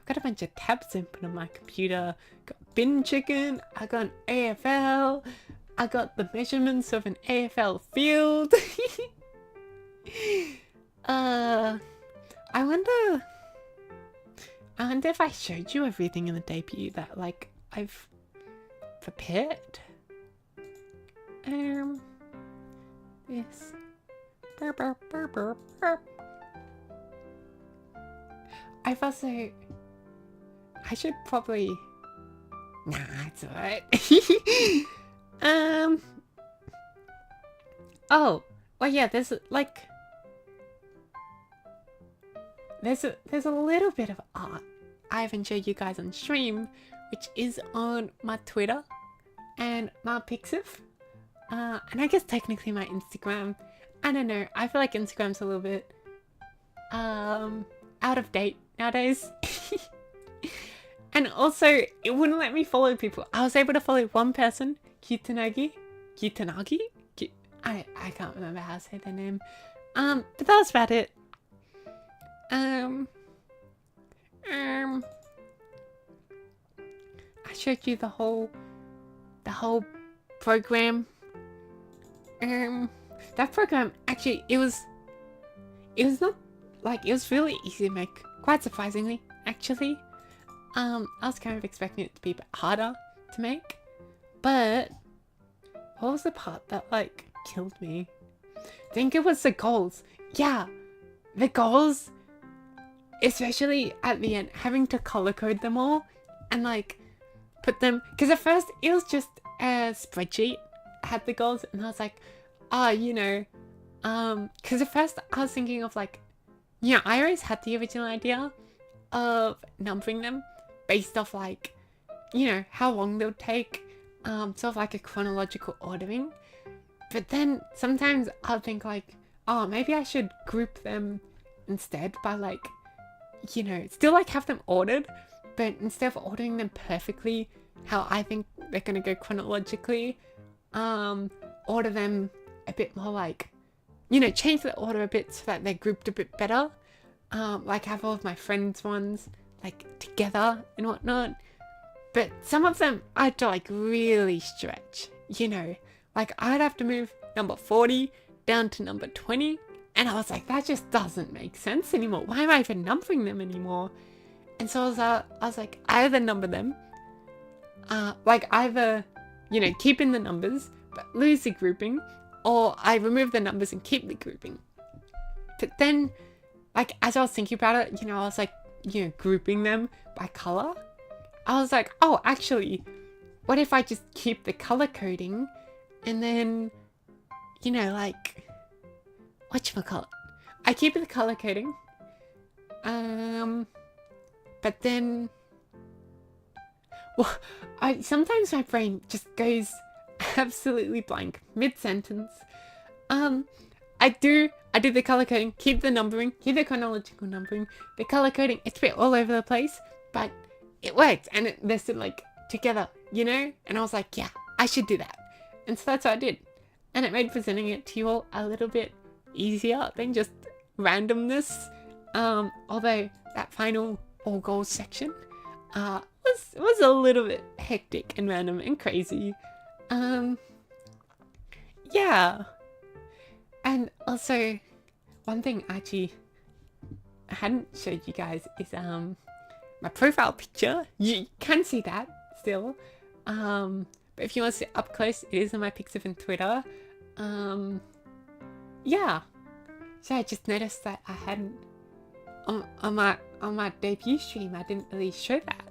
got a bunch of tabs open on my computer. Got bin chicken, I got an AFL, I got the measurements of an AFL field. I wonder if I showed you everything in the debut that like I've prepared. Yes. I should probably. Nah, it's alright. Oh, well, yeah. There's a little bit of art I haven't showed you guys on stream, which is on my Twitter and my Pixiv, and I guess technically my Instagram. I don't know. I feel like Instagram's a little bit out of date nowadays. And also, it wouldn't let me follow people. I was able to follow one person, Kitanagi? I can't remember how to say their name. But that was about it. I showed you the whole program. That program, actually, it was not, like, it was really easy to make, quite surprisingly, actually. I was kind of expecting it to be a bit harder to make, but what was the part that, like, killed me? I think it was the goals. Yeah, the goals, especially at the end, having to color code them all and, like, put them, because at first it was just a spreadsheet, had the goals, and I was like, because at first I was thinking of, like, I always had the original idea of numbering them based off, like, how long they would take, sort of like a chronological ordering. But then sometimes I'll think, like, oh, maybe I should group them instead by, like, still, like, have them ordered, but instead of ordering them perfectly how I think they're gonna go chronologically, order them a bit more, like, change the order a bit so that they're grouped a bit better. Like, have all of my friends' ones, like, together and whatnot. But some of them I had to, like, really stretch, Like, I'd have to move number 40 down to number 20. And I was like, that just doesn't make sense anymore. Why am I even numbering them anymore? And so I was like, either number them, like, either, keep in the numbers, but lose the grouping, or I remove the numbers and keep the grouping. But then, like, as I was thinking about it, I was like, grouping them by color. I was like, oh, actually, what if I just keep the color coding and then, like, whatchamacallit? I keep the color coding, but then, well, sometimes my brain just goes absolutely blank mid-sentence. I do the color coding, keep the numbering, keep the chronological numbering. The color coding, it's a bit all over the place, but it worked, and they're still, like, together, And I was like, yeah, I should do that. And so that's what I did. and it made presenting it to you all a little bit easier than just randomness. Although that final all goals section was a little bit hectic and random and crazy. Yeah. And also, one thing actually I hadn't showed you guys is my profile picture. You can see that still. But if you want to see it up close, it is on my Pixiv and Twitter. Yeah. So I just noticed that I hadn't on my debut stream. I didn't really show that.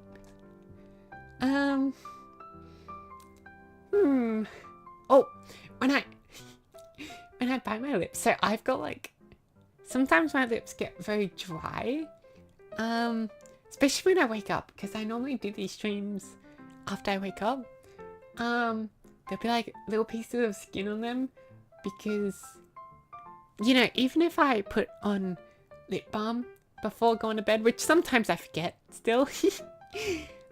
Oh, when I bite my lips, so I've got like, sometimes my lips get very dry, especially when I wake up, because I normally do these streams after I wake up. There'll be like little pieces of skin on them, because, you know, even if I put on lip balm before going to bed, which sometimes I forget still,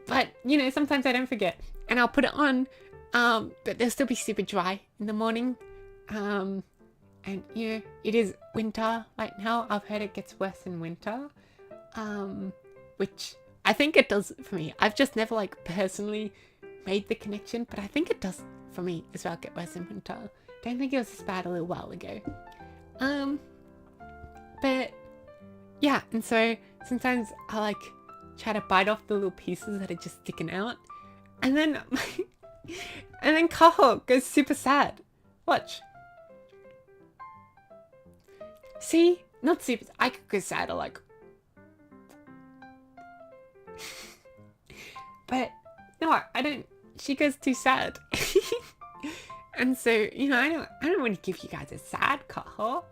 but, you know, sometimes I don't forget, and I'll put it on, but they'll still be super dry in the morning. And, you know, it is winter right now. I've heard it gets worse in winter, which I think it does for me. I've just never, like, personally made the connection, but I think it does for me as well get worse in winter. Don't think it was this bad a little while ago. But, yeah, and so sometimes I, like, try to bite off the little pieces that are just sticking out. And then, and then Kaho goes super sad. Watch. See? Not super. I could go sad or like. But no, I don't. She goes too sad. And so, you know, I don't want to give you guys a sad Kaho.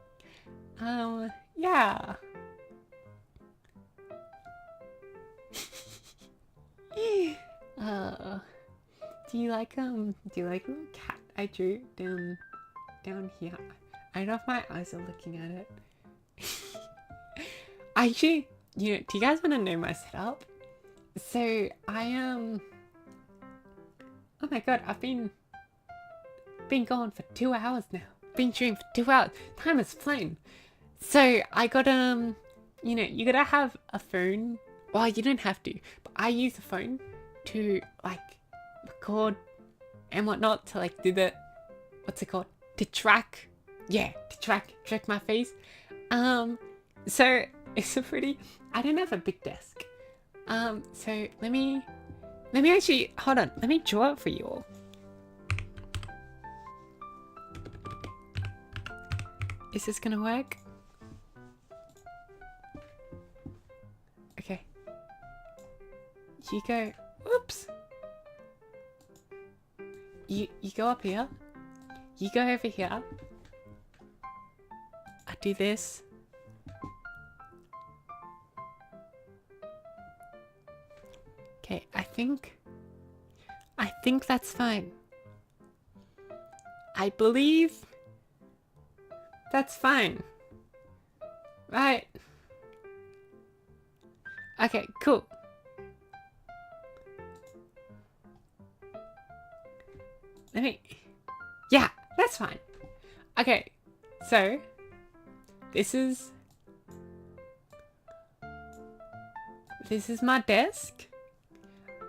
Yeah. Do you like a little cat I drew down here? I don't know if my eyes are looking at it. Actually, you know, do you guys want to know my setup? So I oh my god, I've been gone for 2 hours now. Been streaming for 2 hours. Time has flown. So I got you know, you gotta have a phone. Well, you don't have to, but I use a phone to like record and whatnot, to like do the, what's it called? To track. Yeah, to track my face. So it's a pretty, I don't have a big desk. So let me actually, hold on, let me draw it for you all. Is this gonna work? Okay. You go, whoops. You go up here. You go over here. I do this. Okay, I think that's fine. I believe that's fine. Right. Okay, cool. Yeah, that's fine. Okay, so this is my desk.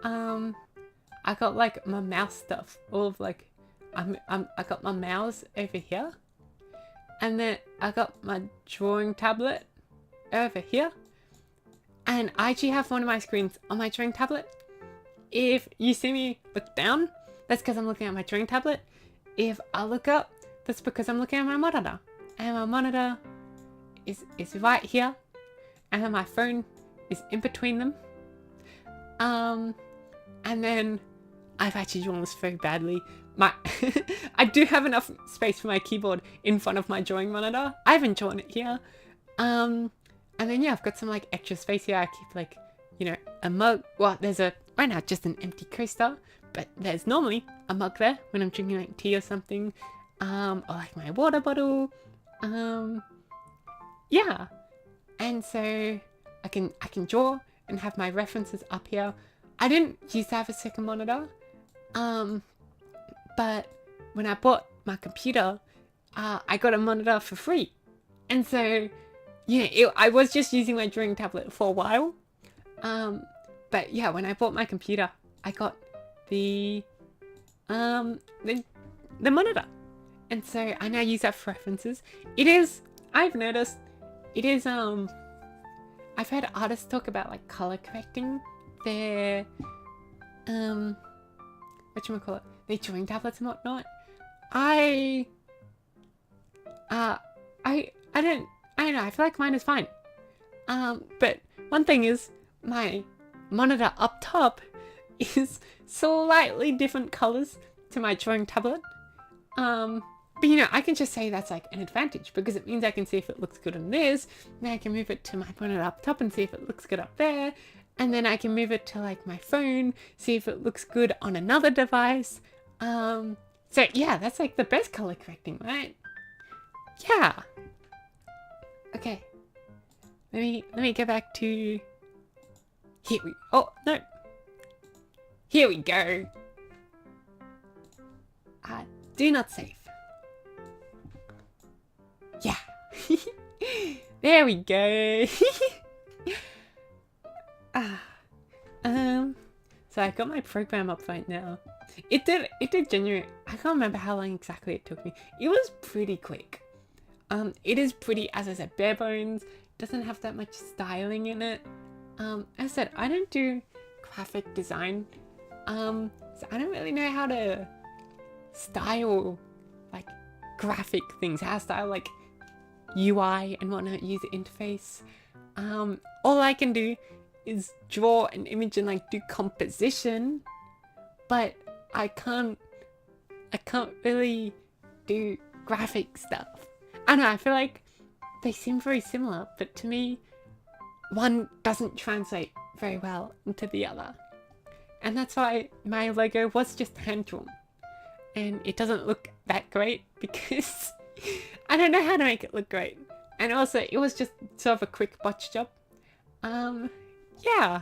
I got like my mouse stuff, all of like, I got my mouse over here, and then I got my drawing tablet over here, and I actually have one of my screens on my drawing tablet. If you see me look down, that's because I'm looking at my drawing tablet. If I look up, that's because I'm looking at my monitor, and my monitor is right here, and then my phone is in between them. And then I've actually drawn this very badly. I do have enough space for my keyboard in front of my drawing monitor. I haven't drawn it here. And then yeah, I've got some like extra space here. I keep like, you know, a mug. Well, there's right now just an empty coaster, but there's normally a mug there when I'm drinking like tea or something. Or like my water bottle. Yeah. And so I can draw and have my references up here. I didn't used to have a second monitor, but when I bought my computer, I got a monitor for free. And so, yeah, I was just using my drawing tablet for a while. But yeah, when I bought my computer, I got the monitor. And so I now use that for references. I've noticed, I've heard artists talk about like color correcting their, whatchamacallit, their drawing tablets and whatnot. I don't know, I feel like mine is fine. But one thing is, my monitor up top is slightly different colors to my drawing tablet. But I can just say that's like an advantage, because it means I can see if it looks good on this, then I can move it to my monitor up top and see if it looks good up there, and then I can move it to like my phone, see if it looks good on another device. So yeah, that's like the best color correcting, right? Yeah. Okay. Let me go back to Here we go. Do not save. Yeah. There we go. So I got my program up right now. It did generate, I can't remember how long exactly it took me. It was pretty quick. It is pretty, as I said, bare bones. Doesn't have that much styling in it. As I said, I don't do graphic design. So I don't really know how to style like graphic things, how to style like UI and whatnot, user interface. All I can do is draw an image and like do composition, but I can't really do graphic stuff. I don't know, I feel like they seem very similar, but to me, one doesn't translate very well into the other. And that's why my logo was just hand-drawn. And it doesn't look that great because I don't know how to make it look great. And also, it was just sort of a quick botch job. Yeah.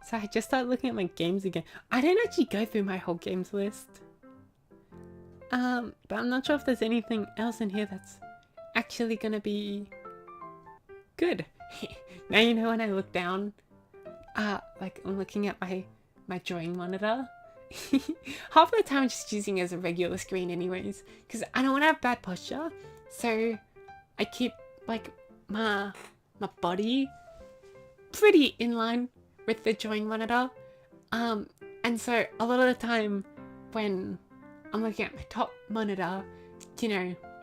So I just started looking at my games again. I didn't actually go through my whole games list. But I'm not sure if there's anything else in here that's actually gonna be good. Now you know when I look down, like I'm looking at my drawing monitor. Half the time I'm just using it as a regular screen anyways, because I don't want to have bad posture. So I keep like my body pretty in line with the drawing monitor. And so a lot of the time when I'm looking at my top monitor,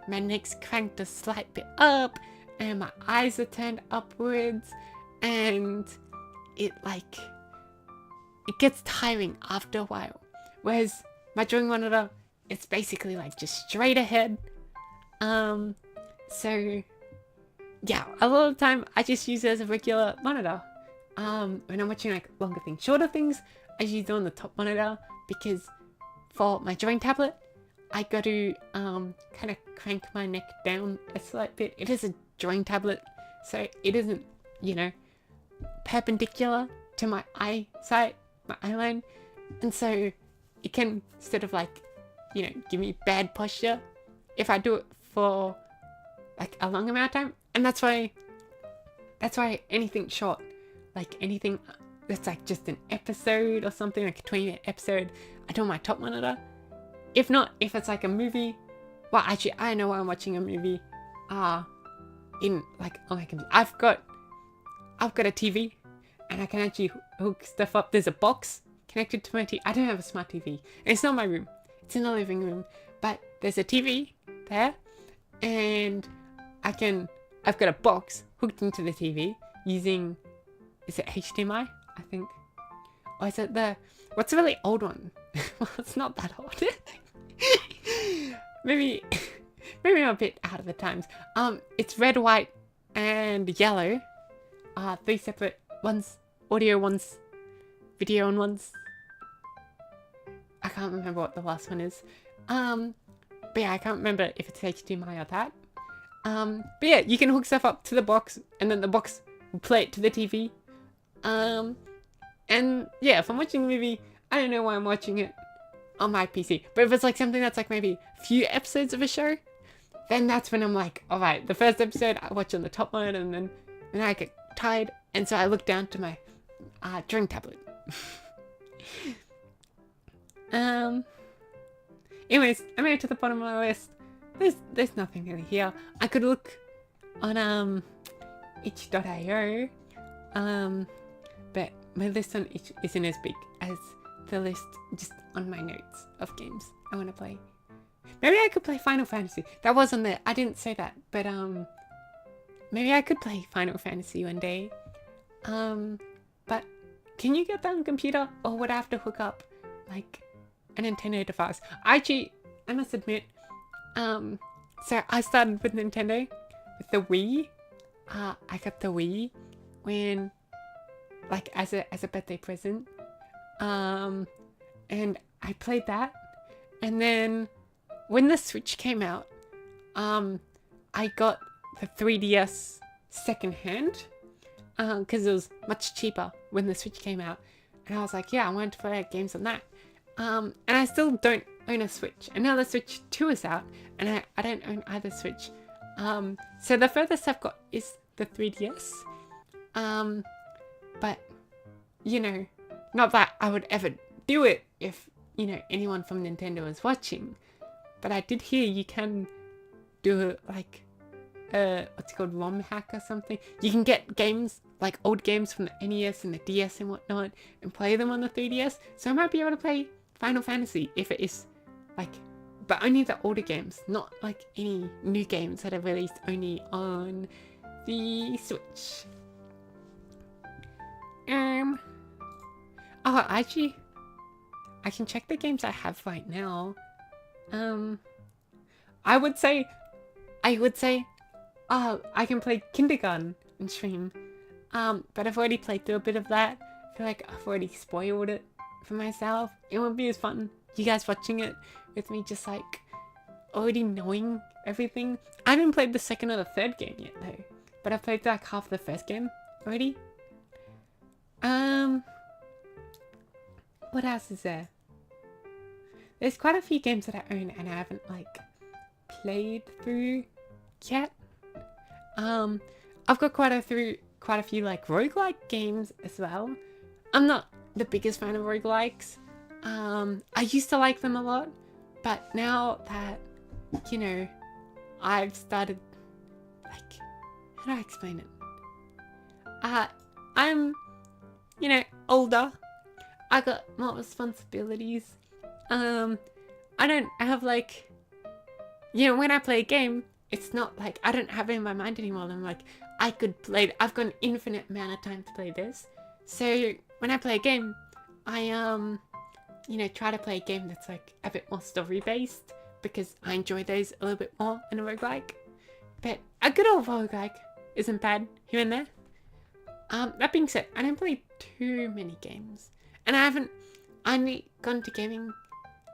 my neck's cranked a slight bit up and my eyes are turned upwards, and it gets tiring after a while. Whereas my drawing monitor, it's basically like just straight ahead. So yeah, a lot of the time I just use it as a regular monitor. When I'm watching like longer things, shorter things, I use it on the top monitor, because for my drawing tablet, I got to kind of crank my neck down a slight bit. It is a drawing tablet, so it isn't, perpendicular to my eyesight, my eye line, and so it can sort of like, give me bad posture if I do it for like a long amount of time. And that's why anything short, like anything that's like just an episode or something, like a 20-minute episode, I do on my top monitor. If not, if it's like a movie, well, actually, I know why I'm watching a movie. In like on my computer, I've got a TV, and I can actually hook stuff up. There's a box connected to my TV. I don't have a smart TV, and it's not my room. It's in the living room, but there's a TV there, and I've got a box hooked into the TV using, is it HDMI? I think. Or is it what's a really old one? Well, it's not that old. Maybe I'm a bit out of the times. It's red, white, and yellow. 3 separate ones. Audio ones. Video on ones. I can't remember what the last one is. But yeah, I can't remember if it's HDMI or that. But yeah, you can hook stuff up to the box, and then the box will play it to the TV. And yeah, if I'm watching a movie, I don't know why I'm watching it on my PC. But if it's like something that's like maybe a few episodes of a show, then that's when I'm like, all right, the first episode I watch on the top one, and then I get tired, and so I look down to my drawing tablet. Anyways, I made it to the bottom of my list. There's nothing really here. I could look on itch.io, but my list on itch isn't as big as the list just on my notes of games I want to play. Maybe I could play Final Fantasy. That wasn't there. I didn't say that, but maybe I could play Final Fantasy one day. But can you get that on computer, or would I have to hook up like a Nintendo device? Actually, I must admit, so I started with Nintendo with the Wii. I got the Wii when, like, as a birthday present. And I played that, and then when the Switch came out, I got the 3DS secondhand, because it was much cheaper when the Switch came out, and I was like, yeah, I wanted to play games on that. And I still don't own a Switch, and now the Switch 2 is out, and I don't own either Switch. So the furthest I've got is the 3DS. But, you know, not that I would ever do it if, you know, anyone from Nintendo is watching. But I did hear you can do like what's it called, ROM hack or something. You can get games, like old games from the NES and the DS and whatnot, and play them on the 3DS. So I might be able to play Final Fantasy if it is like, but only the older games, not like any new games that are released only on the Switch. Oh, actually, I can check the games I have right now. I would say, oh, I can play Kindergarten and stream. But I've already played through a bit of that. I feel like I've already spoiled it for myself. It won't be as fun, you guys watching it with me just like already knowing everything. I haven't played the second or the third game yet though, but I've played like half the first game already. What else is there? There's quite a few games that I own and I haven't like played through yet. I've got quite a few like roguelike games as well. I'm not the biggest fan of roguelikes. I used to like them a lot, but now that, you know, I've started, like, how do I explain it? I'm, you know, older. I got more responsibilities. I have like, you know, when I play a game, it's not like, I don't have it in my mind anymore. I'm like, I could play it. I've got an infinite amount of time to play this. So when I play a game, I, you know, try to play a game that's like a bit more story based, because I enjoy those a little bit more in a roguelike. But a good old roguelike isn't bad here and there. That being said, I don't play too many games. And I haven't only gone to gaming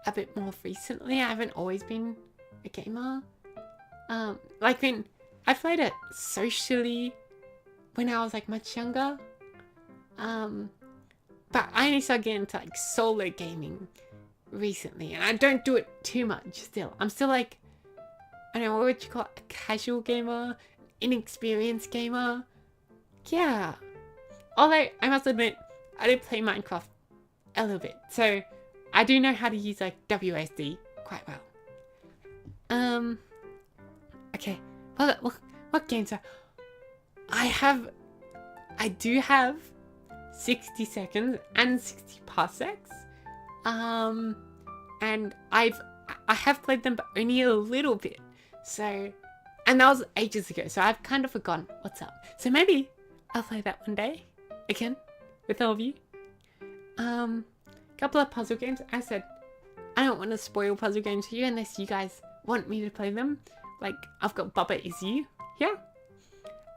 a bit more recently. I haven't always been a gamer. Like when I played it socially when I was like much younger. But I only started getting into like solo gaming recently, and I don't do it too much still. I'm still like, I don't know, what would you call it? A casual gamer? Inexperienced gamer? Yeah. Although, I must admit, I did play Minecraft a little bit, so I do know how to use like WSD quite well. Okay, what games are... I do have 60 seconds and 60 parsecs. And I have played them, but only a little bit. So, and that was ages ago, so I've kind of forgotten what's up. So maybe I'll play that one day again with all of you. Couple of puzzle games. I said I don't want to spoil puzzle games for you unless you guys want me to play them. Like, I've got Bubba Is You here.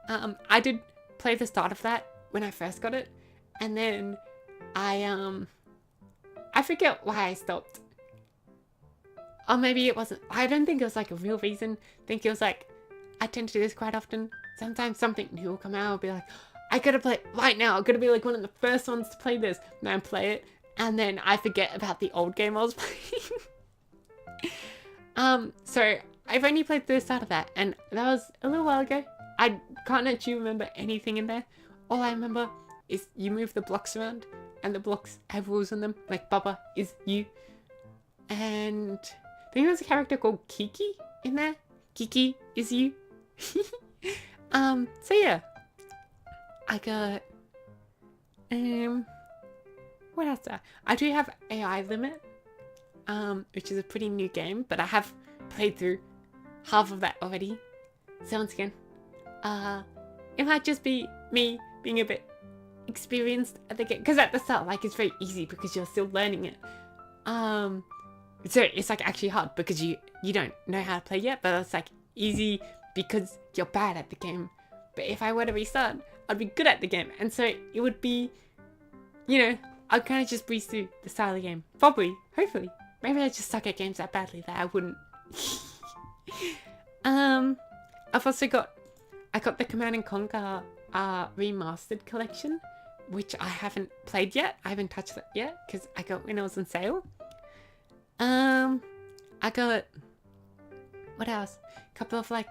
I did play the start of that when I first got it, and then I forget why I stopped. Or maybe it wasn't. I don't think it was like a real reason. I think it was like, I tend to do this quite often. Sometimes something new will come out. I'll be like, I gotta play it right now. I'm gonna be like one of the first ones to play this. And then play it, and then I forget about the old game I was playing. So I've only played through the start of that, and that was a little while ago. I can't actually remember anything in there. All I remember is you move the blocks around, and the blocks have rules on them. Like Bubba is you, and I think there's a character called Kiki in there. Kiki is you. So yeah. I got, what else? I do have AI Limit, which is a pretty new game, but I have played through half of that already. So once again, it might just be me being a bit experienced at the game, because at the start, like, it's very easy because you're still learning it. So it's like actually hard because you don't know how to play yet, but it's like easy because you're bad at the game. But if I were to restart, I'd be good at the game, and so it would be, you know, I'd kind of just breeze through the style of the game. Probably, hopefully. Maybe I just suck at games that badly that I wouldn't. I've also got the Command and Conquer remastered collection, which I haven't played yet. I haven't touched it yet because I got when it was on sale. I got, what else? A couple of, like,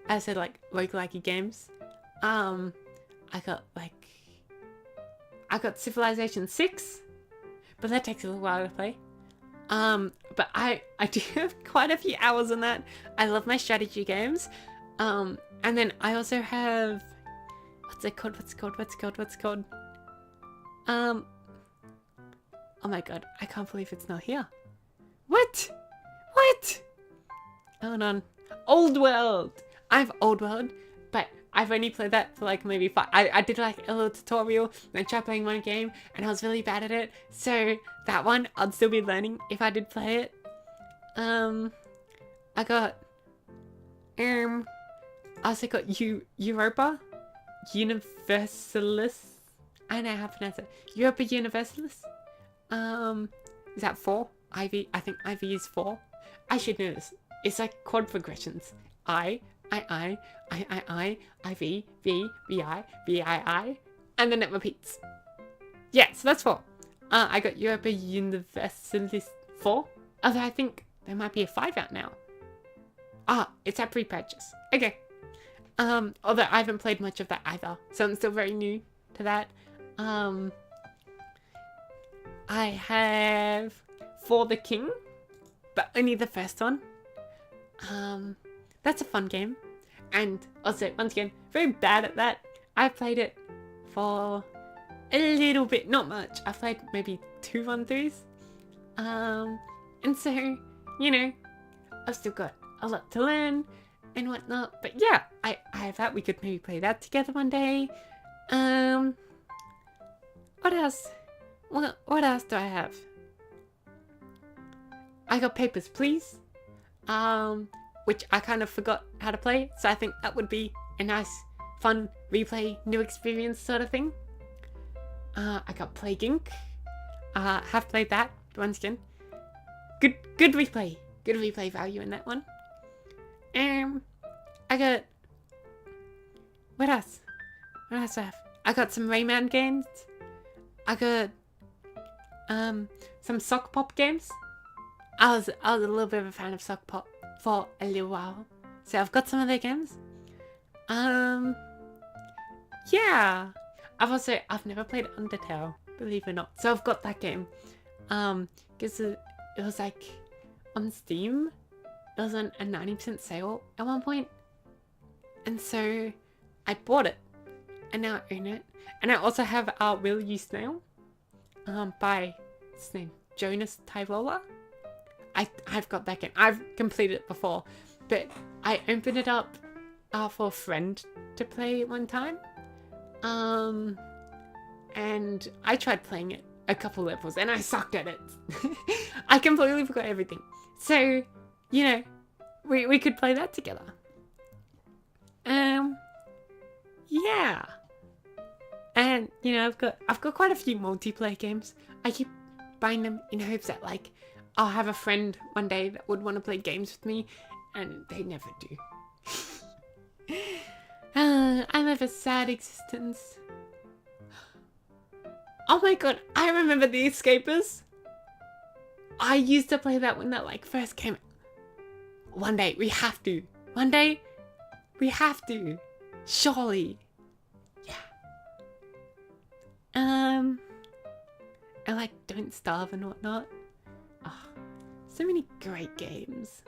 as I said, like, roguelike games. I got Civilization 6, but that takes a little while to play. But I do have quite a few hours on that. I love my strategy games. And then I also have, what's it called? Oh my god, I can't believe it's not here. What? Hold on. Old World. I have Old World, but I've only played that for like maybe 5. I did like a little tutorial, then tried playing one game, and I was really bad at it. So that one, I'd still be learning if I did play it. I got, I also got Europa Universalis. I don't know how to pronounce it. Europa Universalis. Is that 4? IV, I think IV is 4. I should know this. It's like quad progressions. I, V, VI, and then it repeats. Yeah, so that's 4. I got Europa Universalis 4. Although I think there might be a 5 out now. It's at pre-purchase. Okay. Although I haven't played much of that either, so I'm still very new to that. I have For the King, but only the first one. That's a fun game. And also, once again, very bad at that. I played it for a little bit, not much. I played maybe 2 run-throughs. And so, you know, I've still got a lot to learn and whatnot. But yeah, I have that. We could maybe play that together one day. What else? What else do I have? I got Papers, Please. Which I kind of forgot how to play, so I think that would be a nice, fun replay, new experience sort of thing. I got Plague Inc. Have played that once again. Good replay value in that one. I got, what else do I have? I got some Rayman games. I got some Sock Pop games. I was a little bit of a fan of Sock Pop for a little while, so I've got some of their games. Yeah, I've never played Undertale, believe it or not, so I've got that game. Because it was like on Steam, it was on a 90% sale at one point, and so I bought it, and now I own it. And I also have Will You Snail, by what's his name, Jonas Tyrola. I've got that game. I've completed it before, but I opened it up for a friend to play one time. And I tried playing it a couple levels and I sucked at it. I completely forgot everything. So, you know, we could play that together. Yeah. And, you know, I've got quite a few multiplayer games. I keep buying them in hopes that, like, I'll have a friend one day that would want to play games with me, and they never do. I live a sad existence. Oh my god, I remember The Escapers. I used to play that when that like first came out. One day we have to. One day we have to. Surely. Yeah. I like Don't Starve and whatnot. Oh, so many great games.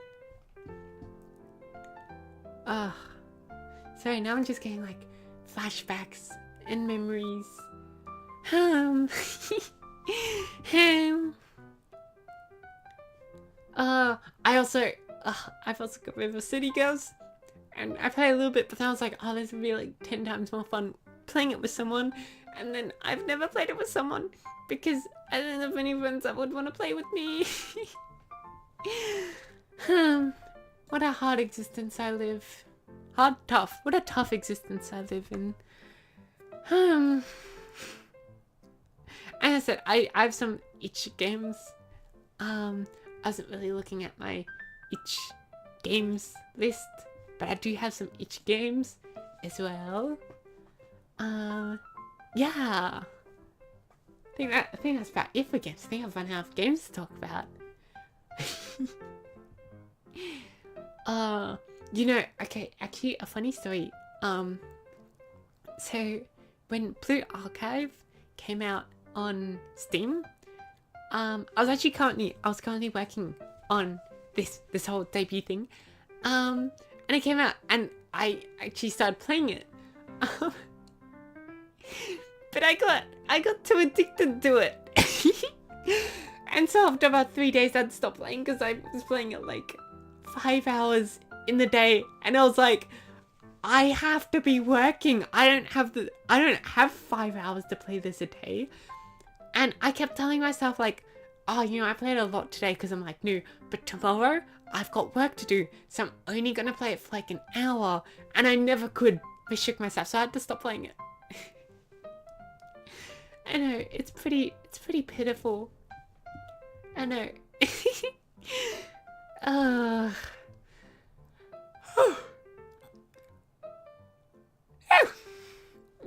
Sorry, now I'm just getting like flashbacks and memories. I've also got River City Girls, and I played a little bit, but then I was like, oh, this would be like 10 times more fun playing it with someone, and then I've never played it with someone because I don't have any friends that would want to play with me. What a hard existence I live. Tough. What a tough existence I live in. As I said, I have some itch games. I wasn't really looking at my itch games list, but I do have some itch games as well. Yeah. I think that's about it for games. I think I've run out of games to talk about. Okay, actually a funny story. So when Blue Archive came out on Steam, I was currently working on this whole debut thing. And it came out and I actually started playing it. But I got too addicted to it. And so after about 3 days I'd stop playing because I was playing it like 5 hours in the day, and I was like, I have to be working. I don't have 5 hours to play this a day. And I kept telling myself like, oh, I played a lot today because I'm like, no, but tomorrow I've got work to do, so I'm only gonna play it for like an hour, and I never could restrict myself, so I had to stop playing it. I know, it's pretty pitiful. I know.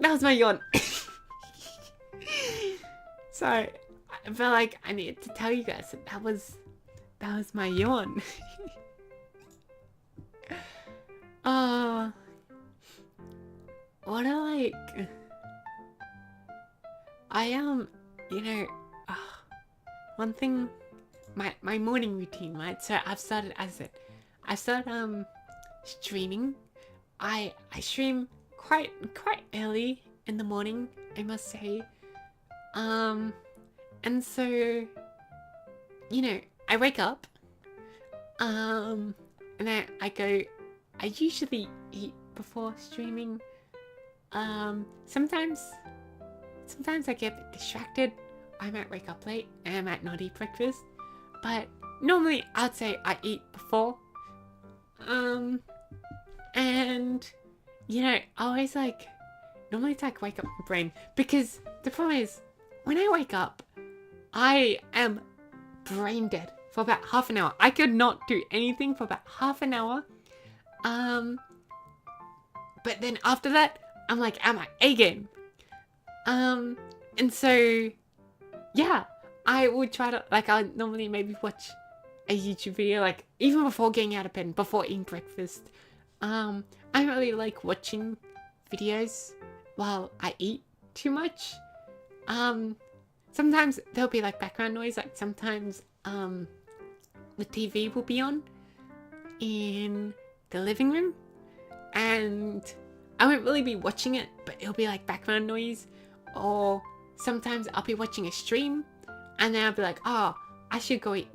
That was my yawn. Sorry, I felt like I needed to tell you guys that was my yawn. What one thing, my morning routine, right? So I've started streaming. I stream quite early in the morning, I must say. And so, I wake up, and then I usually eat before streaming. Sometimes I get a bit distracted. I might wake up late and I might not eat breakfast, but normally I'd say I eat before. And I always normally it's like wake up my brain, because the problem is when I wake up, I am brain dead for about half an hour. I could not do anything for about half an hour. But then after that, I'm like at my A game. And so, yeah, I would try to, I'll normally maybe watch a YouTube video, even before getting out of bed, before eating breakfast. I don't really like watching videos while I eat too much. Sometimes there'll be background noise, sometimes the TV will be on in the living room, and I won't really be watching it, but it'll be background noise. Or sometimes I'll be watching a stream, and then I'll be like, oh, I should go eat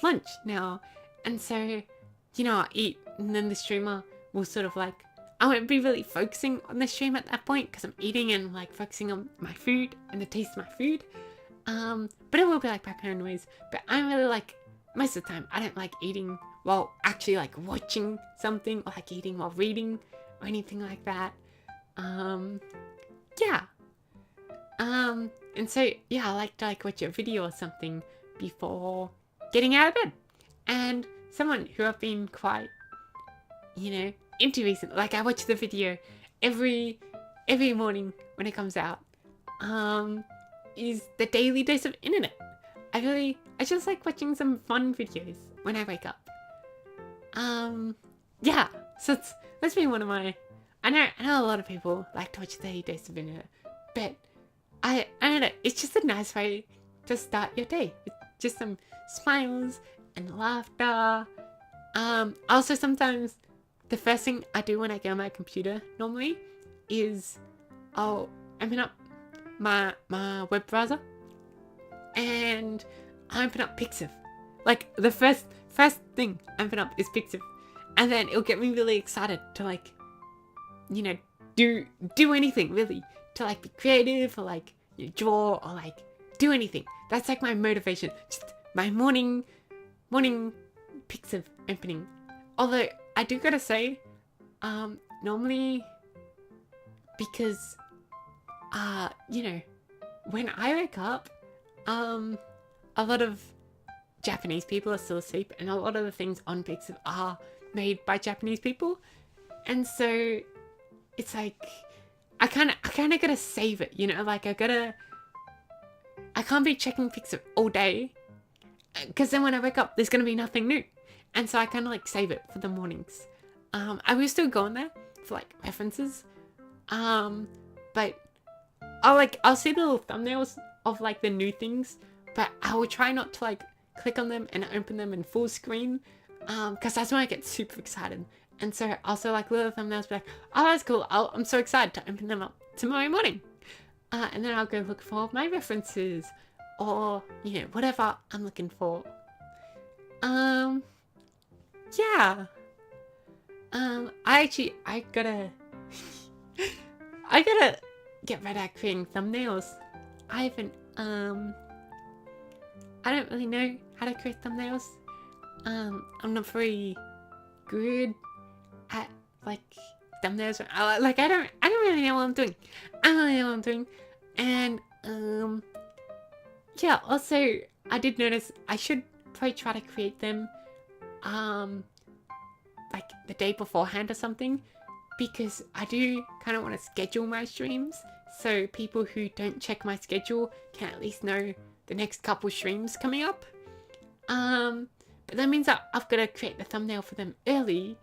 lunch now. And so, I'll eat, and then the streamer will sort of I won't be really focusing on the stream at that point because I'm eating and focusing on my food and the taste of my food. But it will be background noise. But I don't really most of the time I don't like eating while actually watching something, or eating while reading or anything like that. Yeah. And so, yeah, I like to watch a video or something before getting out of bed. And someone who I've been quite, into recently, I watched the video every morning when it comes out, is the daily dose of internet. I just like watching some fun videos when I wake up. Yeah, so that's been one of my, I know a lot of people like to watch the daily dose of internet, but I don't know, it's just a nice way to start your day with just some smiles and laughter. Also sometimes the first thing I do when I get on my computer normally is I'll open up my web browser and I open up Pixiv. Like the first thing I open up is Pixiv, and then it'll get me really excited to like, you know, do anything really, to like be creative or like draw or like do anything. That's like my motivation. Just my morning Pixiv opening. Although I do gotta say, normally, because you know, when I wake up, a lot of Japanese people are still asleep, and a lot of the things on Pixiv are made by Japanese people, and so it's like I kind of gotta save it, you know, like I can't be checking Pixiv all day, because then when I wake up, there's gonna be nothing new, and so I kind of like save it for the mornings. I will still go on there for like references, but I'll see the little thumbnails of like the new things, but I will try not to like click on them and open them in full screen, because that's when I get super excited. And so also like little thumbnails be like, oh, that's cool, I'm so excited to open them up tomorrow morning, and then I'll go look for my references or, you know, whatever I'm looking for. Yeah. I gotta I gotta get better at creating thumbnails. I don't really know how to create thumbnails. I'm not very good at like thumbnails. Like I don't really know what I'm doing. I don't really know what I'm doing. And yeah, also I did notice I should probably try to create them like the day beforehand or something, because I do kind of want to schedule my streams so people who don't check my schedule can at least know the next couple streams coming up. But that means that I've got to create the thumbnail for them early.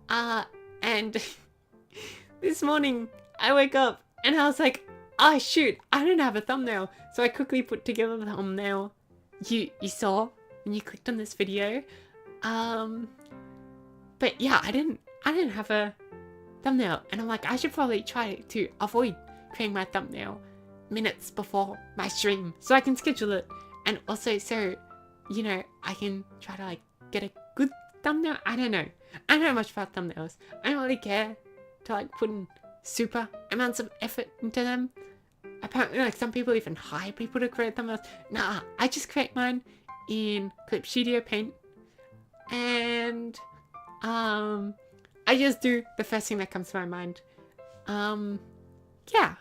And this morning I wake up and I was like, oh shoot, I don't have a thumbnail. So I quickly put together the thumbnail you saw when you clicked on this video. But yeah, I didn't have a thumbnail, and I'm like, I should probably try to avoid creating my thumbnail minutes before my stream so I can schedule it, and also so, you know, I can try to like get a good thumbnail. I don't know much about thumbnails. I don't really care to like put in super amounts of effort into them. Apparently like some people even hire people to create thumbnails. Nah, I just create mine in Clip Studio Paint, and I just do the first thing that comes to my mind. Yeah.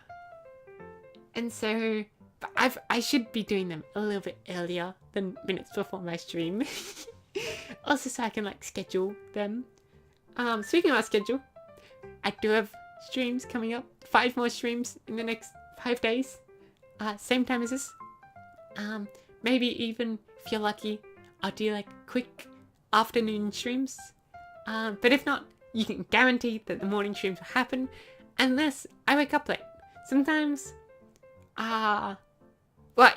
And so, but I should be doing them a little bit earlier than minutes before my stream. Also so I can like schedule them. Speaking of our schedule, I do have streams coming up. 5 more streams in the next 5 days. Same time as this. Maybe even if you're lucky, I'll do like quick afternoon streams. But if not, you can guarantee that the morning streams will happen unless I wake up late. Sometimes, well,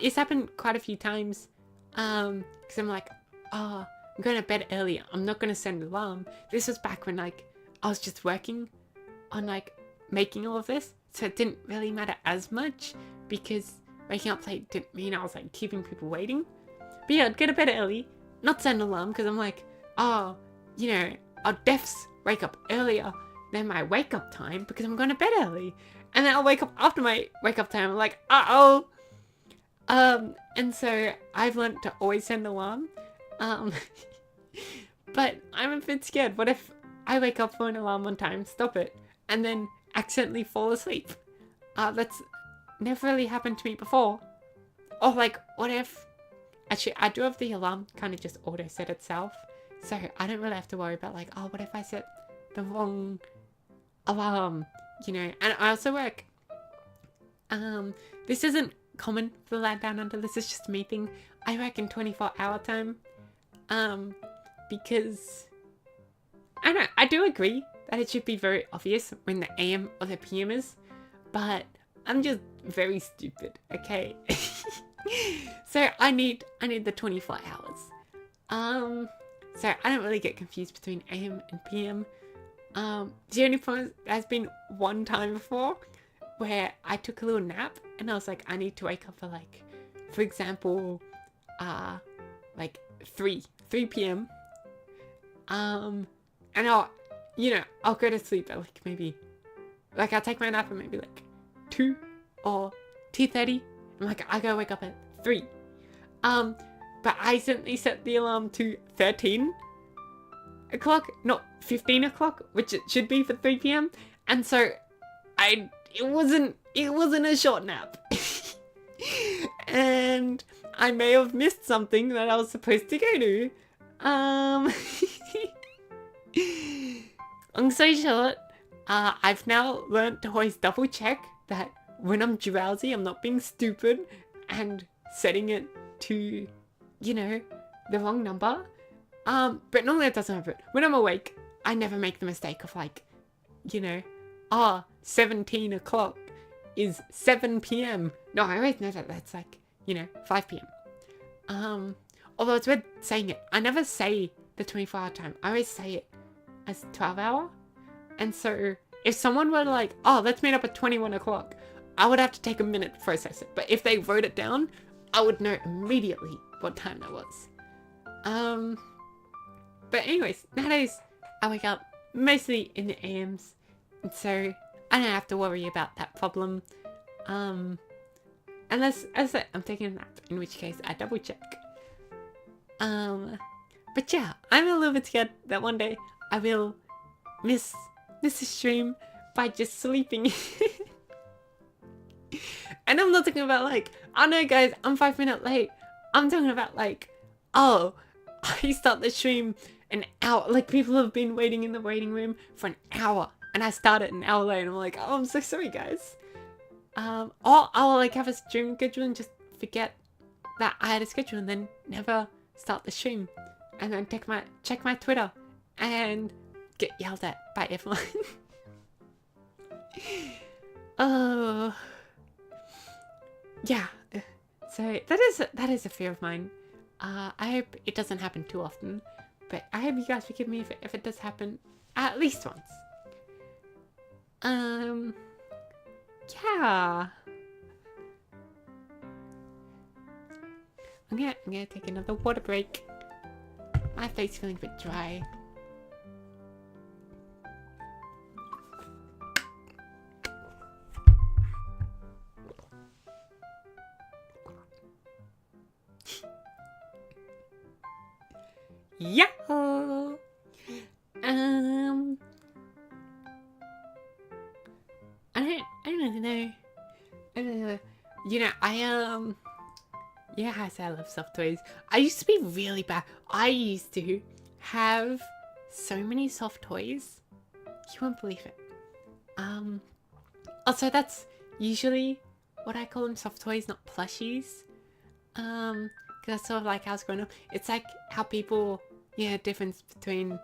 it's happened quite a few times, because I'm like, oh, I'm going to bed earlier, I'm not going to set an alarm. This was back when like I was just working on like making all of this, so it didn't really matter as much, because waking up late didn't mean I was like keeping people waiting. But yeah, I'd go to bed early, not set an alarm, because I'm like, oh, you know, I'll defs wake up earlier than my wake up time because I'm going to bed early. And then I'll wake up after my wake up time. I'm like, uh-oh. And so I've learned to always set an alarm. But I'm a bit scared. What if I wake up for an alarm on time, stop it, and then accidentally fall asleep? That's never really happened to me before. Or like, what if... Actually, I do have the alarm kind of just auto set itself. So I don't really have to worry about like, oh, what if I set the wrong alarm? you know, and I also work, this isn't common for the land down under, this is just me thing. I work in 24-hour time, because, I don't know, I do agree that it should be very obvious when the AM or the PM is, but I'm just very stupid, okay? So I need the 24 hours. So I don't really get confused between AM and PM. The only point has been one time before where I took a little nap and I was like, I need to wake up for like, for example, like 3 p.m. And I'll go to sleep at like maybe, like I'll take my nap at maybe like 2 or 2:30. I'm like, I gotta wake up at 3. But I accidentally set the alarm to 13 o'clock, not 15 o'clock, which it should be for 3 p.m. And so it wasn't a short nap. And I may have missed something that I was supposed to go to. Long story short, I've now learned to always double check that when I'm drowsy, I'm not being stupid and setting it to, you know, the wrong number. But normally it doesn't happen. When I'm awake, I never make the mistake of like, you know, 17 o'clock is 7 p.m. No, I always know that that's like, you know, 5 p.m. Although it's weird saying it. I never say the 24-hour time. I always say it as 12-hour. And so if someone were like, oh, let's meet up at 21 o'clock, I would have to take a minute to process it. But if they wrote it down, I would know immediately what time that was. But anyways, nowadays I wake up mostly in the AMs, and so I don't have to worry about that problem. Unless, as I said, I'm taking a nap, in which case I double check. But yeah, I'm a little bit scared that one day I will miss the stream by just sleeping. And I'm not talking about like, oh no guys, I'm 5 minutes late. I'm talking about like, oh, I start the stream an hour. Like people have been waiting in the waiting room for an hour and I started an hour late and I'm like, oh, I'm so sorry guys. Or I'll like have a stream schedule and just forget that I had a schedule and then never start the stream. And then check my Twitter and get yelled at by everyone. Oh. Yeah, so that is a fear of mine. I hope it doesn't happen too often, but I hope you guys forgive me if it does happen at least once. Yeah. I'm gonna take another water break. My face is feeling a bit dry. Yahoo! I don't know. You know, yeah, I say I love soft toys. I used to be really bad. I used to have so many soft toys. You won't believe it. Also that's usually what I call them, soft toys, not plushies. Because that's sort of like how I was growing up. It's like how people, yeah, difference between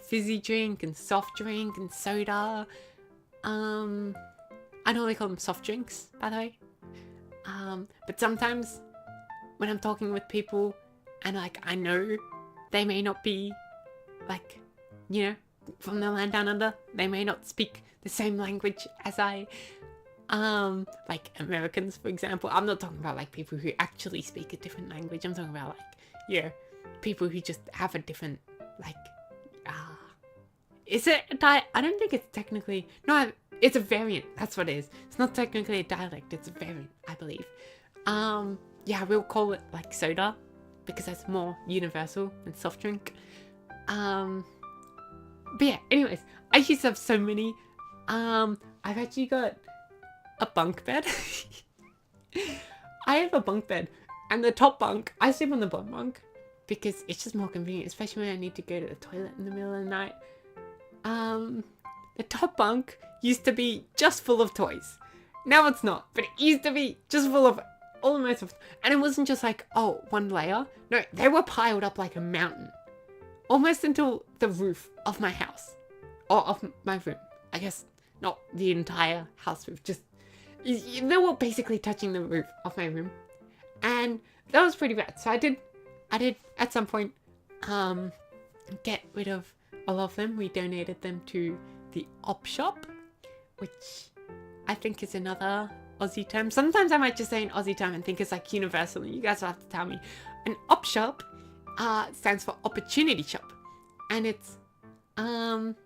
fizzy drink and soft drink and soda. I normally call them soft drinks, by the way. But sometimes when I'm talking with people and like I know they may not be like, you know, from the land down under, they may not speak the same language as I. Like Americans, for example. I'm not talking about like people who actually speak a different language. I'm talking about like, yeah, people who just have a different, like, is it a I don't think it's technically, no, it's a variant. That's what it is. It's not technically a dialect. It's a variant, I believe. Yeah, we'll call it like soda because that's more universal than soft drink. But yeah, anyways, I used to have so many. I've actually got a bunk bed. I have a bunk bed, and the top bunk, I sleep on the bottom bunk because it's just more convenient, especially when I need to go to the toilet in the middle of the night. The top bunk used to be just full of toys. Now it's not, but it used to be just full of all my stuff. And it wasn't just like, oh, one layer. No, they were piled up like a mountain. Almost until the roof of my house. Or of my room. I guess not the entire house roof. Just, they were basically touching the roof of my room. And that was pretty bad. So I did at some point get rid of a lot of them. We donated them to the op shop, which I think is another Aussie term. Sometimes I might just say an Aussie term and think it's like universal, and you guys will have to tell me. An op shop stands for opportunity shop, and it's I'm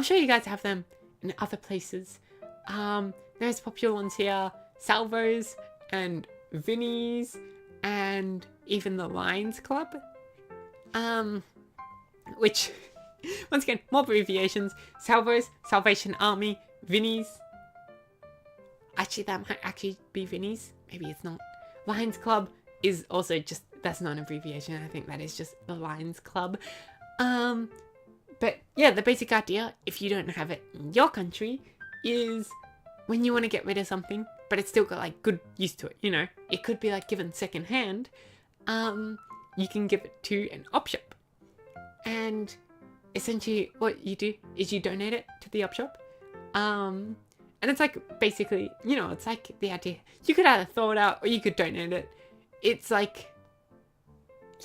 sure you guys have them in other places. There's popular ones here, Salvos and Vinnie's, and even the Lions Club, which once again, more abbreviations. Salvos, Salvation Army. Vinnie's, actually that might actually be Vinnie's, maybe it's not. Lions Club is also just, that's not an abbreviation, I think that is just the Lions Club. But yeah, the basic idea, if you don't have it in your country, is when you want to get rid of something, but it's still got like good use to it, you know, it could be like given second hand, you can give it to an op shop. And essentially what you do is you donate it to the op shop. And it's like basically, you know, it's like the idea, you could either throw it out or you could donate it. It's like,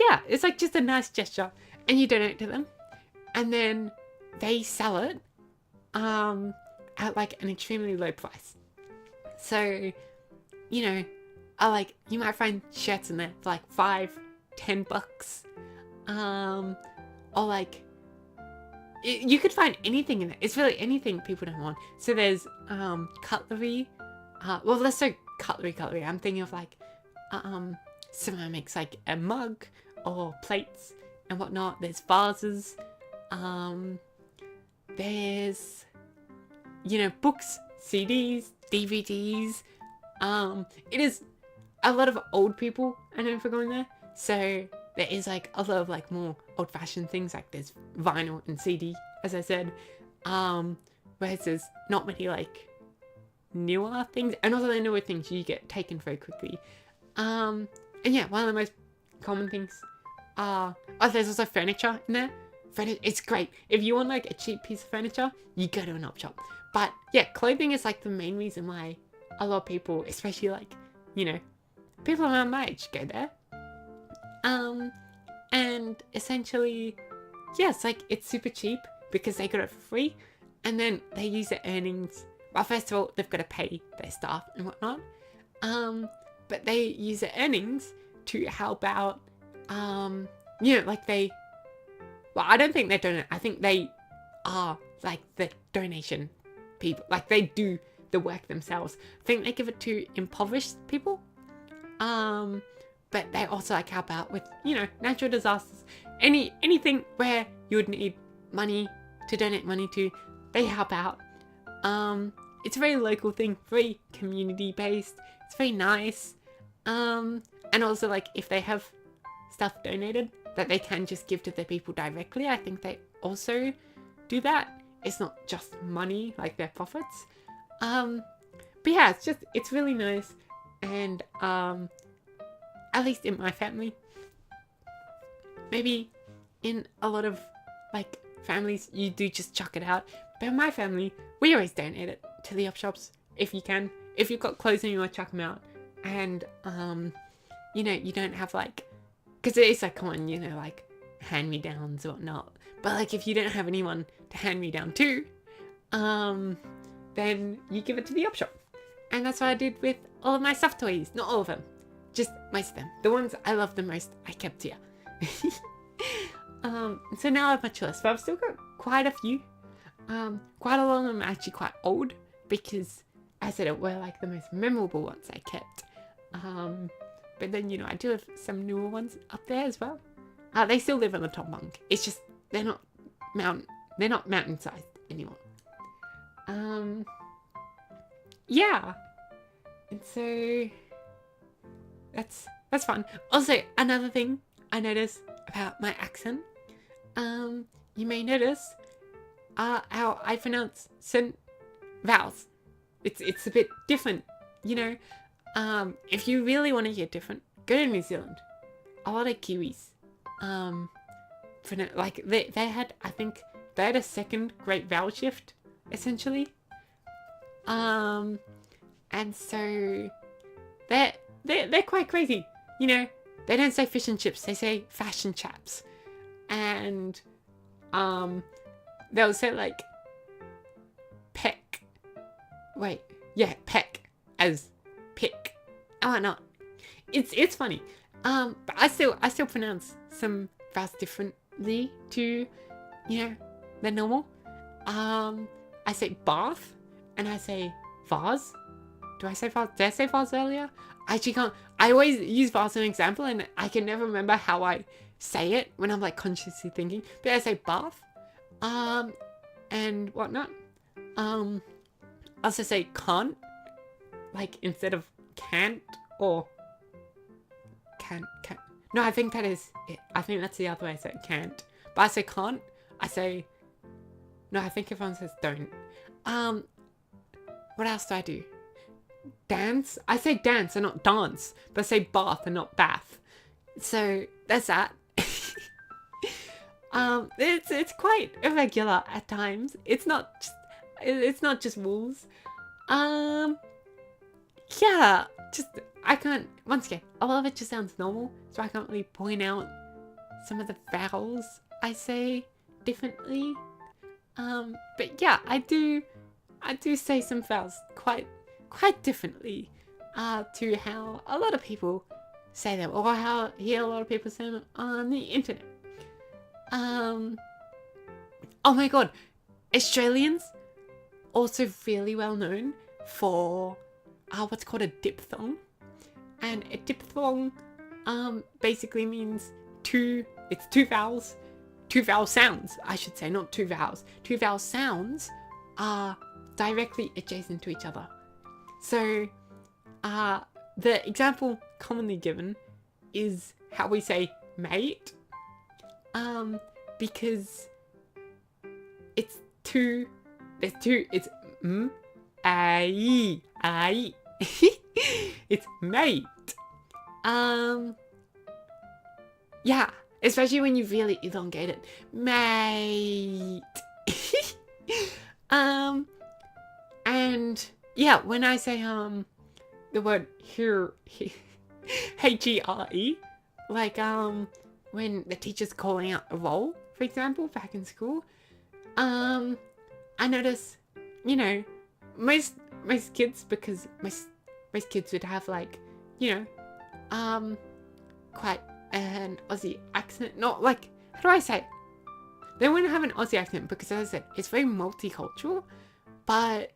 yeah, it's like just a nice gesture, and you donate to them, and then they sell it at like an extremely low price. So, you know, you might find shirts in there for like $5-10, or like you could find anything in there. It's really anything people don't want. So there's cutlery. Well, let's say cutlery. I'm thinking of like someone makes like a mug or plates and whatnot. There's vases. There's, you know, books, CDs, DVDs. It is a lot of old people I know for going there. So there is like a lot of like more old-fashioned things, like there's vinyl and CD, as I said. Whereas there's not many like newer things, and also the newer things you get taken very quickly. And yeah, one of the most common things there's also furniture in there. It's great. If you want like a cheap piece of furniture, you go to an op shop. But yeah, clothing is like the main reason why a lot of people, especially like, you know, people around my age go there. And essentially, yes, like it's super cheap because they got it for free, and then they use their earnings. Well, first of all, they've got to pay their staff and whatnot. But they use their earnings to help out, you know, like well, I don't think they donate. I think they are like the donation people. Like they do the work themselves. I think they give it to impoverished people. But they also like help out with, you know, natural disasters. Anything where you would need money to donate money to, they help out. It's a very local thing, very community based. It's very nice. And also like if they have stuff donated that they can just give to the people directly, I think they also do that. It's not just money, like their profits. But yeah, it's really nice. And at least in my family, maybe in a lot of like families you do just chuck it out, but in my family we always donate it to the op shops if you can. If you've got clothes and you want to chuck them out, and you know, you don't have like, because it is like common, you know, like hand-me-downs or whatnot, but like if you don't have anyone to hand me down to, then you give it to the op shop. And that's what I did with all of my stuffed toys. Not all of them, just most of them. The ones I love the most, I kept here. So now I have much less, but I've still got quite a few. Quite a lot of them are actually quite old, because I said it were like the most memorable ones I kept. But then, you know, I do have some newer ones up there as well. They still live on the top bunk. It's just they're not mountain sized anymore. Yeah. And so that's fun. Also, another thing I noticed about my accent, you may notice how I pronounce certain vowels. It's a bit different, you know. If you really want to hear different, go to New Zealand. A lot of Kiwis, like they had, I think they had a second great vowel shift, essentially. And so they're quite crazy, you know. They don't say fish and chips, they say fashion chaps. And they'll say like peck. Wait, yeah, peck as pick. Oh no. It's funny. But I still pronounce some vowels differently to, you know, than normal. I say bath and I say vase. Do I say vase? Did I say vase earlier? I actually can't. I always use vase as an example and I can never remember how I say it when I'm like consciously thinking. But I say bath. And whatnot. I also say can't, like instead of can't or can't. No, I think that is it. I think that's the other way I say it, can't. But I say can't. I say, no, I think everyone says don't. What else do I do? Dance. I say dance and not dance, but I say bath and not bath. So there's that. It's quite irregular at times. It's not just rules. Yeah, just I can't. Once again, a lot of it just sounds normal, so I can't really point out some of the vowels I say differently. But yeah, I do say some vowels quite differently to how a lot of people say them, or how I hear a lot of people say them on the internet. Oh my god, Australians also really well known for what's called a diphthong. And a diphthong basically means two vowels. Two vowel sounds, I should say, not two vowels. Two vowel sounds are directly adjacent to each other. So the example commonly given is how we say mate. Because it's I. It's mate. Yeah, especially when you really elongate it. Mate. And yeah, when I say the word here, H-E-R-E, like when the teacher's calling out a roll, for example, back in school, I notice, you know, most kids, because most kids would have like, you know, quite an Aussie accent. Not like, how do I say it? They wouldn't have an Aussie accent because, as I said, it's very multicultural, but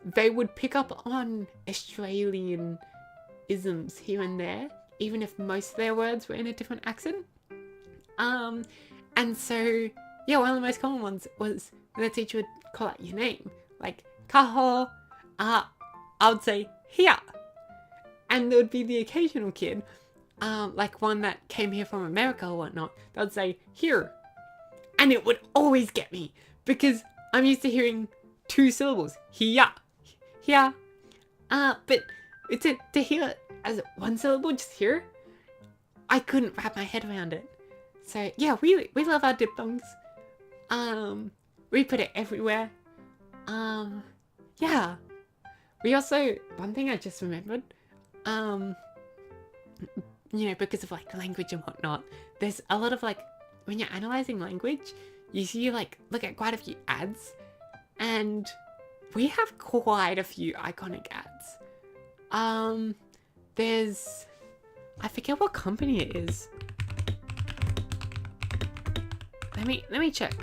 they would pick up on Australian isms here and there, even if most of their words were in a different accent. And so, yeah, one of the most common ones was when the teacher would call out your name, like Kaho, I would say here. And there would be the occasional kid, like one that came here from America or whatnot, that would say here. And it would always get me because I'm used to hearing two syllables, here. But to hear it as one syllable, just here, I couldn't wrap my head around it. So yeah, we love our diphthongs. We put it everywhere. Yeah. We also, one thing I just remembered, you know, because of like language and whatnot, there's a lot of like, when you're analyzing language, you see like, look at quite a few ads, and we have quite a few iconic ads. There's, I forget what company it is. Let me check.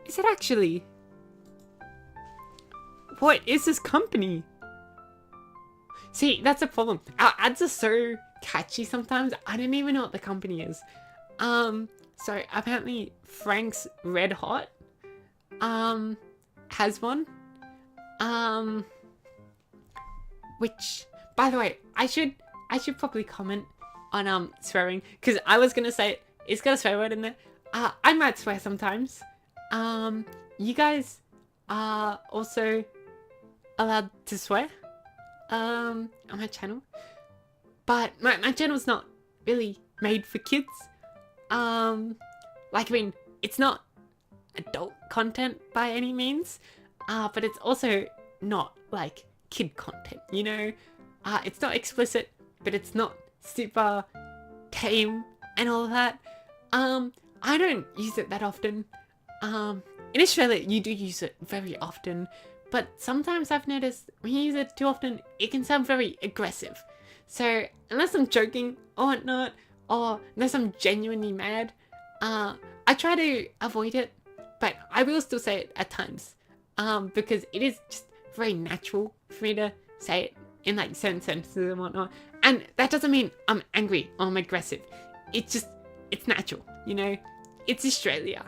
Is it actually? What is this company? See, that's a problem. Our ads are so catchy sometimes, I don't even know what the company is. So apparently Frank's Red Hot has one. Which, by the way, I should probably comment on swearing, because I was gonna say it's got a swear word in there. I might swear sometimes. You guys are also allowed to swear on my channel, but my channel's not really made for kids. Like, I mean, it's not adult content by any means, but it's also not like kid content, you know? It's not explicit, but it's not super tame and all that. I don't use it that often. In Australia, you do use it very often, but sometimes I've noticed when you use it too often, it can sound very aggressive. So unless I'm joking or whatnot, or unless I'm genuinely mad, I try to avoid it, but I will still say it at times, because it is just very natural for me to say it in like certain sentences and whatnot. And that doesn't mean I'm angry or I'm aggressive. It's just, it's natural, you know? It's Australia.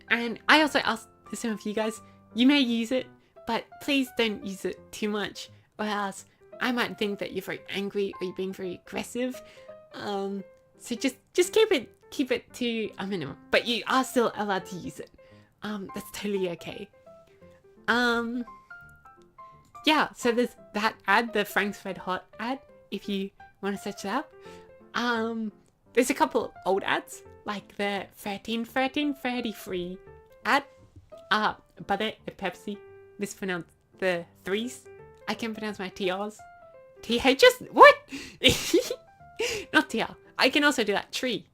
And I also asked some of you guys, you may use it, but please don't use it too much, or else I might think that you're very angry or you're being very aggressive. So just keep it to a minimum, but you are still allowed to use it. That's totally okay. Yeah, so there's that ad, the Frank's Red Hot ad, if you want to search that up. There's a couple old ads, like the 1333 ad. Butter at Pepsi. Mispronounced the threes. I can't pronounce my TRs. THs? What? Not TR. I can also do that. Tree.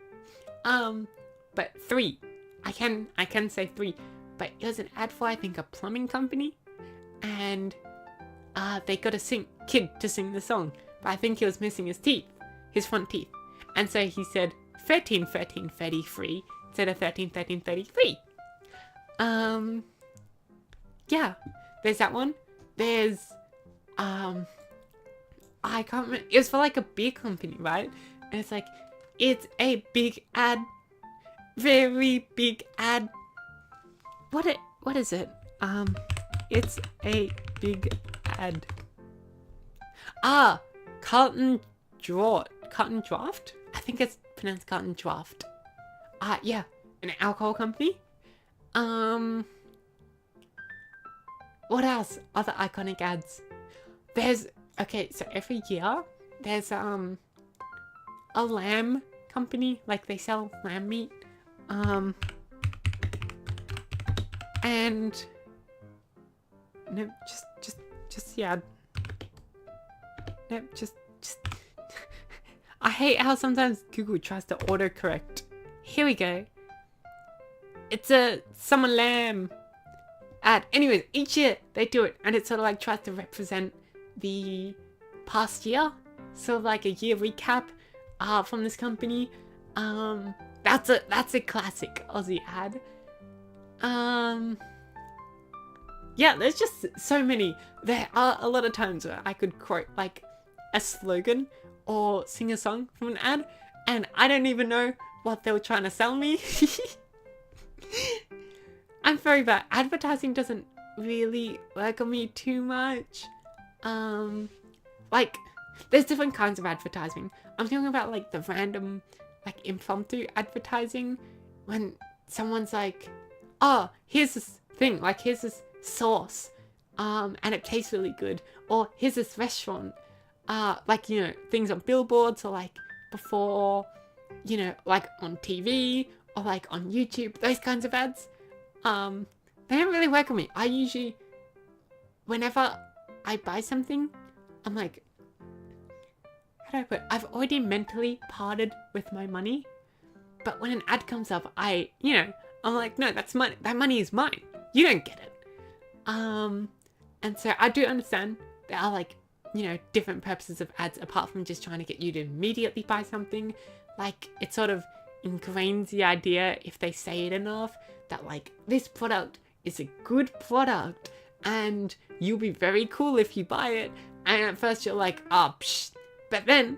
But three. I can say three. But it was an ad for, I think, a plumbing company. And they got a kid to sing the song. But I think he was missing his teeth. His front teeth. And so he said 1333 instead of 1333. Yeah, there's that one. There's, I can't remember. It was for like a beer company, right? And it's like, it's a big ad. Very big ad. What is it? It's a big ad. Carlton Draft? I think it's pronounced Carlton Draft. Yeah, an alcohol company. What else? Other iconic ads. Okay, so every year there's a lamb company, like they sell lamb meat. And no, just yeah. No, just I hate how sometimes Google tries to autocorrect. Here we go. It's a summer lamb ad. Anyways, each year they do it, and it sort of like tries to represent the past year, sort of like a year recap from this company. That's a classic Aussie ad. Yeah, there's just so many. There are a lot of times where I could quote like a slogan or sing a song from an ad, and I don't even know what they were trying to sell me. I'm very bad. Advertising doesn't really work on me too much. Like, there's different kinds of advertising. I'm talking about like the random, like impromptu advertising when someone's like, oh, here's this thing, like here's this sauce, and it tastes really good. Or here's this restaurant, like, you know, things on billboards or like before, you know, like on TV or like on YouTube, those kinds of ads. They don't really work on me. I usually, whenever I buy something, I'm like, how do I put it? I've already mentally parted with my money, but when an ad comes up, I'm like, no, that's money. That money is mine. You don't get it. And so I do understand there are like, you know, different purposes of ads apart from just trying to get you to immediately buy something. Like, it sort of ingrains the idea, if they say it enough, that like, this product is a good product and you'll be very cool if you buy it. And at first you're like, oh, psh. But then,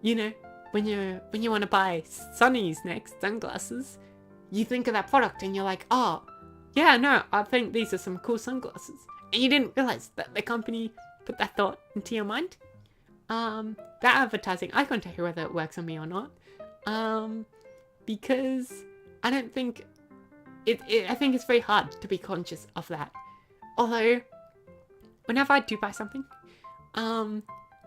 you know, when you want to buy sunnies next, sunglasses, you think of that product and you're like, oh, yeah, no, I think these are some cool sunglasses. And you didn't realize that the company put that thought into your mind. That advertising, I can't tell you whether it works on me or not. Because I don't think I think it's very hard to be conscious of that. Although, whenever I do buy something, I've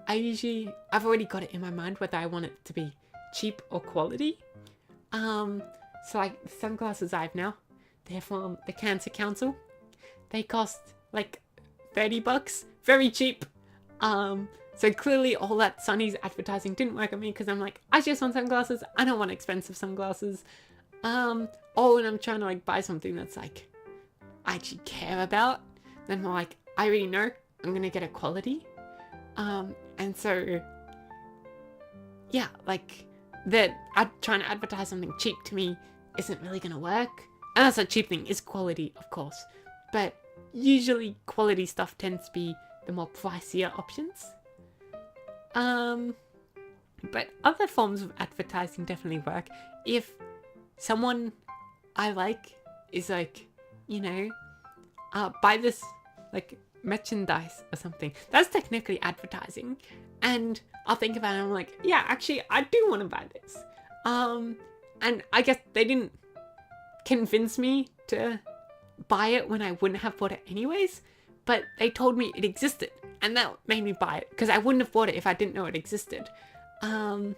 already got it in my mind whether I want it to be cheap or quality. So like the sunglasses I have now, they're from the Cancer Council. They cost like $30, very cheap. So clearly all that Sunny's advertising didn't work on me because I'm like, I just want sunglasses. I don't want expensive sunglasses. Or when I'm trying to like buy something that's like I actually care about, then I'm like, I already know I'm gonna get a quality. And so yeah, like that trying to advertise something cheap to me isn't really gonna work. And that's a cheap thing, is quality, of course. But usually quality stuff tends to be the more pricier options. But other forms of advertising definitely work. If someone I like is like, you know, buy this like merchandise or something, that's technically advertising. And I'll think about it and I'm like, yeah, actually I do want to buy this. And I guess they didn't convince me to buy it when I wouldn't have bought it anyways, but they told me it existed and that made me buy it because I wouldn't have bought it if I didn't know it existed. So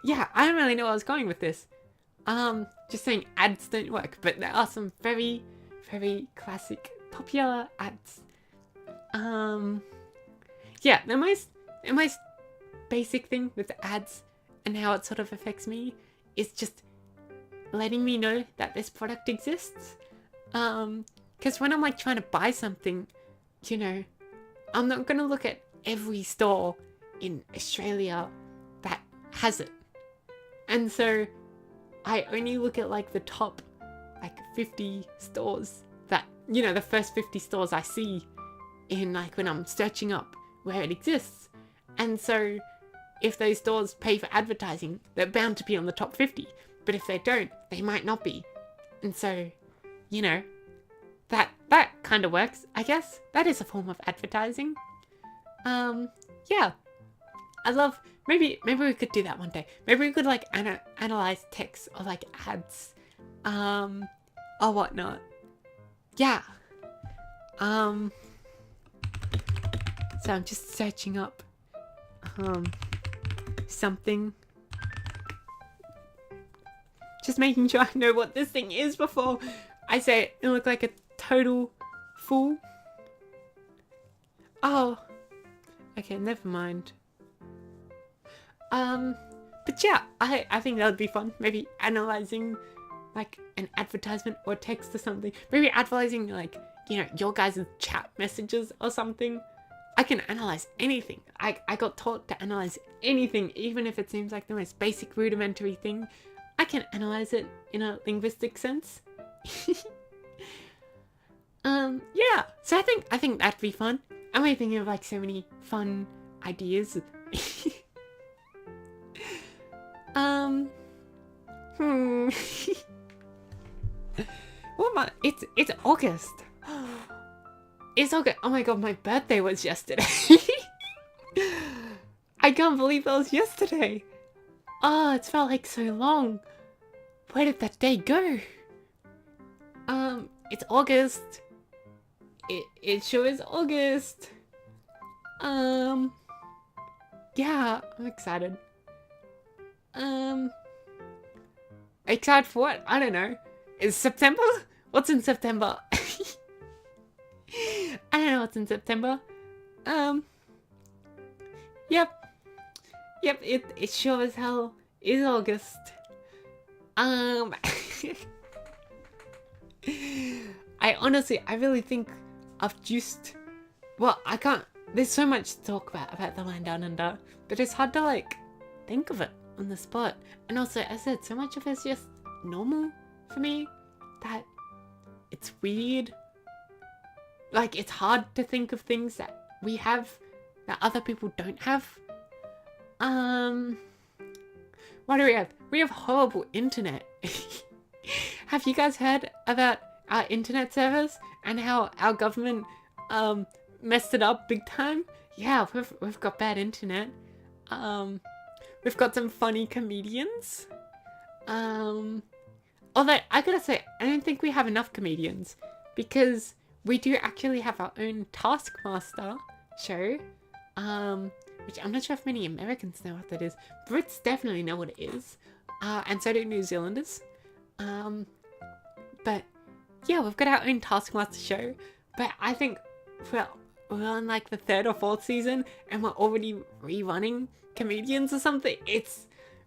yeah, I don't really know where I was going with this. Just saying ads don't work, but there are some very, very classic popular ads. Yeah, the most basic thing with ads and how it sort of affects me is just letting me know that this product exists. Because when I'm like trying to buy something, you know, I'm not gonna look at every store in Australia that has it. And so I only look at like the top like 50 stores that, you know, the first 50 stores I see in like when I'm searching up where it exists. And so if those stores pay for advertising, they're bound to be on the top 50. But if they don't, they might not be. And so, you know, that kind of works, I guess. That is a form of advertising. Yeah. I love, maybe we could do that one day. Maybe we could like analyze text or like ads, or whatnot. Yeah. So I'm just searching up, something. Just making sure I know what this thing is before I say it and look like a total fool. Oh. Okay, never mind. But yeah, I think that would be fun. Maybe analyzing like an advertisement or text or something. Maybe analyzing like, you know, your guys' chat messages or something. I can analyze anything. I got taught to analyze anything, even if it seems like the most basic rudimentary thing. I can analyze it in a linguistic sense. Yeah. So I think that'd be fun. I'm really thinking of like so many fun ideas. What am I? It's August. It's August. Oh my god, my birthday was yesterday. I can't believe that was yesterday. Oh, it's felt like so long. Where did that day go? It's August. It sure is August. Yeah, I'm excited. Excited for what? I don't know. Is September? What's in September? I don't know what's in September. Yep, it sure as hell is August. I really think I've just, well, I can't, there's so much to talk about the land down under, but it's hard to like think of it on the spot. And also, as I said, so much of it's just normal for me that it's weird. Like, it's hard to think of things that we have that other people don't have. What do we have? We have horrible internet. Have you guys heard about our internet service and how our government messed it up big time? Yeah, we've got bad internet. We've got some funny comedians. Although, I gotta say, I don't think we have enough comedians. Because we do actually have our own Taskmaster show. Which I'm not sure if many Americans know what that is. Brits definitely know what it is. And so do New Zealanders. But yeah, we've got our own Taskmaster show. But I think we're on like the 3rd or 4th season and we're already rerunning comedians or something.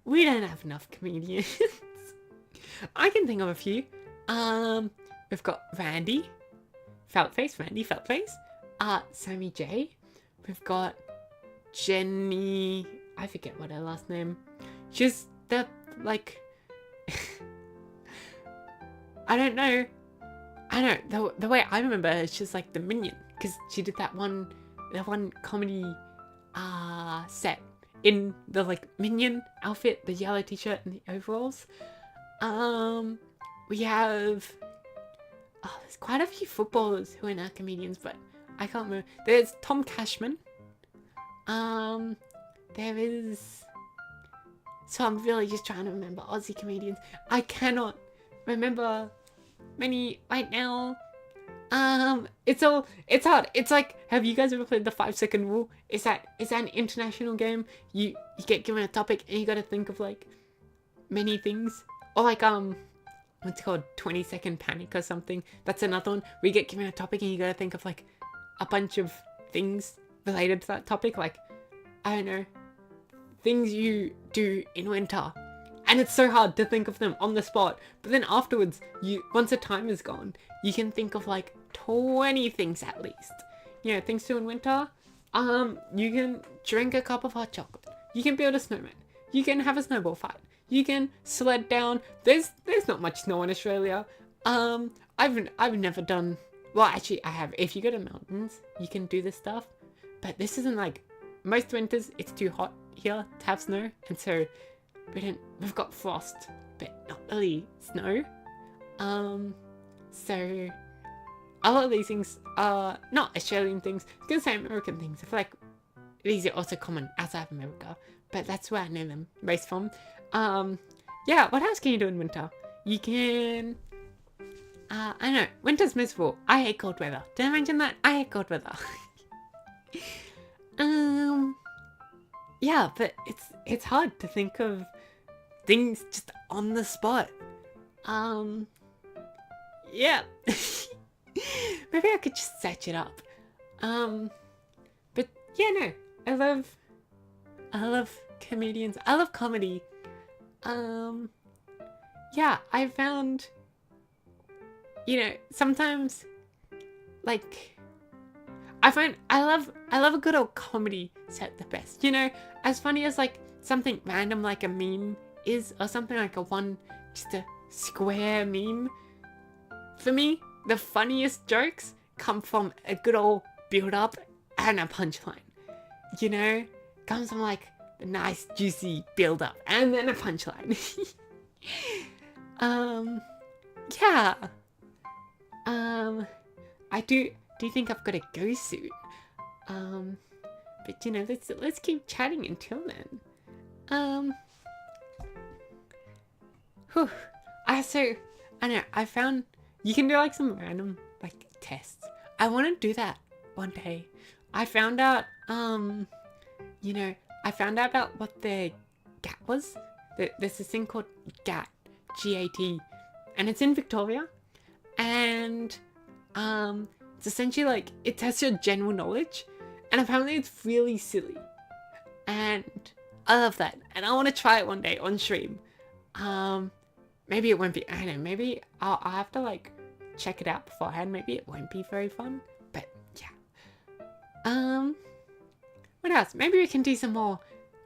We don't have enough comedians. I can think of a few. We've got Randy Feltface. Sammy J. We've got Jenny. I forget what her last name. She's the like. I don't know. The way I remember her, she's like the minion because she did that one comedy set in the like minion outfit, the yellow t-shirt and the overalls. We have there's quite a few footballers who are now comedians, but I can't remember. There's Tom Cashman. There is. So I'm really just trying to remember Aussie comedians. I cannot remember many right now. It's hard. It's like, have you guys ever played the 5-second rule? Is that an international game? You get given a topic and you gotta think of like many things. Or like what's it called? 20-second panic or something. That's another one. We get given a topic and you gotta think of like a bunch of things related to that topic. Like, I don't know, things you do in winter. And it's so hard to think of them on the spot. But then afterwards, once the time is gone, you can think of like 20 things at least. You know, things to do in winter. You can drink a cup of hot chocolate. You can build a snowman. You can have a snowball fight. You can sled down. There's not much snow in Australia. I've never done. Well, actually, I have. If you go to mountains, you can do this stuff. But this isn't like most winters. It's too hot here to have snow, and so we've got frost, but not really snow. So a lot of these things are not Australian things. I was gonna say American things. I feel like these are also common outside of America, but that's where I know them most from. Yeah, what else can you do in winter? You can, I don't know, winter's miserable. I hate cold weather. Did I mention that? I hate cold weather. Yeah, but it's hard to think of things just on the spot. Yeah. Maybe I could just search it up. But yeah, no. I love comedians. I love comedy. Yeah, I found, sometimes like I love a good old comedy set the best. As funny as like something random like a meme is, or something like just a square meme. For me, the funniest jokes come from a good old build up and a punchline. Comes from like the nice juicy build up and then a punchline. Yeah. I do think I've got a go suit. But let's keep chatting until then. Whew. I found you can do like some random like tests. I want to do that one day. I found out about what the GAT was. There's this thing called GAT, GAT, and it's in Victoria, and it's essentially like it tests your general knowledge, and apparently it's really silly, and I love that, and I want to try it one day on stream. Maybe it won't be. I don't know. Maybe I'll have to like check it out beforehand. Maybe it won't be very fun, but yeah. What else? Maybe we can do some more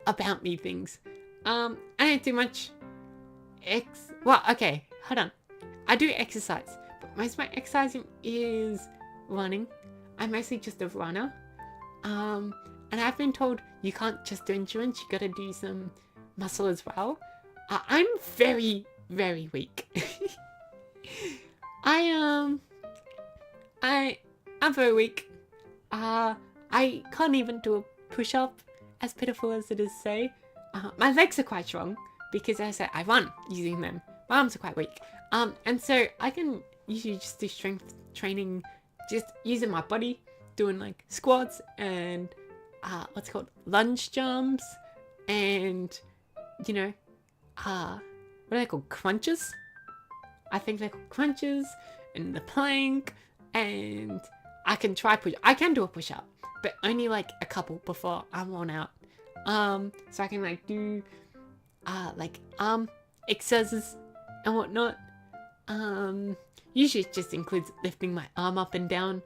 about me things. I don't do much. Well, okay, hold on. I do exercise, but most of my exercising is running. I'm mostly just a runner. And I've been told you can't just do endurance. You gotta do some muscle as well. I'm very, very weak. I'm very weak. I can't even do a push-up, as pitiful as it is to say. My legs are quite strong because, as I said, I run using them. my arms are quite weak. And so I can usually just do strength training, just using my body, doing like squats and what's it called, lunge jumps, and what are they called, crunches? I think they're called crunches, and the plank, and I can do a push-up, but only like a couple before I'm worn out. So I can like do like arm exercises and whatnot. Usually it just includes lifting my arm up and down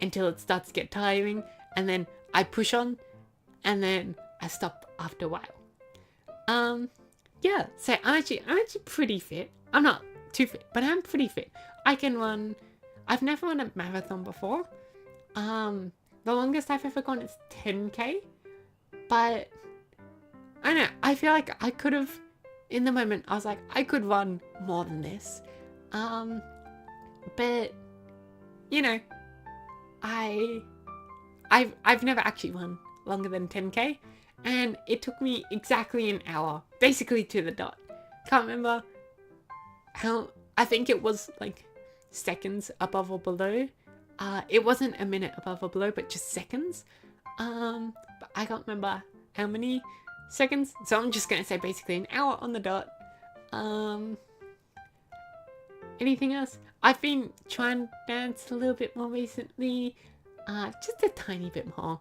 until it starts to get tiring, and then I push on, and then I stop after a while. Yeah, so I'm actually pretty fit. I'm not too fit, but I'm pretty fit. I can run. I've never run a marathon before. The longest I've ever gone is 10k, but I don't know, I feel like I could have, in the moment, I was like, I could run more than this. But, I've never actually run longer than 10k, and it took me exactly an hour, basically to the dot. Can't remember how, I think it was like seconds above or below. It wasn't a minute above or below, but just seconds. But I can't remember how many seconds, so I'm just gonna say basically an hour on the dot. Anything else? I've been trying to dance a little bit more recently, just a tiny bit more.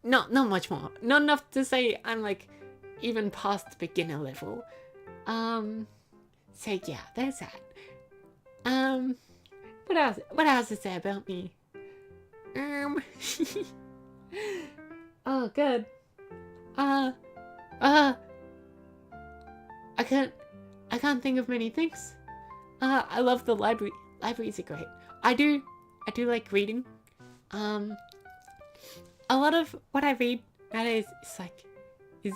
Not much more, not enough to say I'm like even past beginner level. So yeah, there's that. What else is there about me? Oh, good. I can't think of many things. I love the library. Libraries are great. I do like reading. A lot of what I read nowadays is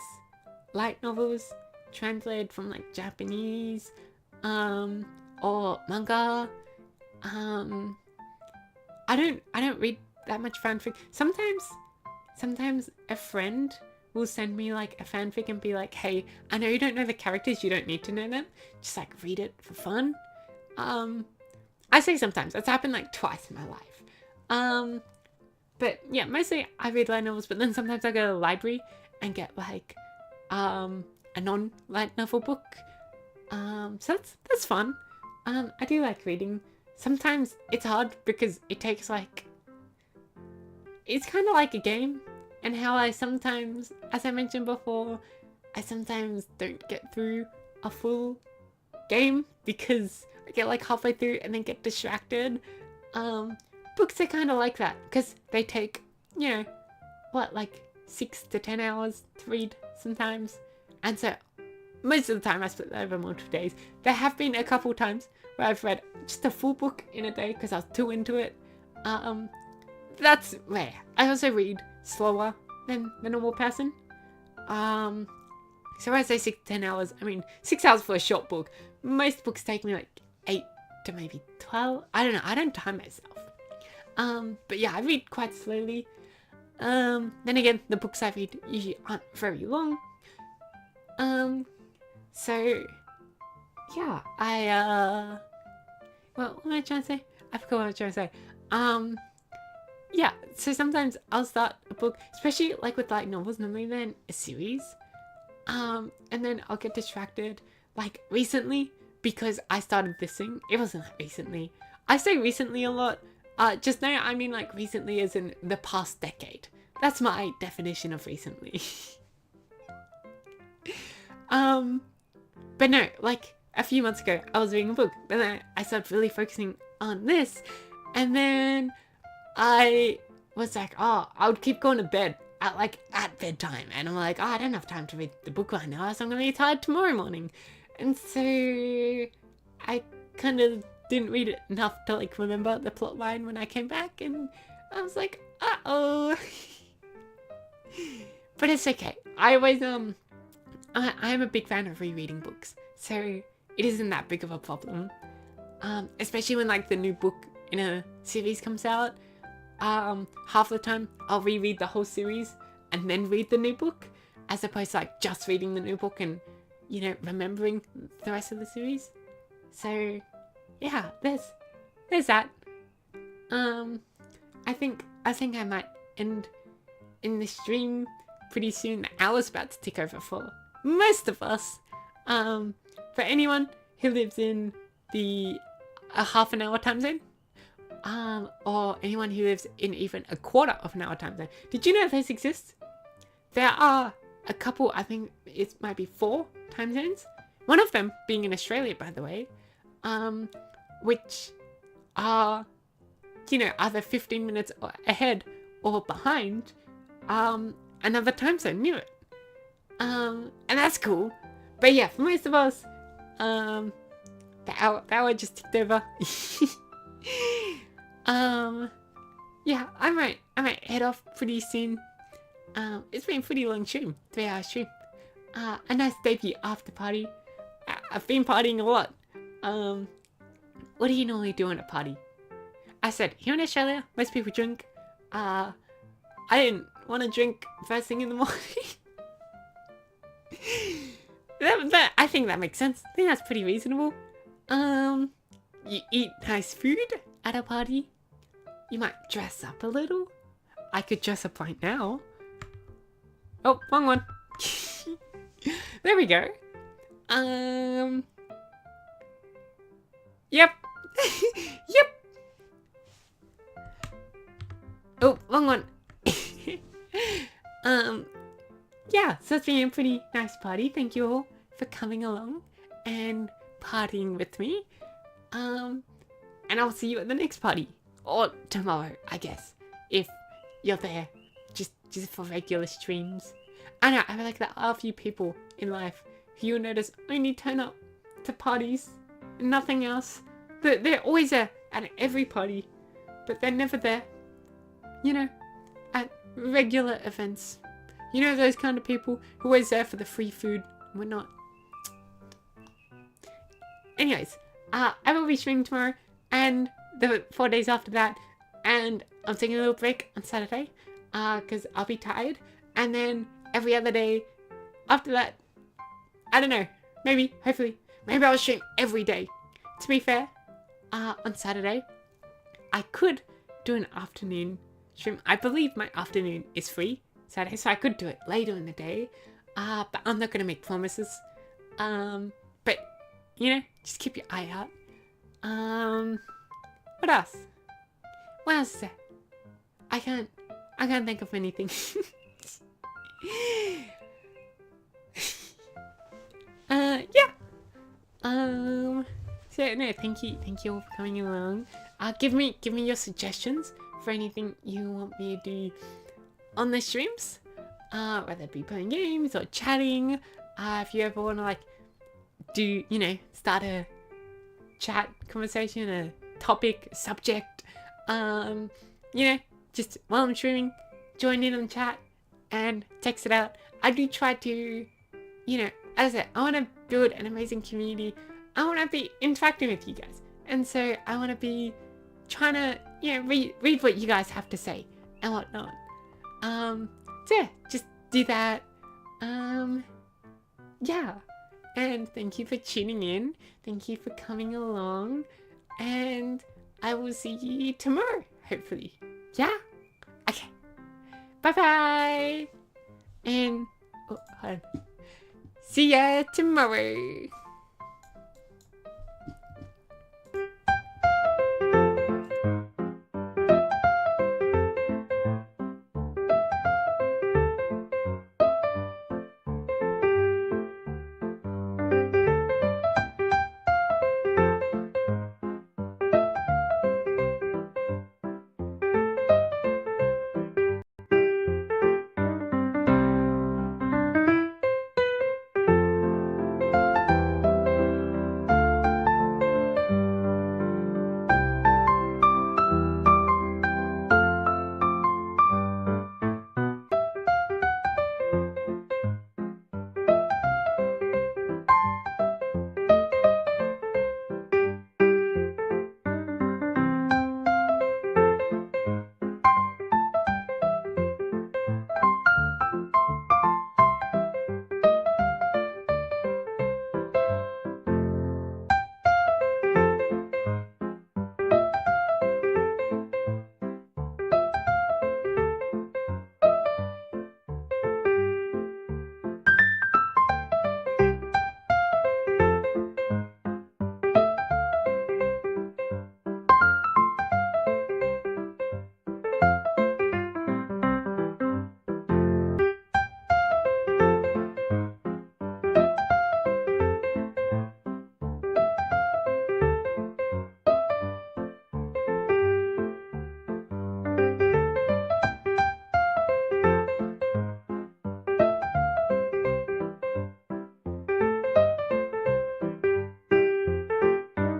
light novels translated from like Japanese, or manga. I don't read that much fanfic. Sometimes a friend will send me like a fanfic and be like, hey, I know you don't know the characters, you don't need to know them, just like read it for fun. I say sometimes, it's happened like twice in my life. But yeah, mostly I read light novels, but then sometimes I go to the library and get like a non-light novel book. So that's fun. I do like reading. Sometimes it's hard because it takes it's kind of like a game, and how I sometimes, as I mentioned before, I sometimes don't get through a full game because I get like halfway through and then get distracted. Books are kind of like that because they take, like 6 to 10 hours to read sometimes, and so most of the time I split that over multiple days. There have been a couple times where I've read just a full book in a day because I was too into it. That's rare. I also read slower than the normal person. So when I say 6 to 10 hours, I mean 6 hours for a short book. Most books take me like 8 to maybe 12. I don't know. I don't time myself. But yeah, I read quite slowly. Then again, the books I read usually aren't very long. So yeah, what am I trying to say? I forgot what I was trying to say. Yeah, so sometimes I'll start a book, especially like with light novels, normally they're in a series. And then I'll get distracted, like recently, because I started this thing. It wasn't that recently. I say recently a lot. Just now, I mean like recently as in the past decade. That's my definition of recently. But no, like a few months ago, I was reading a book. Then I started really focusing on this. And then I was like, I would keep going to bed at bedtime. And I'm like, I don't have time to read the book right now, so I'm going to be tired tomorrow morning. And so I kind of didn't read it enough to like remember the plot line when I came back. And I was like, uh-oh. But it's okay. I always, I'm a big fan of rereading books, so it isn't that big of a problem. Especially when like the new book in a series comes out. Half the time I'll reread the whole series and then read the new book, as opposed to like just reading the new book and you know, remembering the rest of the series. So, yeah, there's that. I think I might end in the stream pretty soon. The hour's about to tick over for most of us. For anyone who lives in the half an hour time zone, or anyone who lives in even a quarter of an hour time zone. Did you know those exist? There are a couple, I think it might be 4 time zones. One of them being in Australia, by the way, which are, you know, either 15 minutes ahead or behind another time zone near it. And that's cool. But yeah, for most of us, the hour just ticked over. Yeah, I might head off pretty soon. It's been a pretty long stream, 3-hour stream. A nice debut after party. I've been partying a lot. What do you normally do in a party? I said, here in Australia, most people drink. I didn't want to drink first thing in the morning. I think that makes sense. I think that's pretty reasonable. You eat nice food at a party. You might dress up a little. I could dress up right now. Oh, wrong one. There we go. Yep. Yep. Oh, wrong one. Yeah, so it's been a pretty nice party. Thank you all for coming along and partying with me. And I'll see you at the next party. Or tomorrow, I guess. If you're there. Just for regular streams. I know, I feel like there are a few people in life who you'll notice only turn up to parties and nothing else. They're always there at every party. But they're never there, you know, at regular events. You know, those kind of people who are always there for the free food and whatnot. Anyways, I will be streaming tomorrow and the 4 days after that. And I'm taking a little break on Saturday because I'll be tired. And then every other day after that, I don't know, maybe, hopefully, maybe I'll stream every day. To be fair, on Saturday, I could do an afternoon stream. I believe my afternoon is free Saturday, so I could do it later in the day. But I'm not going to make promises. But, you know, just keep your eye out. What else? What else is there? I can't think of anything. Yeah. So no, thank you all for coming along. Give me your suggestions for anything you want me to do on the streams. Whether it be playing games or chatting. If you ever want to like do, you know, start a chat conversation, a topic, a subject. You know, just while I'm streaming, join in on chat and text it out. I do try to, you know, as I said, I want to build an amazing community. I want to be interacting with you guys. And so I want to be trying to, you know, read what you guys have to say and whatnot. So yeah, just do that. Yeah. And thank you for tuning in. Thank you for coming along. And I will see you tomorrow, hopefully. Yeah? Okay. Bye-bye. And, oh, hold on. See ya tomorrow.